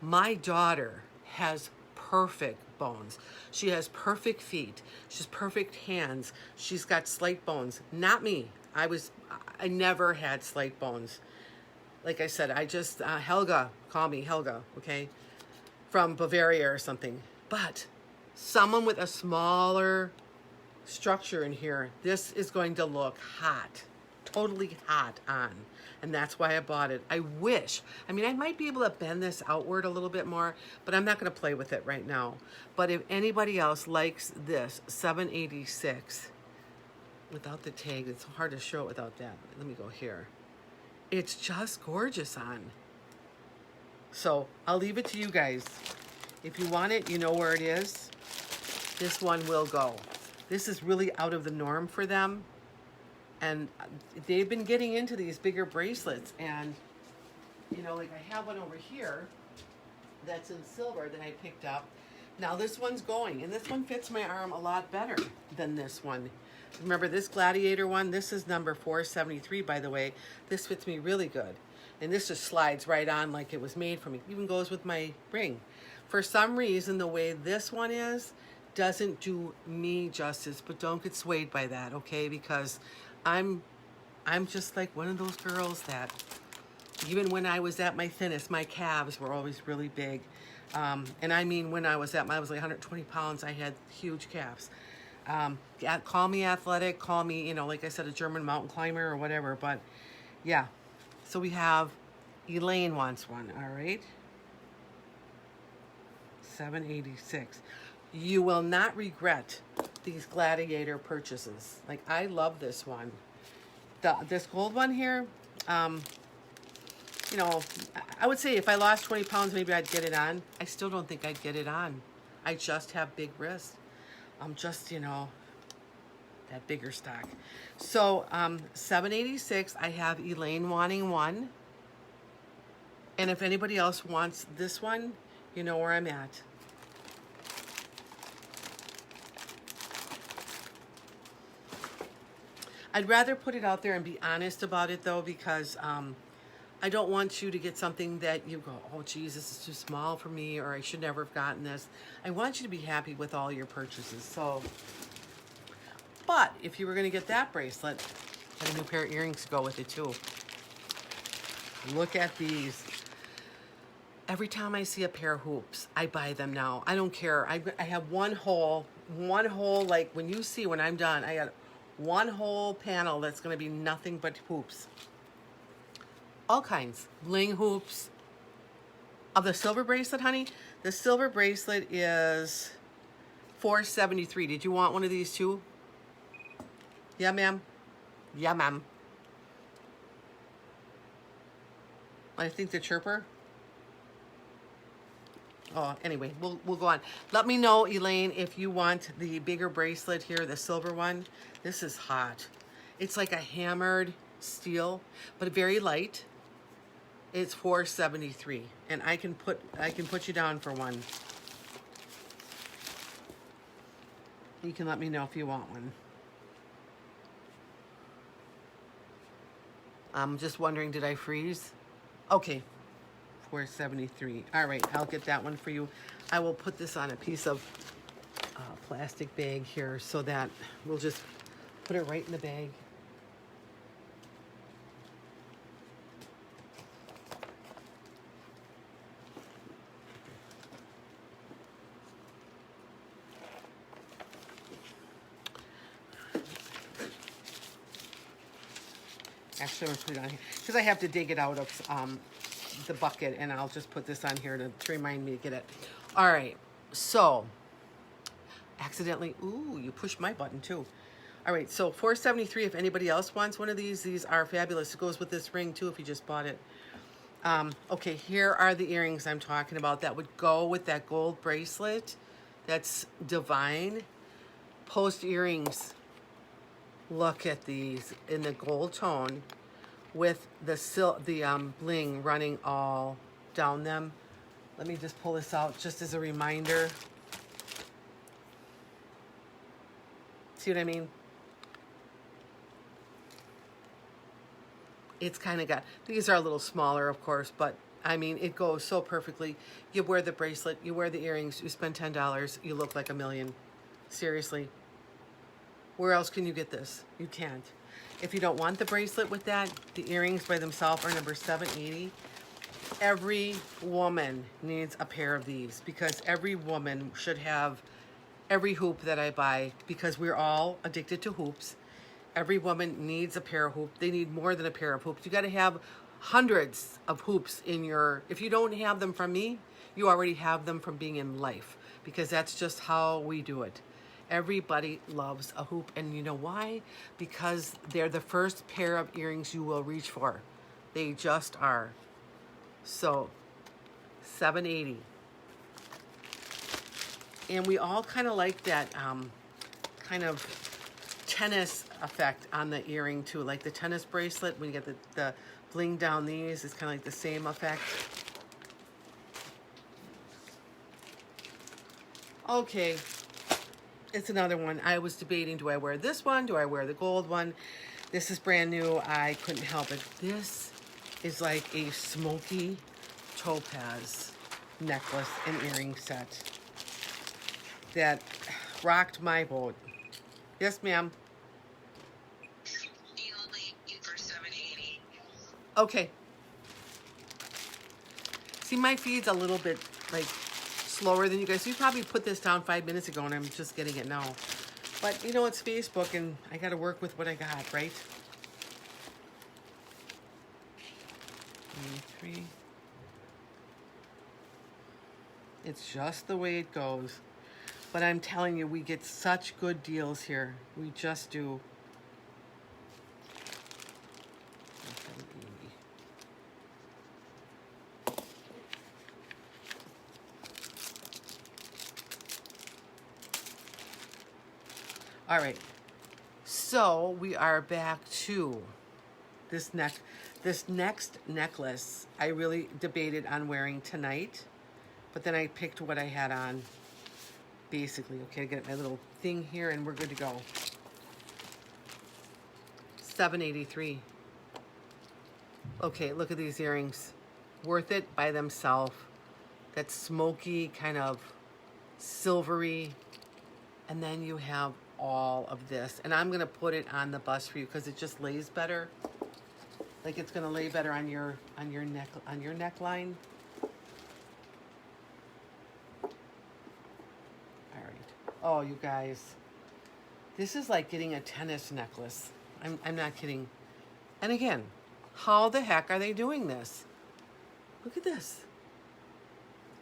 my daughter has perfect bones. She has perfect feet. She has perfect hands. She's got slight bones. Not me. I never had slight bones. Like I said, Helga, call me Helga, okay? From Bavaria or something. But someone with a smaller structure in here, this is going to look hot. Totally hot on. And that's why I bought it. I might be able to bend this outward a little bit more, but I'm not going to play with it right now. But if anybody else likes this, 786, without the tag, it's hard to show it without that. Let me go here. It's just gorgeous on. So I'll leave it to you guys. If you want it, you know where it is. This one will go. This is really out of the norm for them. And they've been getting into these bigger bracelets. And, like I have one over here that's in silver that I picked up. Now this one's going, and this one fits my arm a lot better than this one. Remember this Gladiator one? This is number 473, by the way. This fits me really good. And this just slides right on like it was made for me. Even goes with my ring. For some reason, the way this one is doesn't do me justice, but don't get swayed by that, okay? Because I'm just like one of those girls that Even when I was at my thinnest, my calves were always really big. And I mean, when I was like 120 pounds, I had huge calves. Call me athletic, call me, like I said, a German mountain climber or whatever. But yeah, so we have Elaine wants one, all right? $7.86. You will not regret these Gladiator purchases. Like, I love this one. This gold one here, I would say if I lost 20 pounds, maybe I'd get it on. I still don't think I'd get it on. I just have big wrists. I'm just, that bigger stock. So, $7.86. I have Elaine wanting one. And if anybody else wants this one, you know where I'm at. I'd rather put it out there and be honest about it, though, because I don't want you to get something that you go, oh, geez, this is too small for me, or I should never have gotten this. I want you to be happy with all your purchases. So, but if you were going to get that bracelet, get a new pair of earrings to go with it, too. Look at these. Every time I see a pair of hoops, I buy them now. I don't care. I have one hole, like when I'm done, I got one whole panel that's going to be nothing but hoops. All kinds. Bling hoops. Of the silver bracelet, honey, the silver bracelet is $4.73. Did you want one of these too? Yeah, ma'am. Yeah, ma'am. I think the chirper. Oh, anyway, we'll go on. Let me know, Elaine, if you want the bigger bracelet here, the silver one. This is hot. It's like a hammered steel, but very light. It's $4.73, and I can put you down for one. You can let me know if you want one. I'm just wondering, did I freeze? Okay. $4.73. All right, I'll get that one for you. I will put this on a piece of plastic bag here so that we'll just put it right in the bag. Actually, I'm going to put it on here because I have to dig it out of the bucket, and I'll just put this on here to remind me to get it. All right, so accidentally, ooh, you pushed my button too. All right, so $4.73. If anybody else wants one of these are fabulous. It goes with this ring too if you just bought it. Okay, here are the earrings I'm talking about that would go with that gold bracelet. That's divine. Post earrings. Look at these in the gold tone with the bling running all down them. Let me just pull this out just as a reminder. See what I mean? It's kind of got, these are a little smaller, of course, but I mean, it goes so perfectly. You wear the bracelet, you wear the earrings, you spend $10, you look like $1 million. Seriously. Where else can you get this? You can't. If you don't want the bracelet with that, the earrings by themselves are number $7.80. Every woman needs a pair of these because every woman should have every hoop that I buy because we're all addicted to hoops. Every woman needs a pair of hoops. They need more than a pair of hoops. You got to have hundreds of hoops in your, if you don't have them from me, you already have them from being in life because that's just how we do it. Everybody loves a hoop, and you know why? Because they're the first pair of earrings you will reach for. They just are. So, $7.80. And we all kind of like that kind of tennis effect on the earring too, like the tennis bracelet. When you get the bling down these, it's kind of like the same effect. Okay. It's another one. I was debating, do I wear this one? Do I wear the gold one? This is brand new. I couldn't help it. This is like a smoky topaz necklace and earring set that rocked my boat. Yes, ma'am. For $7.80. Okay. See, my feed's a little bit like slower than you guys. So you probably put this down 5 minutes ago and I'm just getting it now. But you know, it's Facebook and I got to work with what I got, right? 3. It's just the way it goes. But I'm telling you, we get such good deals here. We just do. All right, so we are back to this next necklace. I really debated on wearing tonight, but then I picked what I had on. Basically, okay, I get my little thing here, and we're good to go. $7.83. Okay, look at these earrings. Worth it by themselves. That smoky kind of silvery, and then you have all of this, and I'm gonna put it on the bust for you because it just lays better. Like it's gonna lay better on your neckline. All right. Oh, you guys, this is like getting a tennis necklace. I'm not kidding. And again, how the heck are they doing this? Look at this.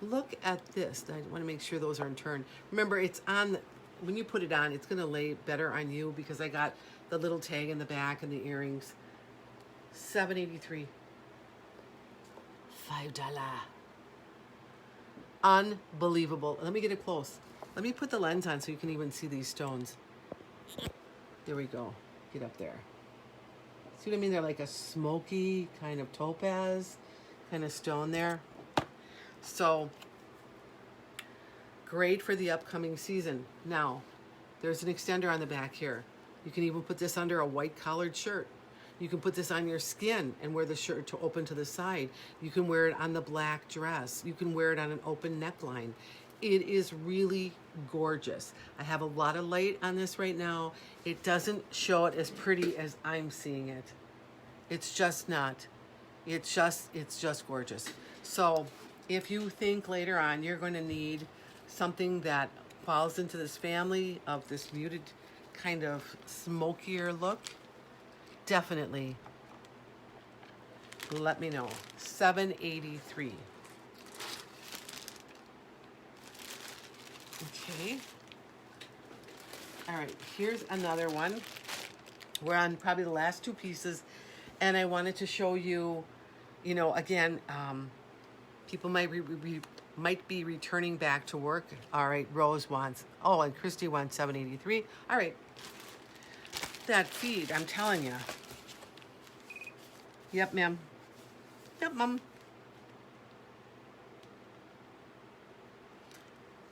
Look at this. I want to make sure those are in turn. Remember, it's on. When you put it on, it's going to lay better on you because I got the little tag in the back and the earrings. $7.83. $5. Unbelievable. Let me get it close. Let me put the lens on so you can even see these stones. There we go. Get up there. See what I mean? They're like a smoky kind of topaz kind of stone there. So great for the upcoming season. Now, there's an extender on the back here. You can even put this under a white collared shirt. You can put this on your skin and wear the shirt to open to the side. You can wear it on the black dress. You can wear it on an open neckline. It is really gorgeous. I have a lot of light on this right now. It doesn't show it as pretty as I'm seeing it. It's just not. It's just gorgeous. So if you think later on you're going to need something that falls into this family of this muted kind of smokier look, definitely let me know. $7.83. Okay. All right, here's another one. We're on probably the last two pieces, and I wanted to show you, you know, again, people might be returning back to work. All right, Rose wants, oh, and Christy wants $7.83. All right, that feed, I'm telling you. Yep, ma'am. Yep, mom.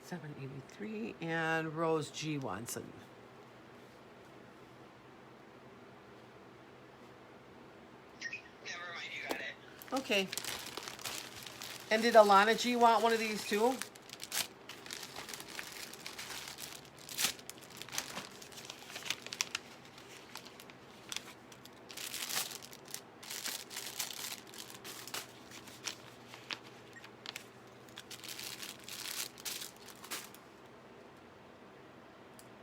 $7.83, and Rose G wants it. Never mind, you got it. Okay. And did Alana G want one of these too?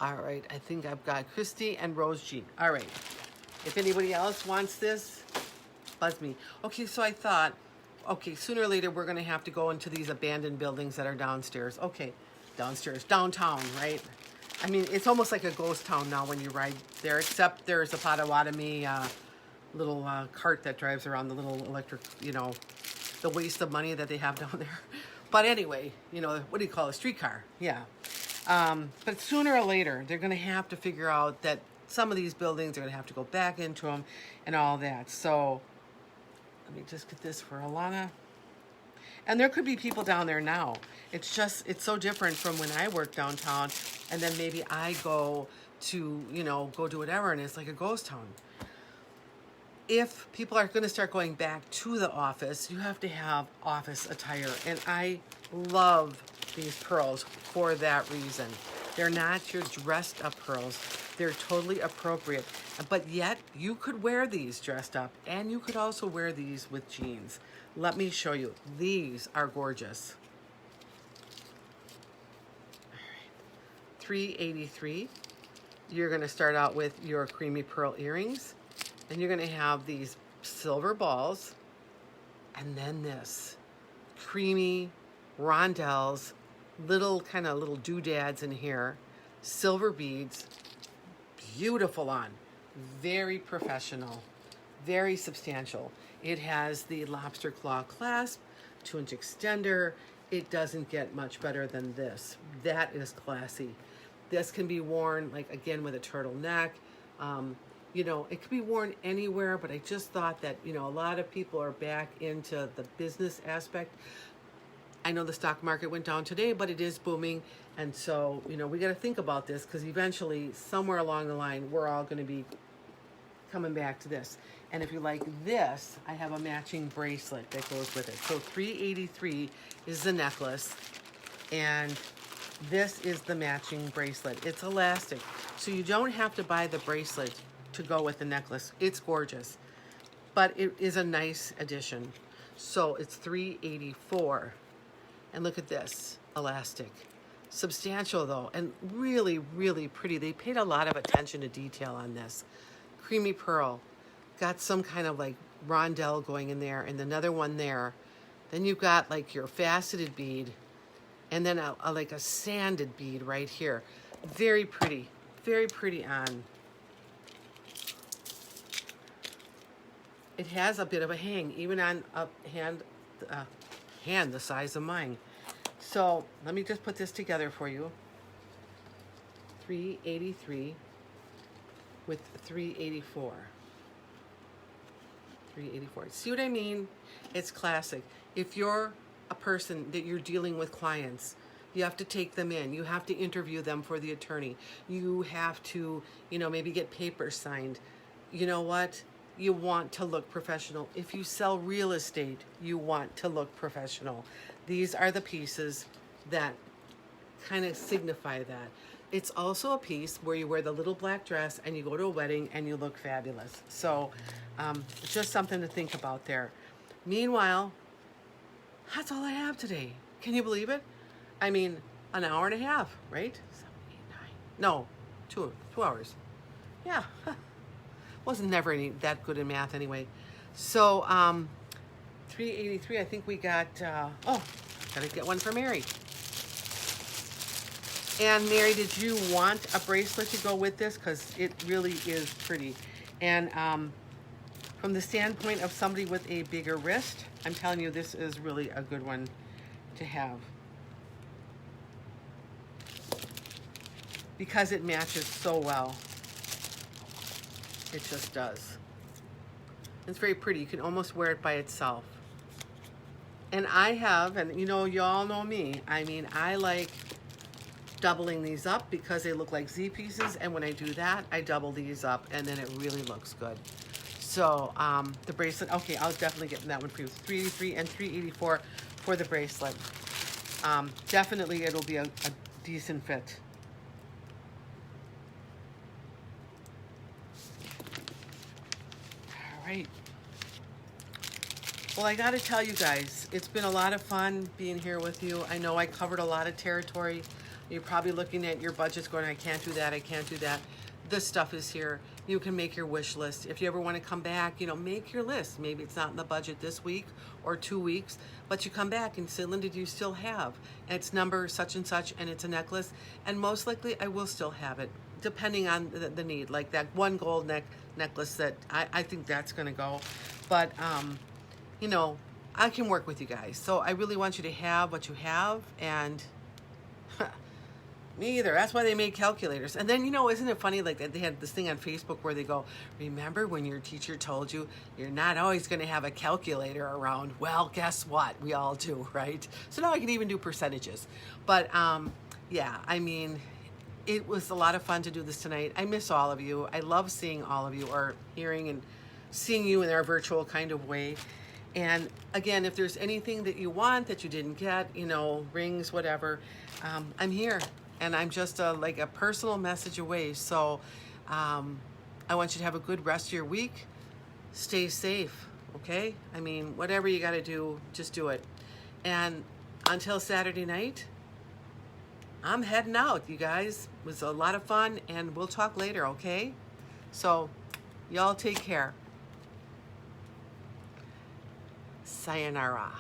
All right, I think I've got Christy and Rose G. All right, if anybody else wants this, buzz me. Okay, so I thought, okay, sooner or later we're gonna have to go into these abandoned buildings that are downstairs. Okay, downstairs, downtown, right? I mean, it's almost like a ghost town now when you ride there, except there's a Potawatomi little cart that drives around, the little electric, you know, the waste of money that they have down there. But anyway, you know, what do you call it? A streetcar, yeah. But sooner or later, they're going to have to figure out that some of these buildings are going to have to go back into them and all that. So let me just get this for Alana. And there could be people down there now. It's just, it's so different from when I worked downtown and then maybe I go to, you know, go do whatever and it's like a ghost town. If people are going to start going back to the office, you have to have office attire. And I love these pearls for that reason. They're not your dressed up pearls. They're totally appropriate. But yet, you could wear these dressed up, and you could also wear these with jeans. Let me show you. These are gorgeous. $383. You're going to start out with your creamy pearl earrings, and you're going to have these silver balls, and then this creamy rondelles, little doodads in here, silver beads, beautiful on, very professional, very substantial. It has the lobster claw clasp, 2-inch extender. It doesn't get much better than this. That is classy. This can be worn, like, again, with a turtleneck. You know, it could be worn anywhere, but I just thought that, you know, a lot of people are back into the business aspect. I know the stock market went down today, but it is booming. And so, you know, we got to think about this, because eventually, somewhere along the line, we're all going to be coming back to this. And if you like this, I have a matching bracelet that goes with it. So $383 is the necklace, and this is the matching bracelet. It's elastic, so you don't have to buy the bracelet to go with the necklace. It's gorgeous, but it is a nice addition. So it's $384, and look at this, elastic. Substantial though, and really, really pretty. They paid a lot of attention to detail on this. Creamy pearl, got some kind of like rondelle going in there, and another one there. Then you've got like your faceted bead, and then like a sanded bead right here. Very pretty on. It has a bit of a hang, even on a hand the size of mine. So let me just put this together for you. $383 with $384. $384. See what I mean? It's classic. If you're a person that you're dealing with clients, you have to take them in. You have to interview them for the attorney. You have to, you know, maybe get papers signed. You know what? You want to look professional. If you sell real estate, you want to look professional. These are the pieces that kind of signify that. It's also a piece where you wear the little black dress and you go to a wedding and you look fabulous. So just something to think about there. Meanwhile, that's all I have today. Can you believe it? I mean, an hour and a half, right? 7, 8, 9. No, 2 hours. Yeah. Wasn't never any that good in math anyway. So $383. I think we got. Gotta get one for Mary. And Mary, did you want a bracelet to go with this? Because it really is pretty. And from the standpoint of somebody with a bigger wrist, I'm telling you, this is really a good one to have. Because it matches so well. It just does. It's very pretty. You can almost wear it by itself. And I have, and you know, you all know me. I mean, I like doubling these up because they look like Z pieces. And when I do that, I double these up, and then it really looks good. So the bracelet, okay, I'll definitely get that one for you. $383 and $384 for the bracelet. Definitely, it'll be a decent fit. All right. Well, I got to tell you guys, it's been a lot of fun being here with you. I know I covered a lot of territory. You're probably looking at your budgets going, I can't do that, I can't do that. This stuff is here. You can make your wish list. If you ever want to come back, you know, make your list. Maybe it's not in the budget this week or 2 weeks, but you come back and say, Linda, do you still have? And it's number such and such, and it's a necklace. And most likely I will still have it, depending on the need. Like that one gold necklace that I think that's going to go. But, you know, I can work with you guys. So I really want you to have what you have, and me either. That's why they made calculators. And then, you know, isn't it funny? Like they had this thing on Facebook where they go, remember when your teacher told you you're not always going to have a calculator around? Well, guess what? We all do, right? So now I can even do percentages. But yeah, I mean, it was a lot of fun to do this tonight. I miss all of you. I love seeing all of you, or hearing and seeing you in our virtual kind of way. And again, if there's anything that you want that you didn't get, you know, rings, whatever, I'm here. and I'm just like a personal message away. So I want you to have a good rest of your week. Stay safe, okay? I mean, whatever you got to do, just do it. And until Saturday night, I'm heading out, you guys. It was a lot of fun, and we'll talk later, okay? So, y'all take care. Sayonara.